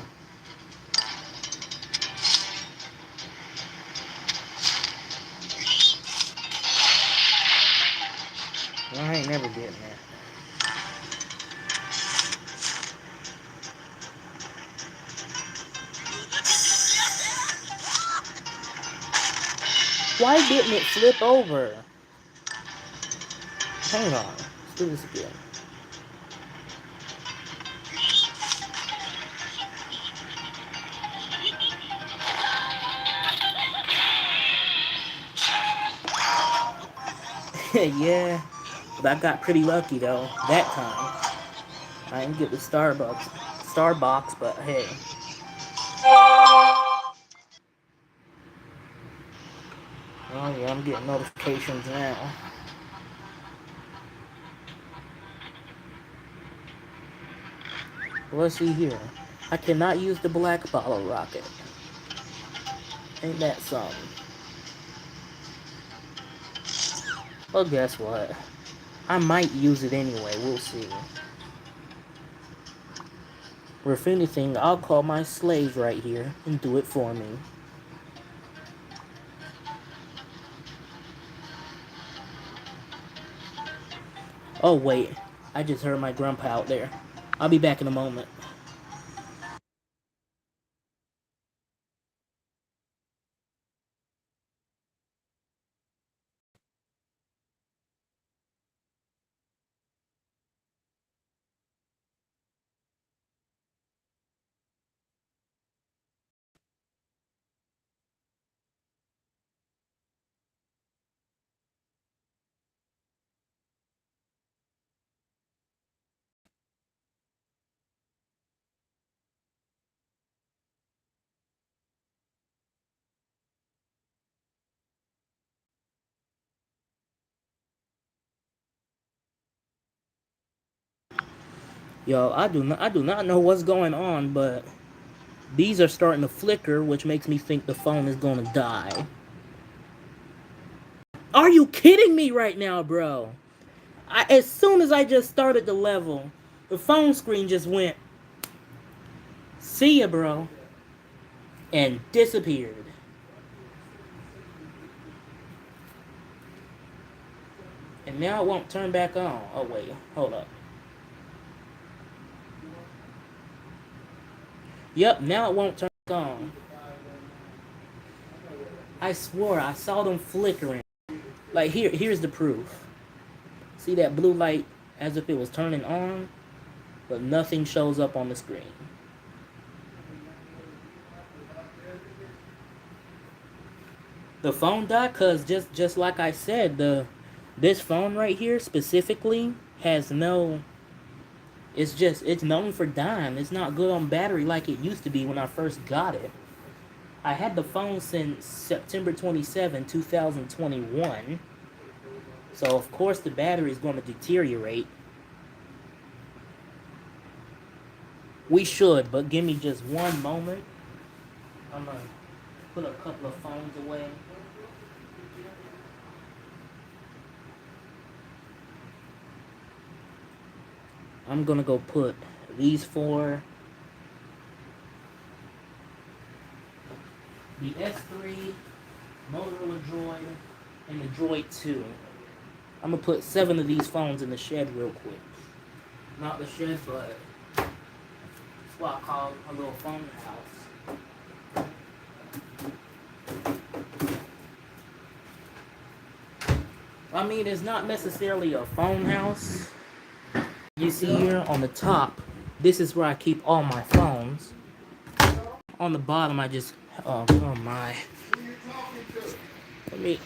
I ain't never getting that. Why didn't it flip over? Hang on. Let's do this again. Yeah, but I got pretty lucky though that time. I didn't get the Starbucks, but hey. Oh yeah, I'm getting notifications now. Let's see here. I cannot use the black bottle rocket. Ain't that something? Well, guess what? I might use it anyway. We'll see. Or if anything, I'll call my slave right here and do it for me. Oh, wait. I just heard my grandpa out there. I'll be back in a moment. Yo, I do not know what's going on, but these are starting to flicker, which makes me think the phone is gonna die. Are you kidding me right now, bro? As soon as I just started the level, the phone screen just went, see ya, bro, and disappeared. And now it won't turn back on. Oh, wait, hold up. Yep, now it won't turn back on. I swore I saw them flickering. Like, here's the proof. See that blue light as if it was turning on, but nothing shows up on the screen. The phone died because just like I said, this phone right here specifically has no... It's known for dying. It's not good on battery like it used to be when I first got it. I had the phone since September 27, 2021. So, of course, the battery is going to deteriorate. We should, but give me just one moment. I'm going to put a couple of phones away. I'm gonna go put these four, the S3, Motorola Droid, and the Droid 2. I'm gonna put 7 of these phones in the shed real quick. Not the shed, but it's what I call a little phone house. I mean, it's not necessarily a phone house. You see here on the top, this is where I keep all my phones. On the bottom, I just, oh my. Let me.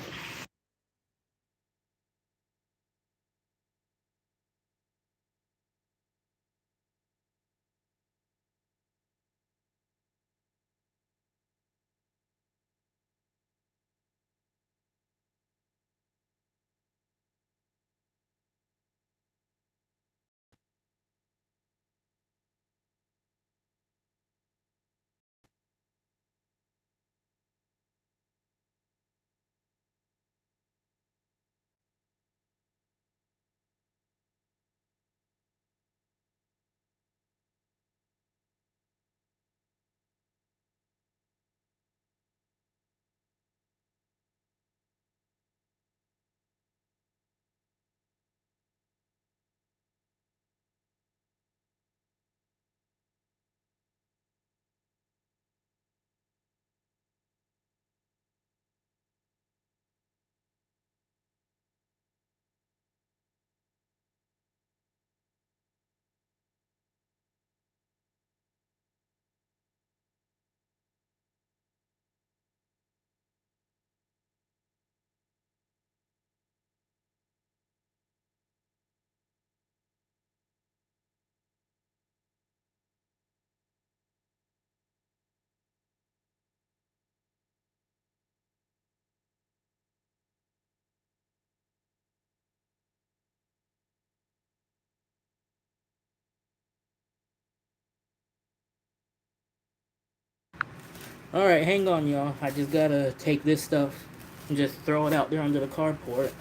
Alright, hang on, y'all. I just gotta take this stuff and just throw it out there under the carport.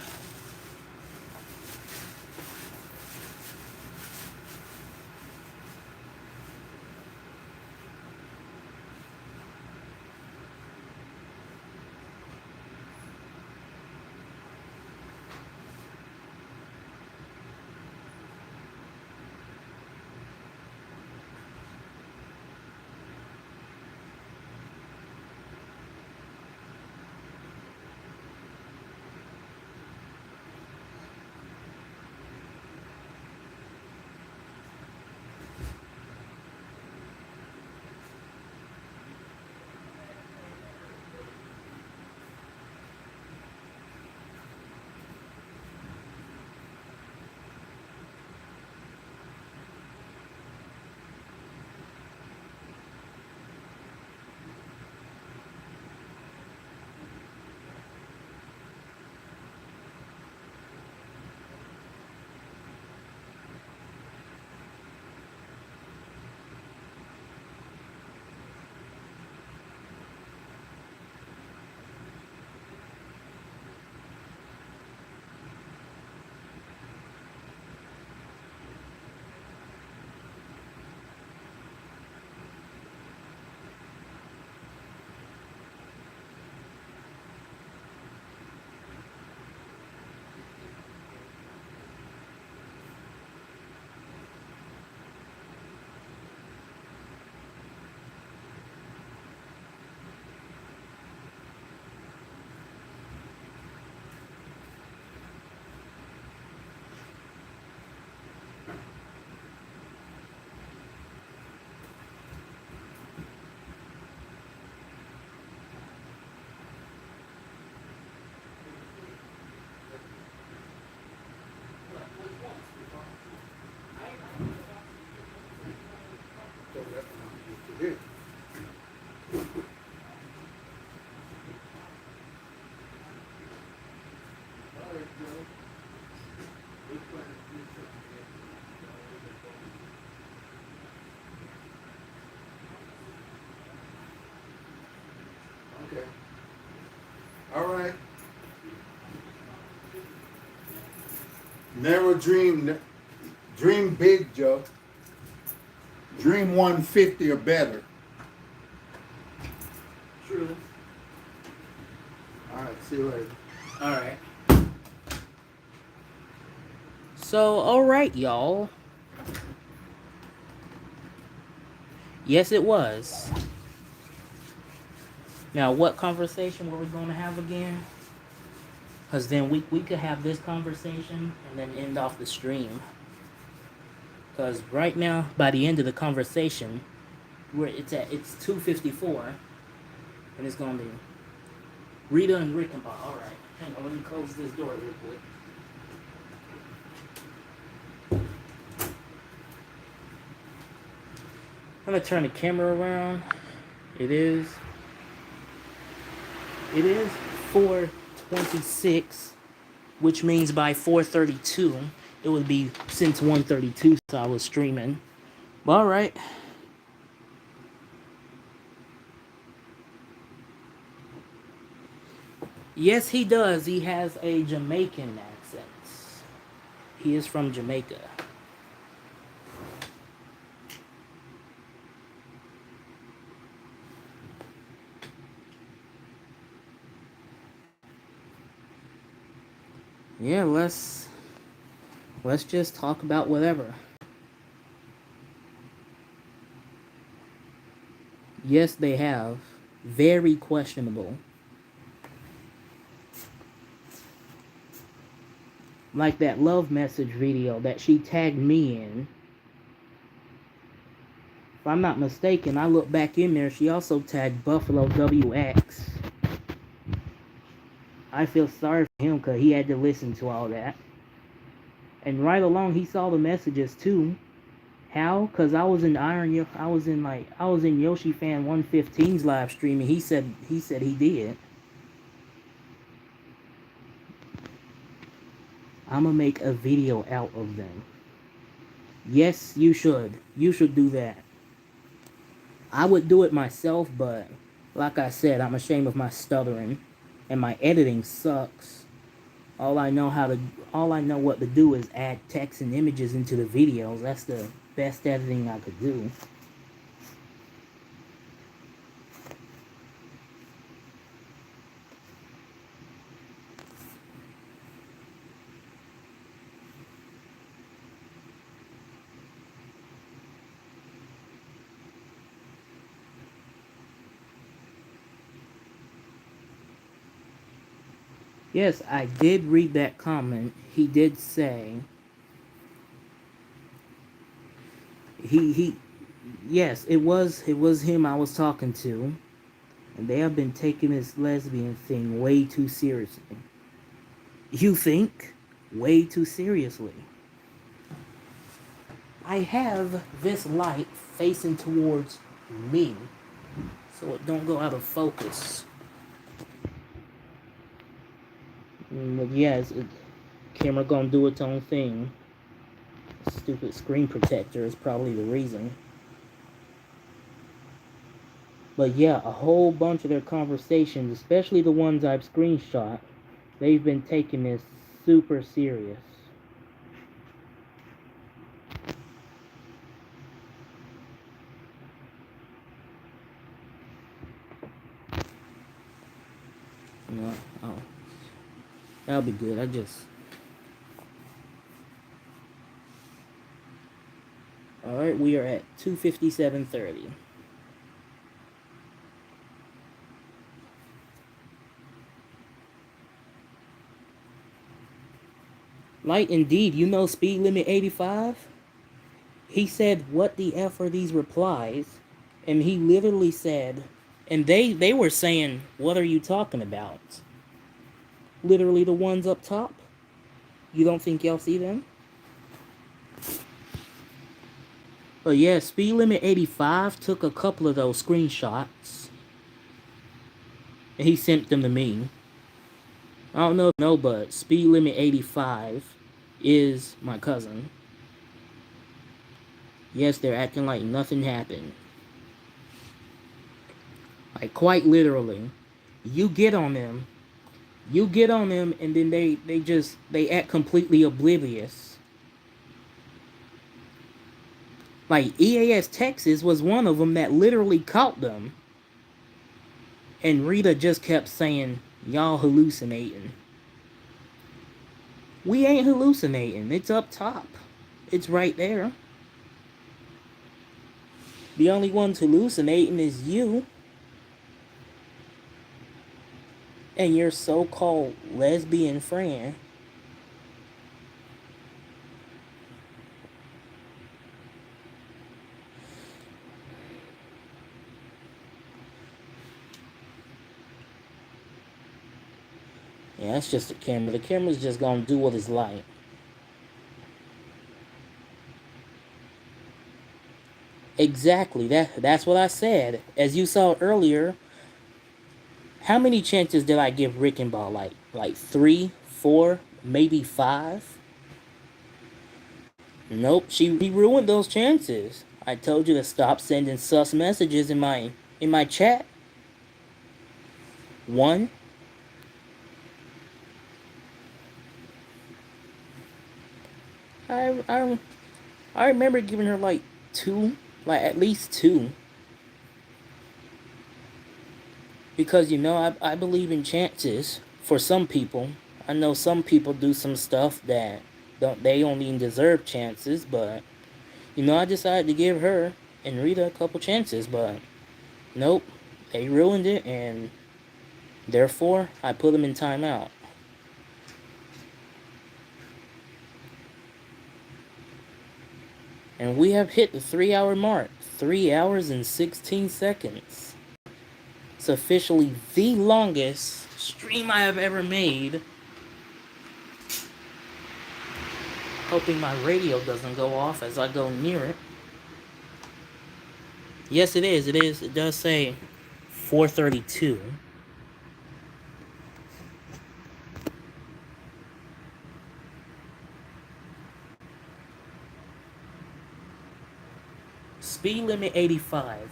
Okay. All right. Never dream. Dream big, Joe. Dream 150 or better. True. All right. See you later. All right. So, all right, y'all. Yes, it was. Now, what conversation were we going to have again? Because then we could have this conversation and then end off the stream. Because right now, by the end of the conversation, it's 2:54, and it's going to be Rita and Rickenbaugh. All right. Hang on, let me close this door real quick. I'm going to turn the camera around. It is 4:26, which means by 4:32 it would be since 1:32 so I was streaming. All right. Yes, he does. He has a Jamaican accent. He is from Jamaica. Yeah, let's just talk about whatever. Yes, they have. Very questionable. Like that love message video that she tagged me in. If I'm not mistaken, I look back in there, she also tagged Buffalo WX. I feel sorry for him because he had to listen to all that. And right along, he saw the messages too. How? Because I was in Yoshi Fan 115's live stream, and he said he did. I'm gonna make a video out of them. Yes, you should. You should do that. I would do it myself, but like I said, I'm ashamed of my stuttering, and my editing sucks. All I know what to do is add text and images into the videos. That's the best editing I could do. Yes, I did read that comment. He did say yes, it was him I was talking to, and they have been taking this lesbian thing way too seriously. You think? Way too seriously. I have this light facing towards me, so it don't go out of focus. But yes, camera gonna do its own thing. Stupid screen protector is probably the reason. But yeah, a whole bunch of their conversations, especially the ones I've screenshot, they've been taking this super serious. No, oh. That'll be good. Alright, we are at 2:57:30. Light indeed, you know speed limit 85? He said, what the F are these replies? And he literally said, and they were saying, what are you talking about? Literally the ones up top? You don't think y'all see them? But yeah, speed limit 85 took a couple of those screenshots. And he sent them to me. I don't know if you know, but speed limit 85 is my cousin. Yes, they're acting like nothing happened. Like, quite literally. You get on them. You get on them, and then they act completely oblivious. Like EAS Texas was one of them that literally caught them. And Rita just kept saying, y'all hallucinating. We ain't hallucinating. It's up top. It's right there. The only ones hallucinating is you and your so-called lesbian friend. Yeah, that's just the camera. The camera's just gonna do what it's like. Exactly. That's what I said. As you saw earlier, how many chances did I give Rickenbaugh? Like 3, 4, maybe 5? Nope, she ruined those chances. I told you to stop sending sus messages in my chat. 1. I remember giving her like 2, like at least 2. Because I believe in chances for some people. I know some people do some stuff that they don't even deserve chances, but I decided to give her and Rita a couple chances, but nope, they ruined it, and therefore I put them in timeout. And we have hit the 3-hour mark. 3 hours and 16 seconds. It's officially the longest stream I have ever made. Hoping my radio doesn't go off as I go near it. Yes, it is. It does say 4:32. Speed limit 85.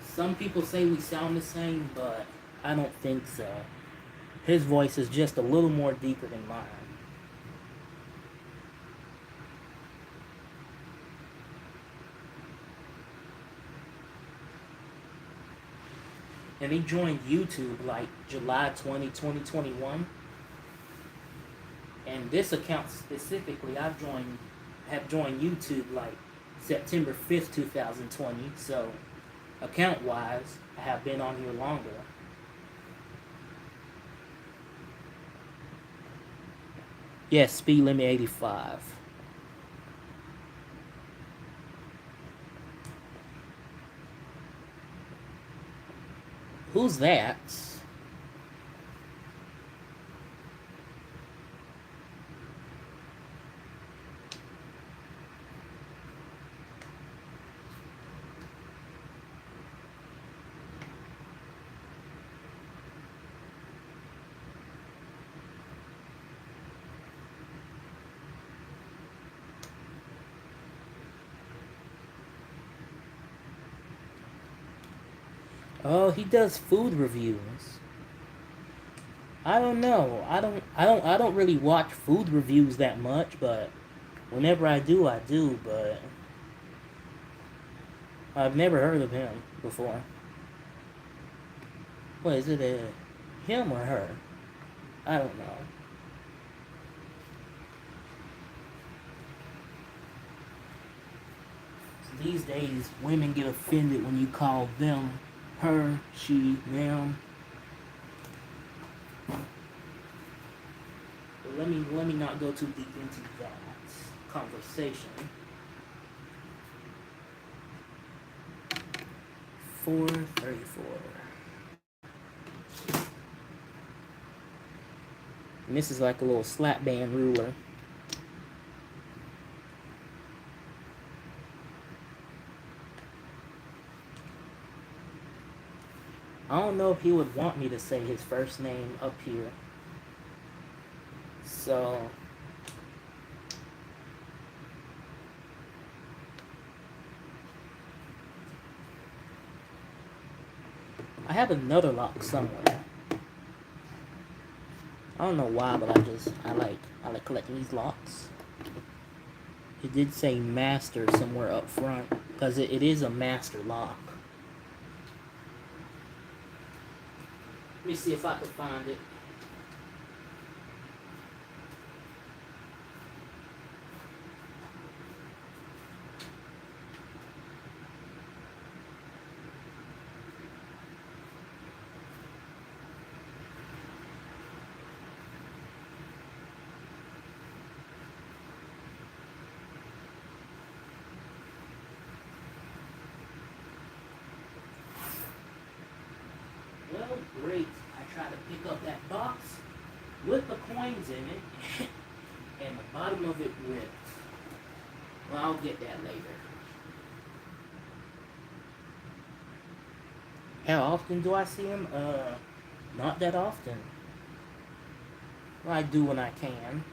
Some people say we sound the same, but I don't think so. His voice is just a little more deeper than mine. And he joined YouTube like July 20, 2021. And this account specifically, have joined YouTube like September 5th, 2020. So, account-wise, I have been on here longer. Yes, speed limit 85. Who's that? Oh, he does food reviews. I don't know. I don't really watch food reviews that much, but whenever I do, but I've never heard of him before. What is it, him or her? I don't know. These days, women get offended when you call them her, she, them. But let me not go too deep into that conversation. 4:34. And this is like a little slap band ruler. I don't know if he would want me to say his first name up here. So, I have another lock somewhere. I don't know why, but I like collecting these locks. It did say master somewhere up front because it is a master lock. Let me see if I can find it. Well, great. I tried to pick up that box with the coins in it, and the bottom of it ripped. Well, I'll get that later. How often do I see him? Not that often. Well, I do when I can.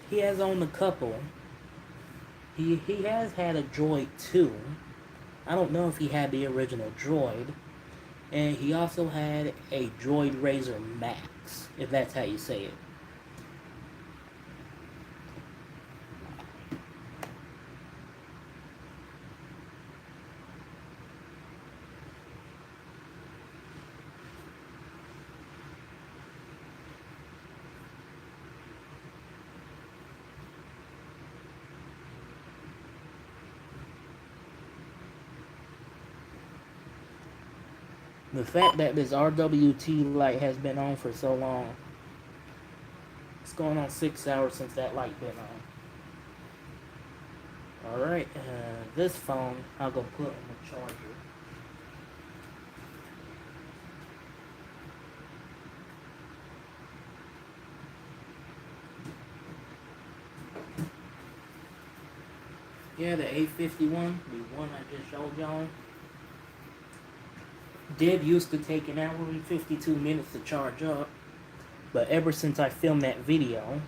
He has owned a couple. He has had a Droid too. I don't know if he had the original Droid. And he also had a Droid Razor Max, if that's how you say it. The fact that this RWT light has been on for so long. It's going on 6 hours since that light been on. Alright, this phone I'll go put on the charger. Yeah, the A51, the one I just showed y'all, did used to take an hour and 52 minutes to charge up, but ever since I filmed that video,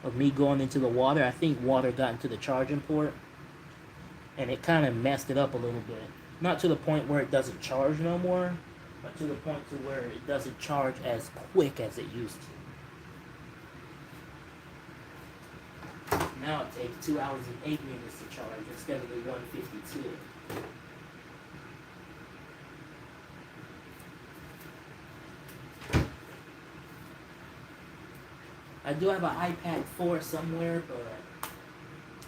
of me going into the water, I think water got into the charging port, and it kind of messed it up a little bit. Not to the point where it doesn't charge no more, but to the point to where it doesn't charge as quick as it used to. Now it takes 2 hours and 8 minutes to charge instead of the 152. I do have an iPad 4 somewhere, but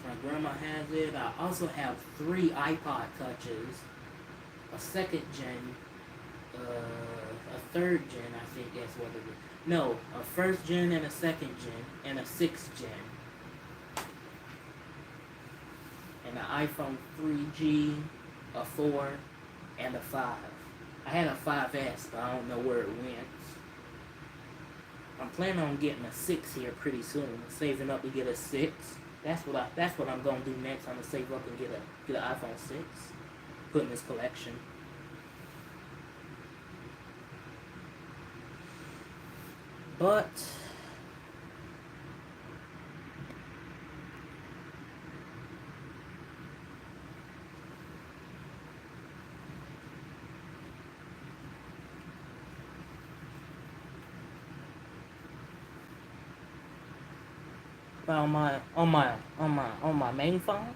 my grandma has it. I also have 3 iPod touches, a second gen, a third gen, I think that's what it is. No, a first gen and a second gen, and a 6th gen. And an iPhone 3G, a 4, and a 5. I had a 5S, but I don't know where it went. I'm planning on getting a 6 here pretty soon. Saving up to get a 6. That's what I'm gonna do next. I'm gonna save up and get an iPhone 6. Put in this collection. But on my main phone.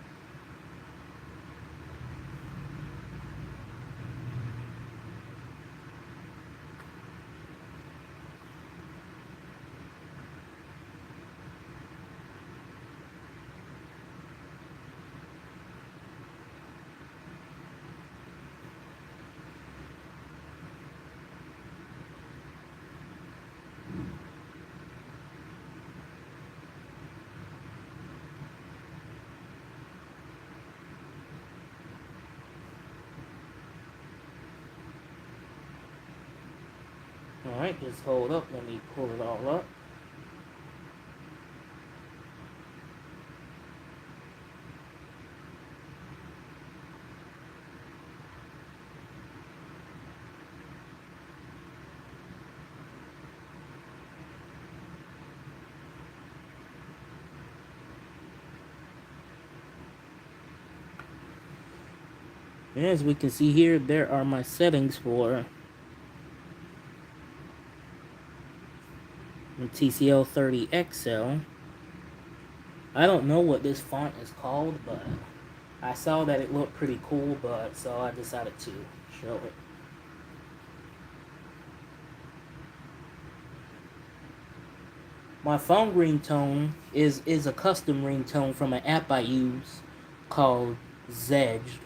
Alright, just hold up. Let me pull it all up. As we can see here, there are my settings for the TCL 30 XL. I don't know what this font is called, but I saw that it looked pretty cool, so I decided to show it. My phone ringtone is a custom ringtone from an app I use called Zedge.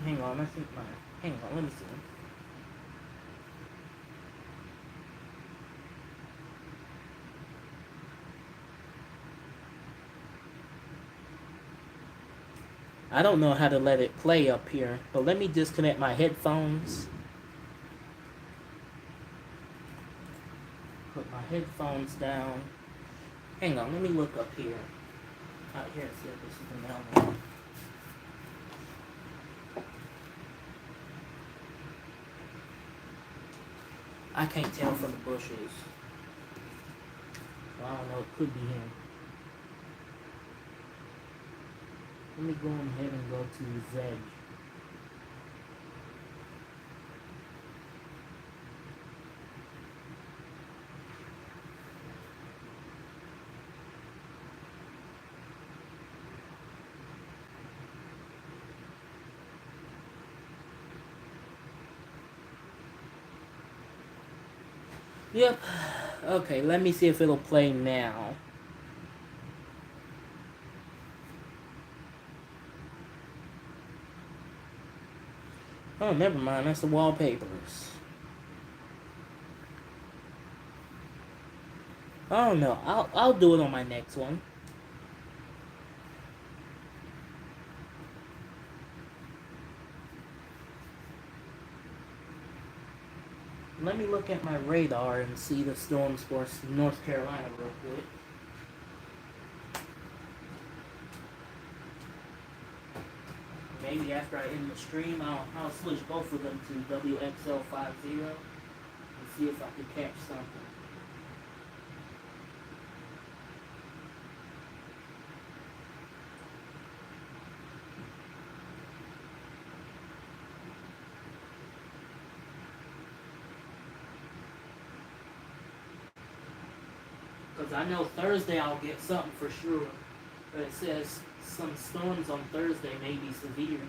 Hang on, let me see. I don't know how to let it play up here, but let me disconnect my headphones. Put my headphones down. Hang on, let me look up here. Out here, and see if this is the mailman. I can't tell from the bushes. I don't know, it could be him. Let me go ahead and go to Zedge. Yep. Okay, let me see if it'll play now. Oh, never mind. That's the wallpapers. Oh no, I'll do it on my next one. Let me look at my radar and see the storms for North Carolina real quick. Maybe after I end the stream, I'll switch both of them to WXL50 and see if I can catch something. Because I know Thursday I'll get something for sure. But it says some storms on Thursday may be severe.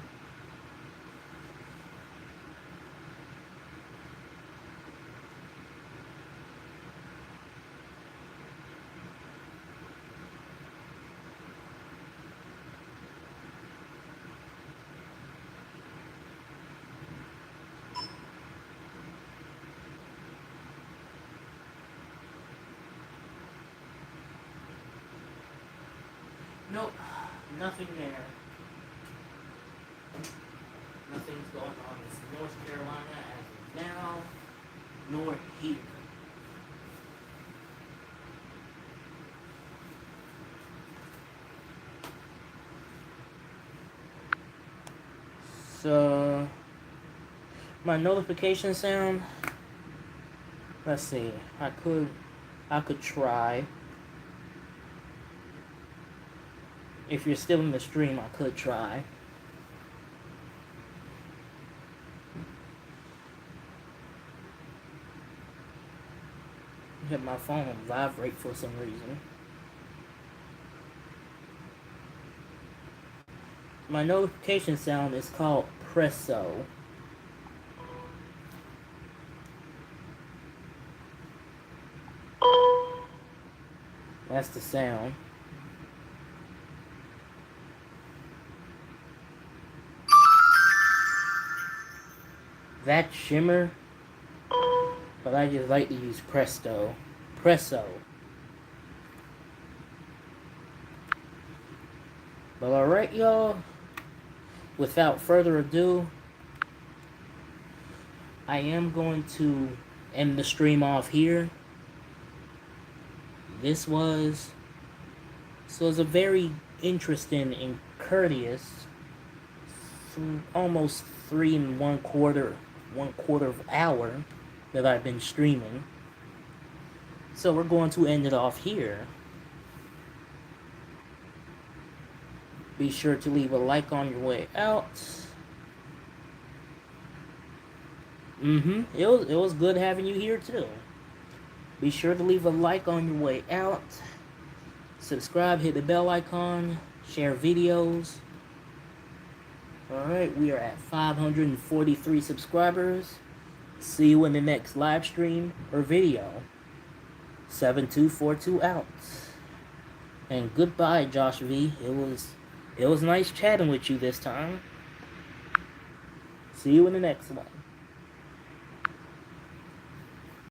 Nope, nothing there. Nothing's going on in North Carolina as of now, nor here. So, my notification sound, let's see, I could try. If you're still in the stream, I could try. Hit my phone vibrate for some reason. My notification sound is called Presso. That's the sound. that shimmer, but I just like to use Presso. But alright, y'all, without further ado, I am going to end the stream off here. This was a very interesting and courteous, almost 3 1/4 hour that I've been streaming. So we're going to end it off here. Be sure to leave a like on your way out. It was good having you here too. Be sure to leave a like on your way out. Subscribe, hit the bell icon, share videos. Alright, we are at 543 subscribers. See you in the next live stream or video. 7242 out. And goodbye, Josh V. It was nice chatting with you this time. See you in the next one.